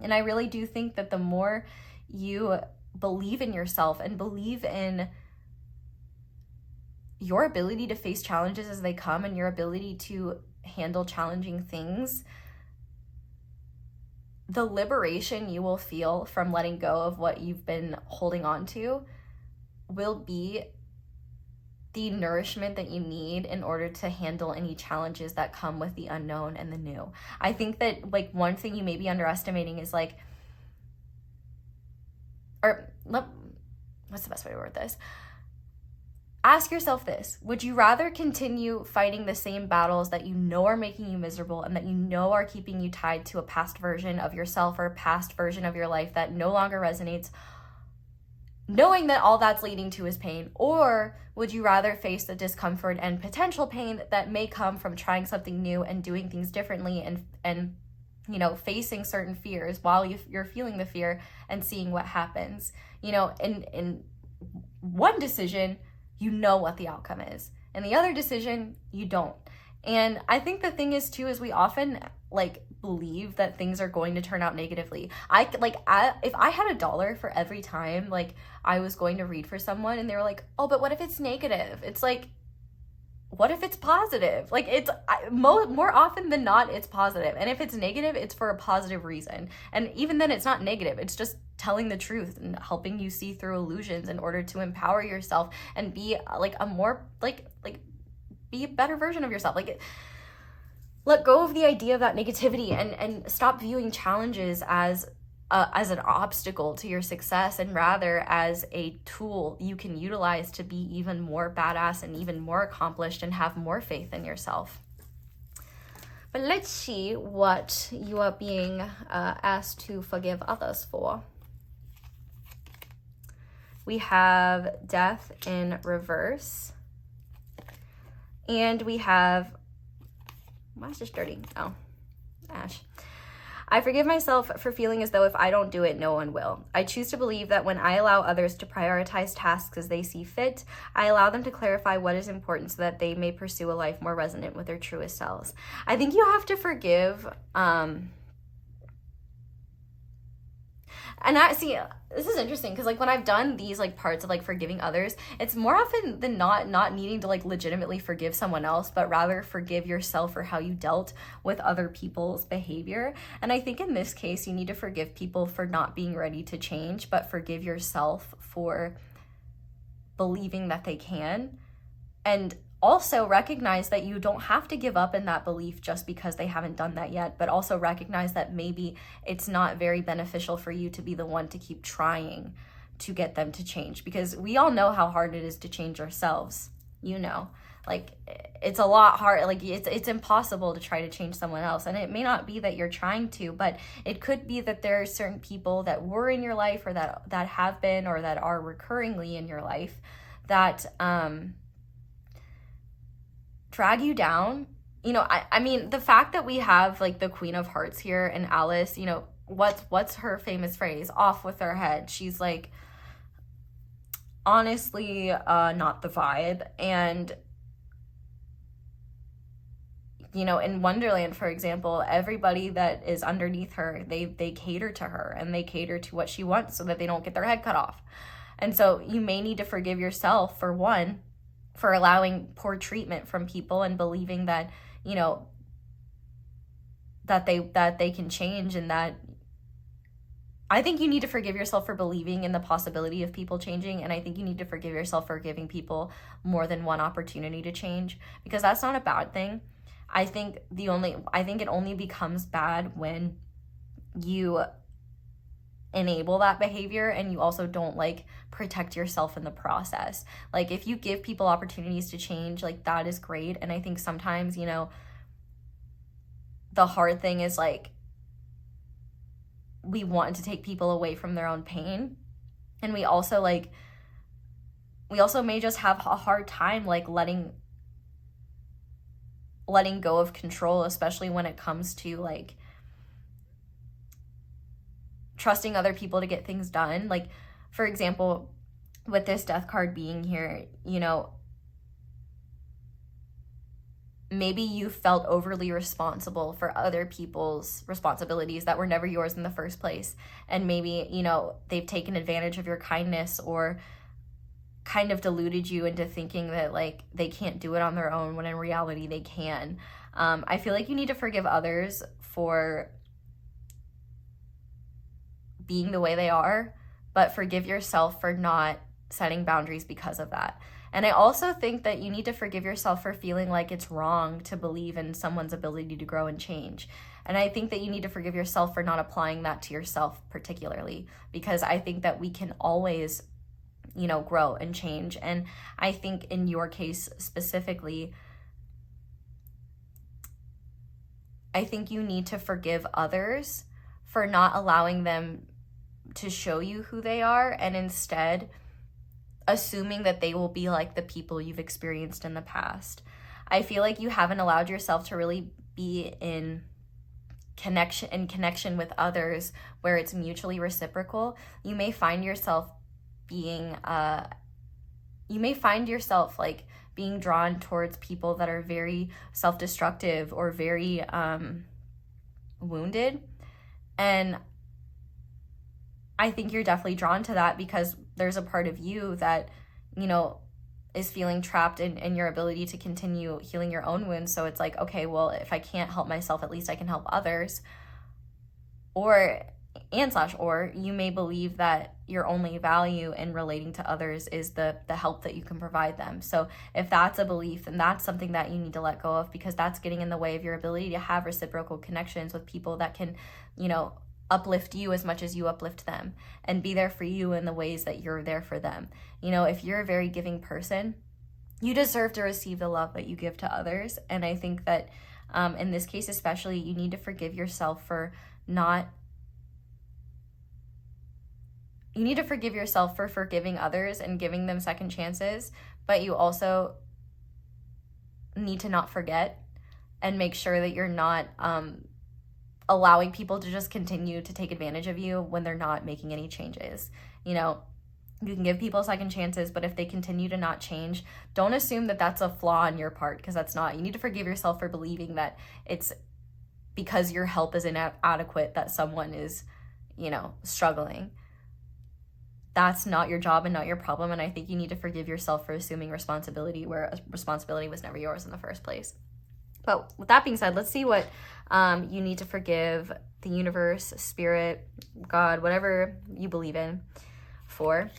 And I really do think that the more you believe in yourself and believe in your ability to face challenges as they come and your ability to handle challenging things, the liberation you will feel from letting go of what you've been holding on to will be the nourishment that you need in order to handle any challenges that come with the unknown and the new. I think that like one thing you may be underestimating is like, what's the best way to word this? Ask yourself this: would you rather continue fighting the same battles that you know are making you miserable and that you know are keeping you tied to a past version of yourself or a past version of your life that no longer resonates, knowing that all that's leading to is pain? Or would you rather face the discomfort and potential pain that may come from trying something new and doing things differently and you know, facing certain fears while you're feeling the fear and seeing what happens. You know, in one decision, you know what the outcome is, and the other decision, you don't. And I think the thing is too, is we often like believe that things are going to turn out negatively. If I had $1 for every time like I was going to read for someone and they were like, oh, but what if it's negative? It's like, what if it's positive? Like, it's more often than not, it's positive. And if it's negative, it's for a positive reason. And even then, it's not negative. It's just telling the truth and helping you see through illusions in order to empower yourself and be like a more be a better version of yourself. Like, let go of the idea of that negativity and stop viewing challenges as an obstacle to your success, and rather as a tool you can utilize to be even more badass and even more accomplished and have more faith in yourself. But let's see what you are being asked to forgive others for. We have Death in reverse. And we have, why is this dirty? Oh, ash. I forgive myself for feeling as though if I don't do it, no one will. I choose to believe that when I allow others to prioritize tasks as they see fit, I allow them to clarify what is important so that they may pursue a life more resonant with their truest selves. I think you have to forgive, and this is interesting because like when I've done these like parts of like forgiving others, it's more often than not needing to like legitimately forgive someone else, but rather forgive yourself for how you dealt with other people's behavior. And I think in this case, you need to forgive people for not being ready to change, but forgive yourself for believing that they can. And also recognize that you don't have to give up in that belief just because they haven't done that yet, but also recognize that maybe it's not very beneficial for you to be the one to keep trying to get them to change, because we all know how hard it is to change ourselves. You know, like it's a lot hard, like it's impossible to try to change someone else. And it may not be that you're trying to, but it could be that there are certain people that were in your life or that have been or that are recurringly in your life that drag you down. You know, I mean, the fact that we have like the Queen of Hearts here and Alice, you know, what's her famous phrase? Off with her head. She's like, honestly, not the vibe. And, you know, in Wonderland, for example, everybody that is underneath her, they cater to her and they cater to what she wants so that they don't get their head cut off. And so you may need to forgive yourself for one, for allowing poor treatment from people and believing that, you know, that they can change. And that I think you need to forgive yourself for believing in the possibility of people changing. And I think you need to forgive yourself for giving people more than one opportunity to change, because that's not a bad thing. I think it only becomes bad when you enable that behavior and you also don't like protect yourself in the process. Like if you give people opportunities to change, like that is great. And I think sometimes, you know, the hard thing is like we want to take people away from their own pain, and we also may just have a hard time like letting go of control, especially when it comes to like trusting other people to get things done. Like, for example, with this death card being here, you know, maybe you felt overly responsible for other people's responsibilities that were never yours in the first place. And maybe, you know, they've taken advantage of your kindness or kind of deluded you into thinking that like they can't do it on their own, when in reality they can. I feel like you need to forgive others for being the way they are, but forgive yourself for not setting boundaries because of that. And I also think that you need to forgive yourself for feeling like it's wrong to believe in someone's ability to grow and change. And I think that you need to forgive yourself for not applying that to yourself particularly, because I think that we can always, you know, grow and change. And I think in your case specifically, I think you need to forgive others for not allowing them to show you who they are, and instead assuming that they will be like the people you've experienced in the past. I feel like you haven't allowed yourself to really be in connection with others where it's mutually reciprocal, you may find yourself being like being drawn towards people that are very self-destructive or very wounded. And I think you're definitely drawn to that because there's a part of you that, you know, is feeling trapped in your ability to continue healing your own wounds. So it's like, okay, well, if I can't help myself, at least I can help others. Or you may believe that your only value in relating to others is the help that you can provide them. So if that's a belief, then that's something that you need to let go of, because that's getting in the way of your ability to have reciprocal connections with people that can, you know, uplift you as much as you uplift them and be there for you in the ways that you're there for them. You know, if you're a very giving person, you deserve to receive the love that you give to others. And I think that in this case especially, you need to forgive yourself for forgiving others and giving them second chances, but you also need to not forget and make sure that you're not allowing people to just continue to take advantage of you when they're not making any changes. You know, you can give people second chances, but if they continue to not change, don't assume that that's a flaw on your part, because that's not. You need to forgive yourself for believing that it's because your help is inadequate that someone is, you know, struggling. That's not your job and not your problem, and I think you need to forgive yourself for assuming responsibility where responsibility was never yours in the first place. But with that being said, let's see what you need to forgive the universe, spirit, God, whatever you believe in for.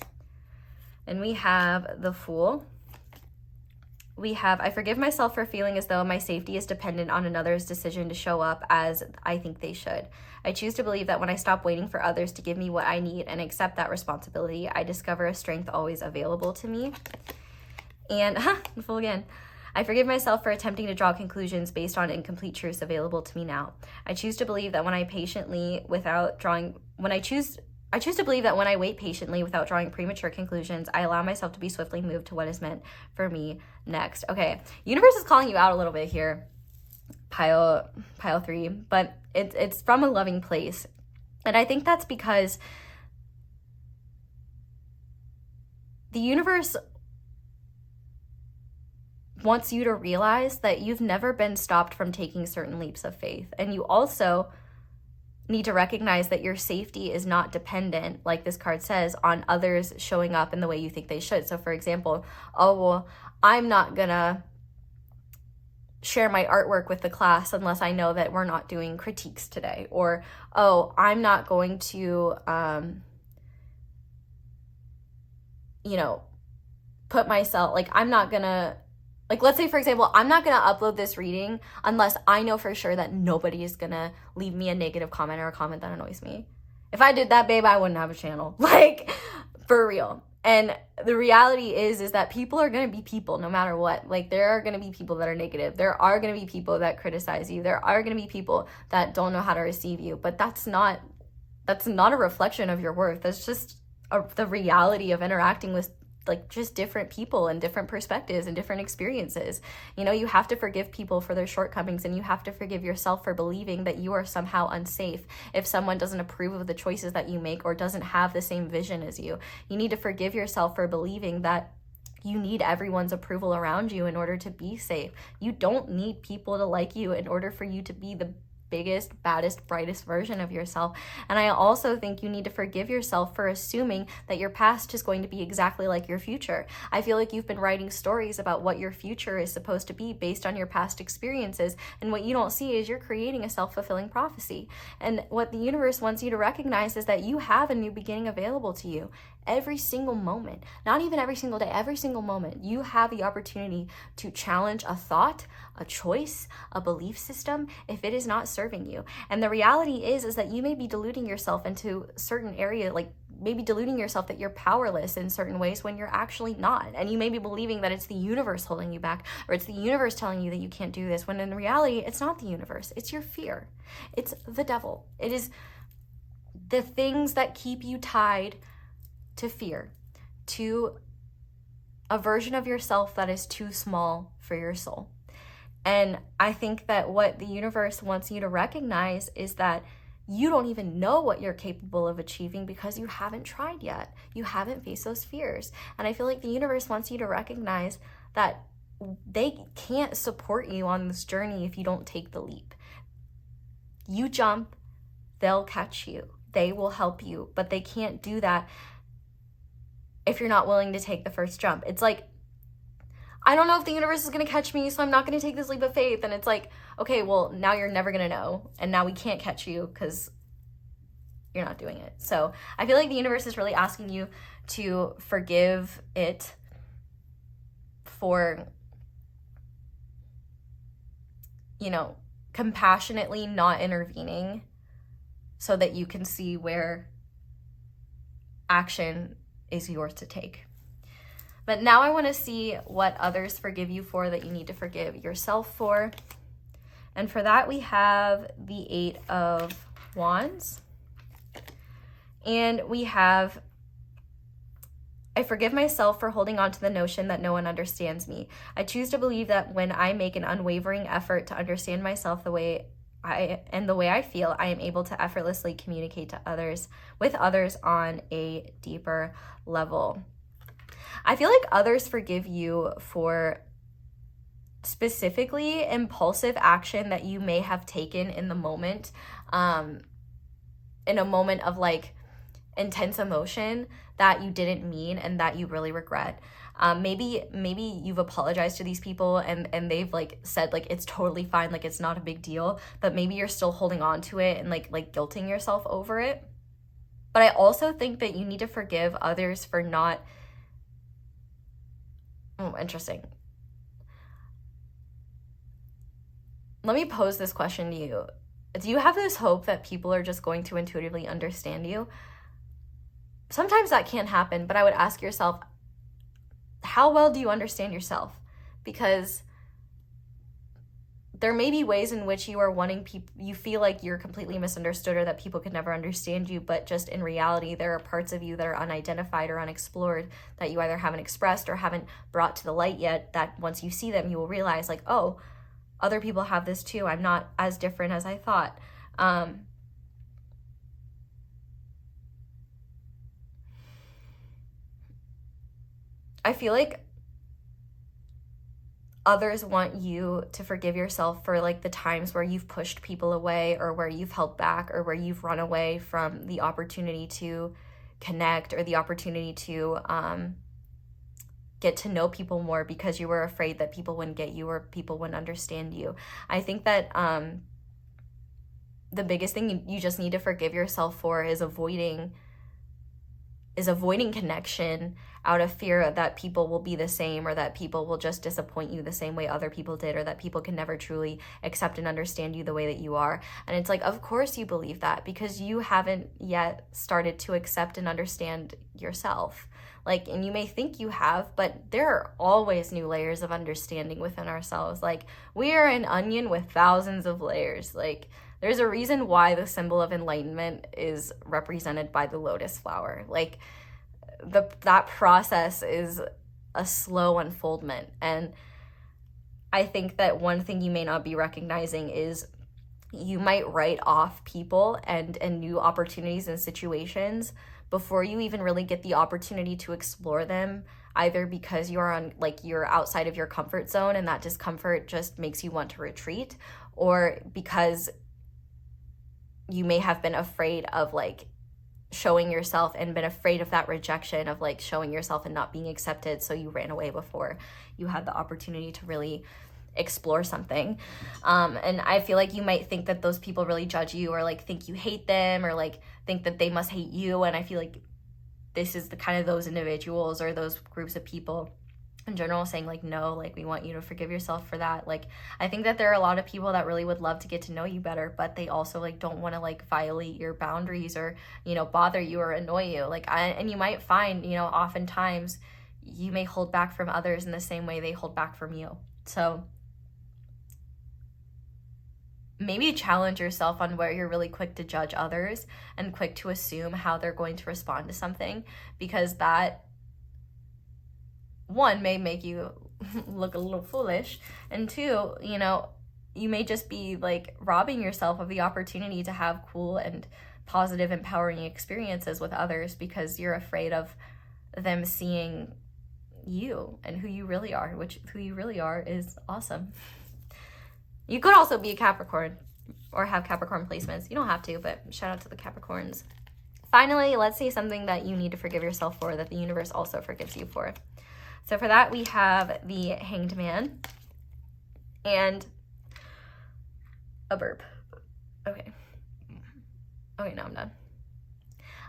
And we have the Fool. We have, I forgive myself for feeling as though my safety is dependent on another's decision to show up as I think they should. I choose to believe that when I stop waiting for others to give me what I need and accept that responsibility, I discover a strength always available to me. And, the Fool again. I forgive myself for attempting to draw conclusions based on incomplete truths available to me now. I choose to believe that when I wait patiently without drawing premature conclusions, I allow myself to be swiftly moved to what is meant for me next. Okay, universe is calling you out a little bit here, pile 3, but it's from a loving place. And I think that's because the universe wants you to realize that you've never been stopped from taking certain leaps of faith. And you also need to recognize that your safety is not dependent, like this card says, on others showing up in the way you think they should. So for example, oh, well, I'm not gonna share my artwork with the class unless I know that we're not doing critiques today. Or, oh, I'm not going to, put myself, like, I'm not gonna, like, let's say, for example, I'm not going to upload this reading unless I know for sure that nobody is going to leave me a negative comment or a comment that annoys me. If I did that, babe, I wouldn't have a channel. Like, for real. And the reality is that people are going to be people no matter what. Like, there are going to be people that are negative. There are going to be people that criticize you. There are going to be people that don't know how to receive you. But that's not a reflection of your worth. That's just the reality of interacting with, like, just different people and different perspectives and different experiences. You know, you have to forgive people for their shortcomings, and you have to forgive yourself for believing that you are somehow unsafe if someone doesn't approve of the choices that you make or doesn't have the same vision as you. You need to forgive yourself for believing that you need everyone's approval around you in order to be safe. You don't need people to like you in order for you to be the biggest, baddest, brightest version of yourself. And I also think you need to forgive yourself for assuming that your past is going to be exactly like your future. I feel like you've been writing stories about what your future is supposed to be based on your past experiences, and what you don't see is you're creating a self-fulfilling prophecy. And what the universe wants you to recognize is that you have a new beginning available to you. Every single moment, not even every single day, every single moment, you have the opportunity to challenge a thought, a choice, a belief system, if it is not serving you. And the reality is that you may be deluding yourself into certain area, like maybe deluding yourself that you're powerless in certain ways when you're actually not. And you may be believing that it's the universe holding you back, or it's the universe telling you that you can't do this, when in reality, it's not the universe. It's your fear. It's the devil. It is the things that keep you tied to fear, to a version of yourself that is too small for your soul. And I think that what the universe wants you to recognize is that you don't even know what you're capable of achieving because you haven't tried yet. You haven't faced those fears. And I feel like the universe wants you to recognize that they can't support you on this journey if you don't take the leap. You jump, they'll catch you. They will help you, but they can't do that if you're not willing to take the first jump. It's like, I don't know if the universe is going to catch me, so I'm not going to take this leap of faith. And it's like, okay, well, now you're never going to know. And now we can't catch you because you're not doing it. So I feel like the universe is really asking you to forgive it for, you know, compassionately not intervening so that you can see where action is yours to take. But now I want to see what others forgive you for that you need to forgive yourself for. And for that, we have the 8 of Wands. And we have, I forgive myself for holding on to the notion that no one understands me. I choose to believe that when I make an unwavering effort to understand myself the way I feel, I am able to effortlessly communicate to others, with others on a deeper level. I feel like others forgive you for specifically impulsive action that you may have taken in the moment, in a moment of like intense emotion that you didn't mean and that you really regret. Maybe you've apologized to these people and they've like said like it's totally fine, like it's not a big deal, but maybe you're still holding on to it and like guilting yourself over it. But I also think that you need to forgive others for not. Oh, interesting. Let me pose this question to you. Do you have this hope that people are just going to intuitively understand you? Sometimes that can't happen, but I would ask yourself, how well do you understand yourself? Because there may be ways in which you are wanting people, you feel like you're completely misunderstood or that people could never understand you, but just in reality, there are parts of you that are unidentified or unexplored that you either haven't expressed or haven't brought to the light yet, that once you see them, you will realize like, oh, other people have this too. I'm not as different as I thought. I feel like others want you to forgive yourself for like the times where you've pushed people away or where you've held back or where you've run away from the opportunity to connect or the opportunity to get to know people more because you were afraid that people wouldn't get you or people wouldn't understand you. I think that the biggest thing you just need to forgive yourself for is avoiding connection out of fear that people will be the same or that people will just disappoint you the same way other people did or that people can never truly accept and understand you the way that you are. And it's like, of course you believe that because you haven't yet started to accept and understand yourself. Like, and you may think you have, but there are always new layers of understanding within ourselves. Like, we are an onion with thousands of layers. Like, there's a reason why the symbol of enlightenment is represented by the lotus flower. Like, that process is a slow unfoldment. And I think that one thing you may not be recognizing is you might write off people and new opportunities and situations before you even really get the opportunity to explore them, either because you're outside of your comfort zone and that discomfort just makes you want to retreat, or because you may have been afraid of like showing yourself and been afraid of that rejection of like showing yourself and not being accepted, so you ran away before you had the opportunity to really explore something. And I feel like you might think that those people really judge you or like think you hate them or like think that they must hate you, and I feel like this is the kind of those individuals or those groups of people in general saying like, no, like we want you to forgive yourself for that. Like, I think that there are a lot of people that really would love to get to know you better, but they also like don't want to like violate your boundaries or, you know, bother you or annoy you. And you might find, you know, oftentimes you may hold back from others in the same way they hold back from you. So maybe challenge yourself on where you're really quick to judge others and quick to assume how they're going to respond to something, because that one may make you look a little foolish. And two, you know, you may just be like robbing yourself of the opportunity to have cool and positive, empowering experiences with others because you're afraid of them seeing you and who you really are, which who you really are is awesome. You could also be a Capricorn or have Capricorn placements. You don't have to, but shout out to the Capricorns. Finally, let's see something that you need to forgive yourself for that the universe also forgives you for. So for that, we have the Hanged Man and a burp. Okay, now I'm done.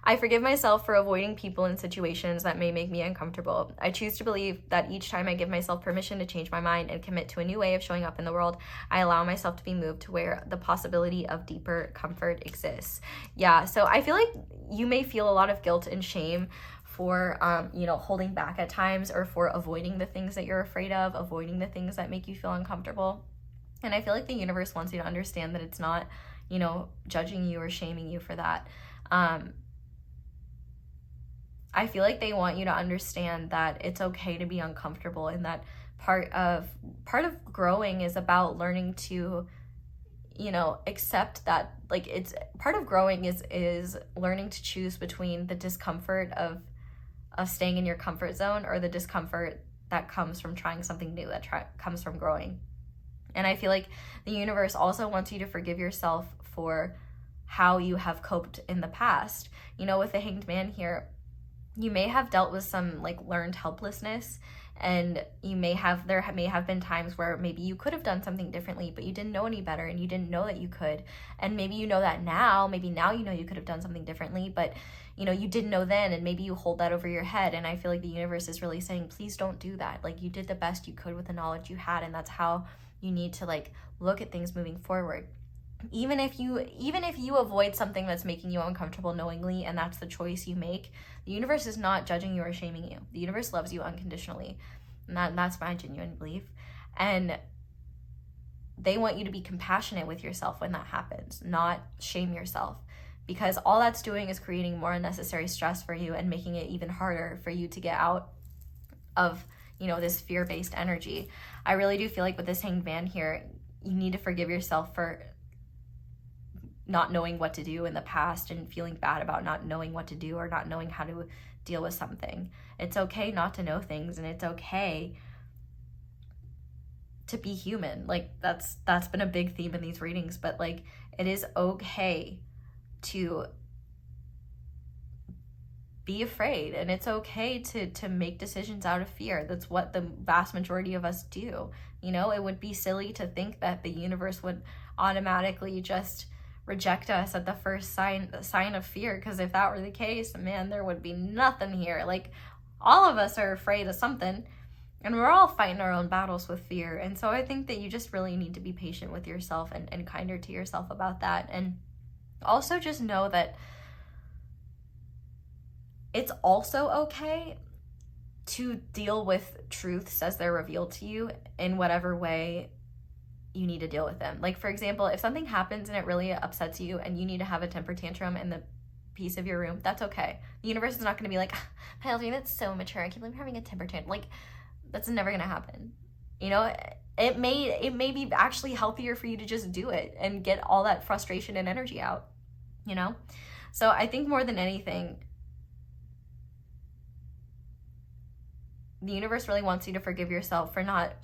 I forgive myself for avoiding people and situations that may make me uncomfortable. I choose to believe that each time I give myself permission to change my mind and commit to a new way of showing up in the world, I allow myself to be moved to where the possibility of deeper comfort exists. Yeah, so I feel like you may feel a lot of guilt and shame for, you know, holding back at times or for avoiding the things that you're afraid of, avoiding the things that make you feel uncomfortable. And I feel like the universe wants you to understand that it's not, you know, judging you or shaming you for that. I feel like they want you to understand that it's okay to be uncomfortable and that part of growing is about learning to, you know, accept that, like, it's part of growing is learning to choose between the discomfort of staying in your comfort zone or the discomfort that comes from trying something new, that comes from growing. And I feel like the universe also wants you to forgive yourself for how you have coped in the past. You know, with the Hanged Man here, you may have dealt with some like learned helplessness, and there may have been times where maybe you could have done something differently, but you didn't know any better and you didn't know that you could. And maybe you know that now, maybe now you know you could have done something differently, but you know, you didn't know then, and maybe you hold that over your head. And I feel like the universe is really saying, please don't do that. Like, you did the best you could with the knowledge you had, and that's how you need to like look at things moving forward. Even if you avoid something that's making you uncomfortable knowingly, and that's the choice you make, the universe is not judging you or shaming you. The universe loves you unconditionally, and that's my genuine belief. And they want you to be compassionate with yourself when that happens, not shame yourself, because all that's doing is creating more unnecessary stress for you and making it even harder for you to get out of, you know, this fear-based energy. I really do feel like with this Hanged Man here, you need to forgive yourself for not knowing what to do in the past and feeling bad about not knowing what to do or not knowing how to deal with something. It's okay not to know things, and it's okay to be human. Like, that's been a big theme in these readings, but like, it is okay to be afraid, and it's okay to make decisions out of fear. That's what the vast majority of us do. You know, it would be silly to think that the universe would automatically just reject us at the first sign of fear, because if that were the case, man, there would be nothing here. Like, all of us are afraid of something, and we're all fighting our own battles with fear. And so I think that you just really need to be patient with yourself and kinder to yourself about that. And also just know that it's also okay to deal with truths as they're revealed to you in whatever way you need to deal with them. Like, for example, if something happens and it really upsets you and you need to have a temper tantrum in the piece of your room, that's okay. The universe is not going to be like, Pile 3, that's so mature, I can't believe you're having a temper tantrum. Like, that's never going to happen. You know, it may be actually healthier for you to just do it and get all that frustration and energy out, you know? So I think more than anything, the universe really wants you to forgive yourself for not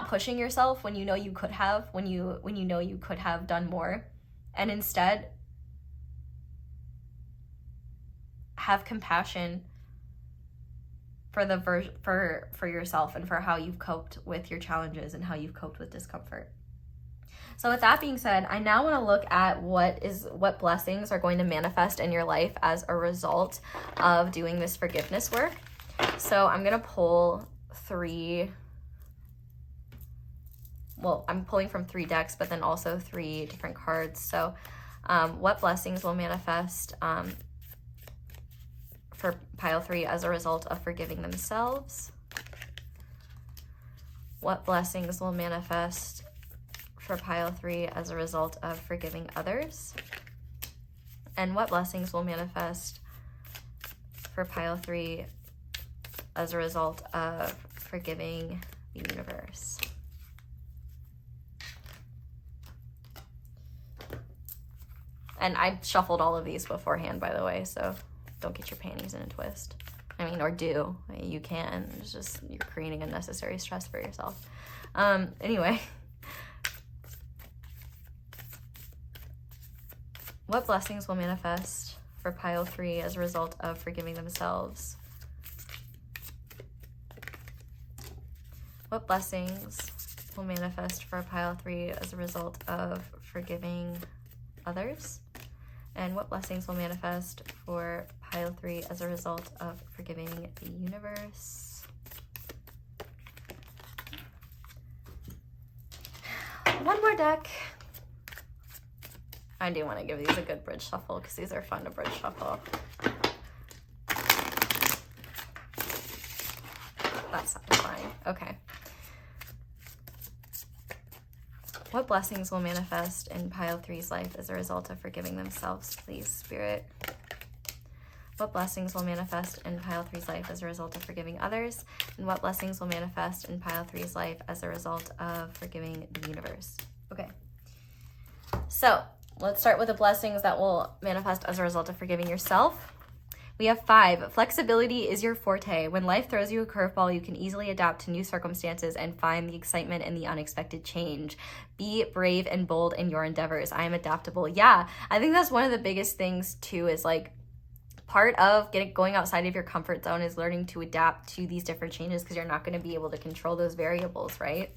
pushing yourself when you know you could have, when you know you could have done more, and instead have compassion for yourself and for how you've coped with your challenges and how you've coped with discomfort. So with that being said, I now want to look at what blessings are going to manifest in your life as a result of doing this forgiveness work. So I'm going to pull I'm pulling from 3 decks, but then also 3 different cards. So what blessings will manifest for pile 3 as a result of forgiving themselves? What blessings will manifest for pile 3 as a result of forgiving others? And what blessings will manifest for pile 3 as a result of forgiving the universe? And I shuffled all of these beforehand, by the way, so don't get your panties in a twist. I mean, or do. You can. It's just you're creating unnecessary stress for yourself. Anyway. What blessings will manifest for pile 3 as a result of forgiving themselves? What blessings will manifest for pile 3 as a result of forgiving others? And what blessings will manifest for pile 3 as a result of forgiving the universe? One more deck. I do want to give these a good bridge shuffle because these are fun to bridge shuffle. That sounds fine. Okay. What blessings will manifest in pile 3's life as a result of forgiving themselves, please, Spirit? What blessings will manifest in pile 3's life as a result of forgiving others? And what blessings will manifest in pile 3's life as a result of forgiving the universe? Okay. So let's start with the blessings that will manifest as a result of forgiving yourself. We have 5. Flexibility is your forte. When life throws you a curveball, you can easily adapt to new circumstances and find the excitement in the unexpected change. Be brave and bold in your endeavors. I am adaptable. Yeah, I think that's one of the biggest things too, is like part of going outside of your comfort zone is learning to adapt to these different changes, because you're not going to be able to control those variables, right?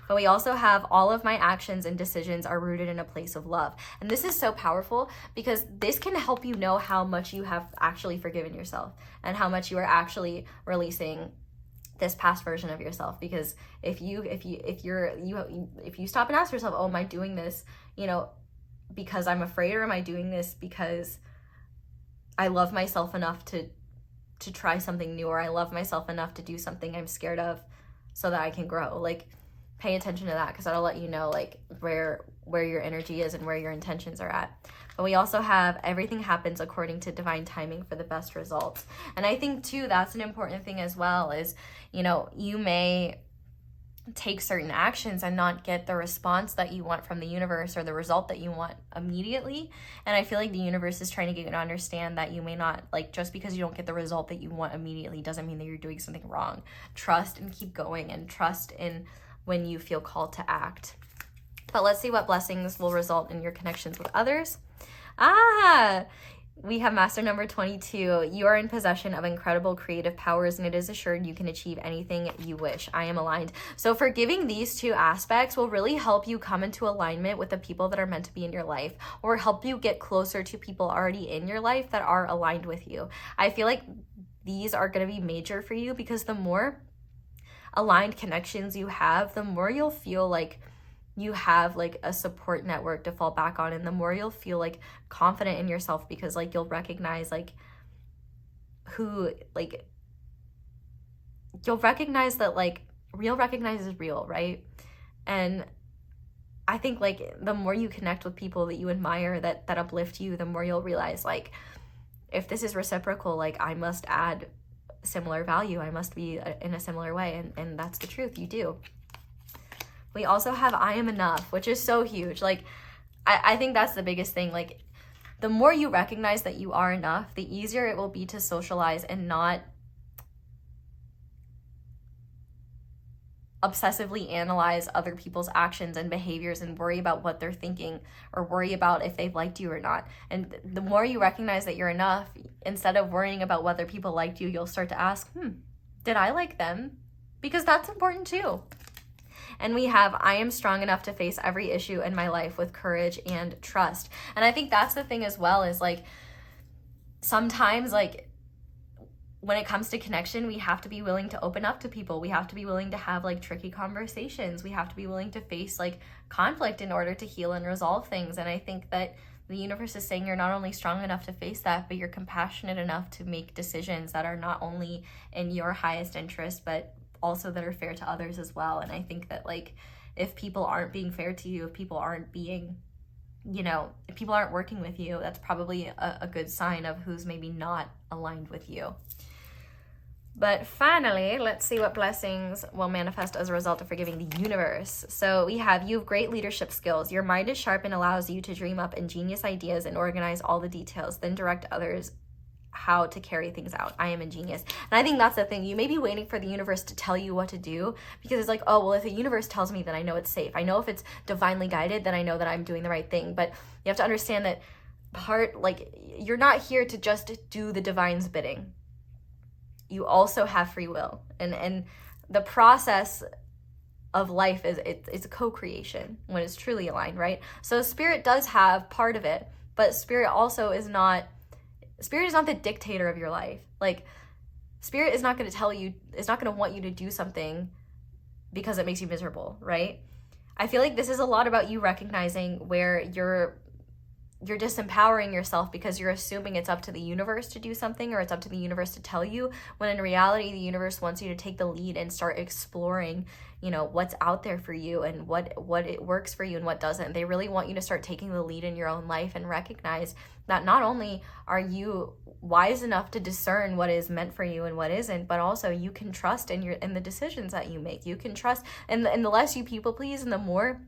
But we also have all of my actions and decisions are rooted in a place of love. And this is so powerful because this can help you know how much you have actually forgiven yourself and how much you are actually releasing this past version of yourself. Because if you stop and ask yourself, oh, am I doing this, because I'm afraid, or am I doing this because I love myself enough to try something new, or I love myself enough to do something I'm scared of so that I can grow? Like, pay attention to that, because that'll let you know like where your energy is and where your intentions are at. But we also have everything happens according to divine timing for the best results. And I think too, that's an important thing as well, is, you may take certain actions and not get the response that you want from the universe or the result that you want immediately. And I feel like the universe is trying to get you to understand that you may not, like, just because you don't get the result that you want immediately doesn't mean that you're doing something wrong. Trust and keep going, and trust in when you feel called to act. But let's see what blessings will result in your connections with others. We have master number 22. You are in possession of incredible creative powers, and it is assured you can achieve anything you wish. I am aligned. So forgiving these 2 aspects will really help you come into alignment with the people that are meant to be in your life, or help you get closer to people already in your life that are aligned with you. I feel like these are going to be major for you, because the more aligned connections you have, the more you'll feel like you have like a support network to fall back on, and the more you'll feel like confident in yourself, because like you'll recognize like you'll recognize that like real recognizes real, right? And I think like the more you connect with people that you admire, that uplift you, the more you'll realize like, if this is reciprocal, like I must add similar value, I must be in a similar way, and that's the truth, you do. We also have I am enough, which is so huge. Like I think that's the biggest thing. Like the more you recognize that you are enough, the easier it will be to socialize and not obsessively analyze other people's actions and behaviors and worry about what they're thinking, or worry about if they've liked you or not. And the more you recognize that you're enough, instead of worrying about whether people liked you, you'll start to ask, did I like them? Because that's important too. And we have, I am strong enough to face every issue in my life with courage and trust. And I think that's the thing as well, is like, sometimes like, when it comes to connection, we have to be willing to open up to people. We have to be willing to have like tricky conversations. We have to be willing to face like conflict in order to heal and resolve things. And I think that the universe is saying you're not only strong enough to face that, but you're compassionate enough to make decisions that are not only in your highest interest, but also that are fair to others as well. And I think that like, if people aren't being fair to you, if people aren't being, if people aren't working with you, that's probably a good sign of who's maybe not aligned with you. But finally, let's see what blessings will manifest as a result of forgiving the universe. So we have, you have great leadership skills. Your mind is sharp and allows you to dream up ingenious ideas and organize all the details, then direct others how to carry things out. I am ingenious. And I think that's the thing. You may be waiting for the universe to tell you what to do, because it's like, oh, well, if the universe tells me, then I know it's safe. I know if it's divinely guided, then I know that I'm doing the right thing. But you have to understand that you're not here to just do the divine's bidding. You also have free will, and the process of life it's a co-creation when it's truly aligned, right? So spirit does have part of it, but spirit is not the dictator of your life. Like, spirit is not going to tell you, it's not going to want you to do something because it makes you miserable, right? I feel like this is a lot about you recognizing where you're disempowering yourself because you're assuming it's up to the universe to do something, or it's up to the universe to tell you, when in reality, the universe wants you to take the lead and start exploring, what's out there for you and what it works for you and what doesn't. They really want you to start taking the lead in your own life and recognize that not only are you wise enough to discern what is meant for you and what isn't, but also you can trust in the decisions that you make. You can trust, and the less you people please and the more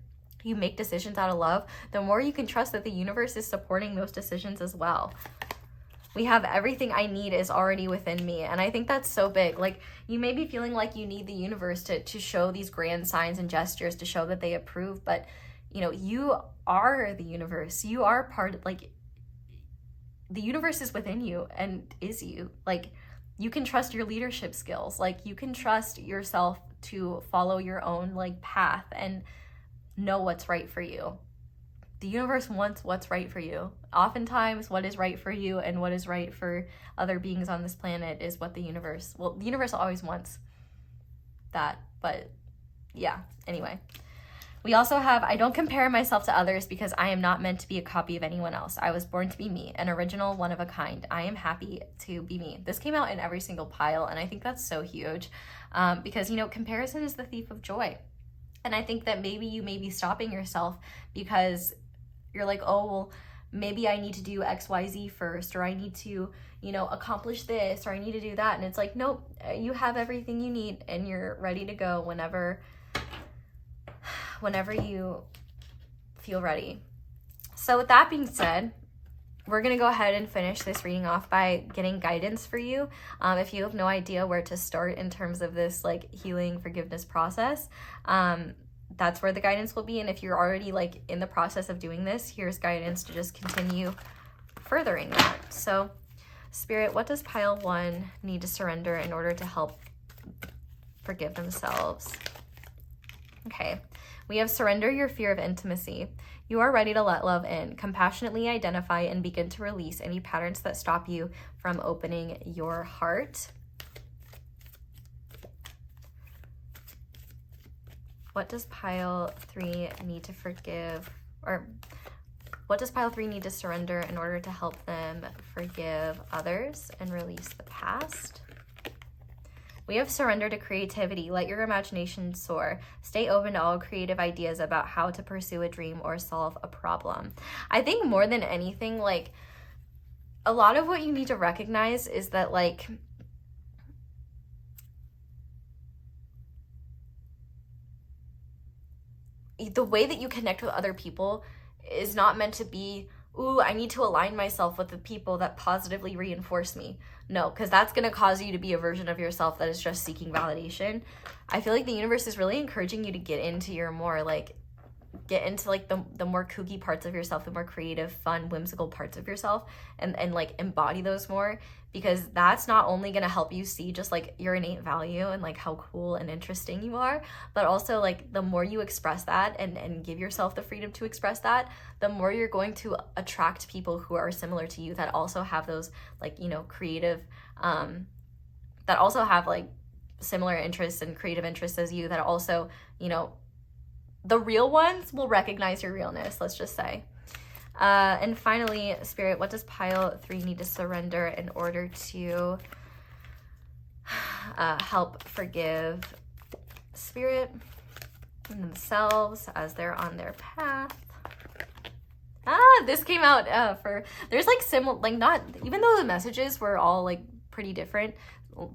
you make decisions out of love, the more you can trust that the universe is supporting those decisions as well. We have everything I need is already within me. And I think that's so big. Like, you may be feeling like you need the universe to show these grand signs and gestures to show that they approve, but you are the universe. You are the universe is within you and is you. Like, you can trust your leadership skills. Like, you can trust yourself to follow your own path and know what's right for you. The universe wants what's right for you. Oftentimes, what is right for you and what is right for other beings on this planet is what the universe always wants that. But yeah, anyway. We also have, I don't compare myself to others because I am not meant to be a copy of anyone else. I was born to be me, an original, one of a kind. I am happy to be me. This came out in every single pile, and I think that's so huge because, comparison is the thief of joy. And I think that maybe you may be stopping yourself because you're like, oh, well, maybe I need to do X, Y, Z first, or I need to, accomplish this, or I need to do that. And it's like, nope, you have everything you need and you're ready to go whenever you feel ready. So with that being said, we're going to go ahead and finish this reading off by getting guidance for you. If you have no idea where to start in terms of this healing forgiveness process, that's where the guidance will be. And if you're already in the process of doing this, here's guidance to just continue furthering that. So Spirit, what does pile 1 need to surrender in order to help forgive themselves? Okay. We have surrender your fear of intimacy. You are ready to let love in. Compassionately identify and begin to release any patterns that stop you from opening your heart. What does pile 3 need to forgive, or what does pile 3 need to surrender in order to help them forgive others and release the past? We have surrender to creativity. Let your imagination soar. Stay open to all creative ideas about how to pursue a dream or solve a problem. I think more than anything, a lot of what you need to recognize is that, the way that you connect with other people is not meant to be, ooh, I need to align myself with the people that positively reinforce me. No, because that's going to cause you to be a version of yourself that is just seeking validation. I feel like the universe is really encouraging you to get into your more, get into the more kooky parts of yourself, the more creative, fun, whimsical parts of yourself, and embody those more, because that's not only going to help you see just your innate value and how cool and interesting you are, but also the more you express that and give yourself the freedom to express that, the more you're going to attract people who are similar to you that also have those creative that also have similar interests and creative interests as you, that also the real ones will recognize your realness, let's just say. And finally, Spirit, what does pile 3 need to surrender in order to help forgive Spirit and themselves as they're on their path? This came out there's similar, not, even though the messages were all pretty different,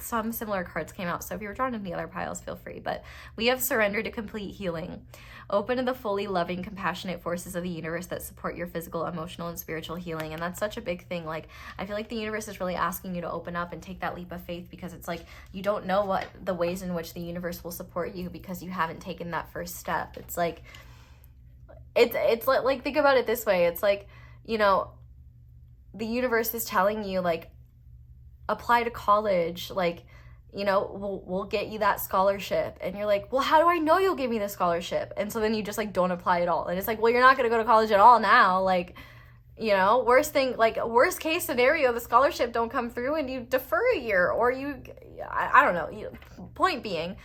some similar cards came out, so if you were drawn to the other piles, feel free. But we have surrender to complete healing. Open to the fully loving, compassionate forces of the universe that support your physical, emotional, and spiritual healing. And that's such a big thing. Like, I feel like the universe is really asking you to open up and take that leap of faith, because it's like you don't know what the ways in which the universe will support you because you haven't taken that first step. It's like, it's like, think about it this way. It's like, you know, the universe is telling you, like, apply to college, like, you know, we'll get you that scholarship. And you're like, well, how do I know you'll give me the scholarship? And so then you just, like, don't apply at all. And it's like, well, you're not going to go to college at all now. Like, you know, worst case scenario, the scholarship don't come through and you defer a year, or I don't know. Point being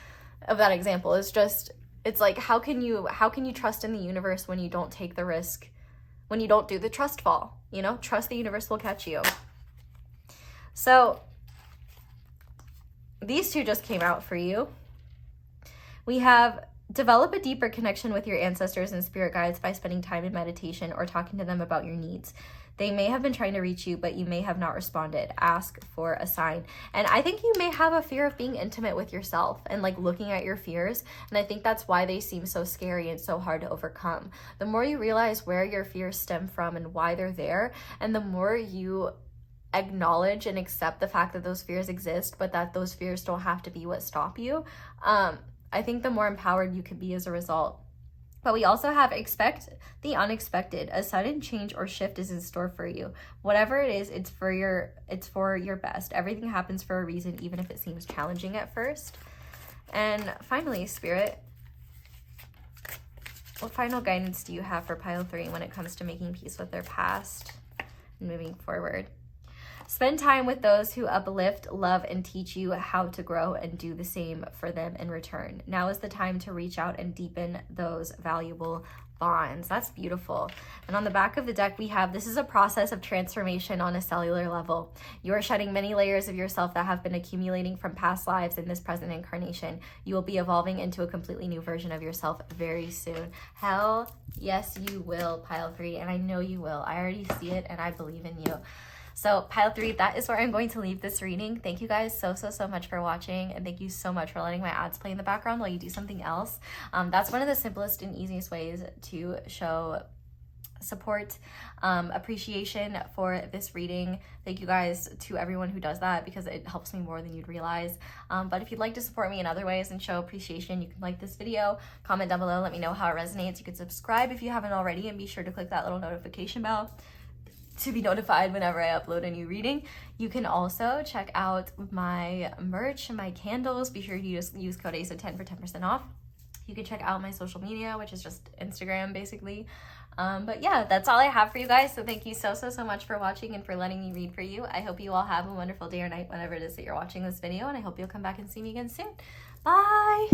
of that example is just, it's like, how can you trust in the universe when you don't take the risk, when you don't do the trust fall, you know? Trust the universe will catch you. So these two just came out for you. We have develop a deeper connection with your ancestors and spirit guides by spending time in meditation or talking to them about your needs. They may have been trying to reach you, but you may have not responded. Ask for a sign. And I think you may have a fear of being intimate with yourself and, like, looking at your fears. And I think that's why they seem so scary and so hard to overcome. The more you realize where your fears stem from and why they're there, and the more you acknowledge and accept the fact that those fears exist, but that those fears don't have to be what stop you, I think the more empowered you can be as a result. But we also have expect the unexpected. A sudden change or shift is in store for you. Whatever it is, it's for your best. Everything happens for a reason, even if it seems challenging at first. And finally, Spirit, what final guidance do you have for pile 3 when it comes to making peace with their past and moving forward? Spend time with those who uplift, love, and teach you how to grow, and do the same for them in return. Now is the time to reach out and deepen those valuable bonds. That's beautiful. And on the back of the deck, we have, this is a process of transformation on a cellular level. You are shedding many layers of yourself that have been accumulating from past lives in this present incarnation. You will be evolving into a completely new version of yourself very soon. Hell yes, you will, pile 3. And I know you will. I already see it, and I believe in you. So pile 3, that is where I'm going to leave this reading. Thank you guys so much for watching, and thank you so much for letting my ads play in the background while you do something else. That's one of the simplest and easiest ways to show support, appreciation for this reading. Thank you guys to everyone who does that, because it helps me more than you'd realize. But if you'd like to support me in other ways and show appreciation, you can like this video, comment down below, let me know how it resonates. You can subscribe if you haven't already, and be sure to click that little notification bell to be notified whenever I upload a new reading. You can also check out my merch and my candles. Be sure to use code ACE10 for 10% off. You can check out my social media, which is just Instagram basically. But yeah, that's all I have for you guys. So thank you so much for watching and for letting me read for you. I hope you all have a wonderful day or night whenever it is that you're watching this video, and I hope you'll come back and see me again soon. Bye!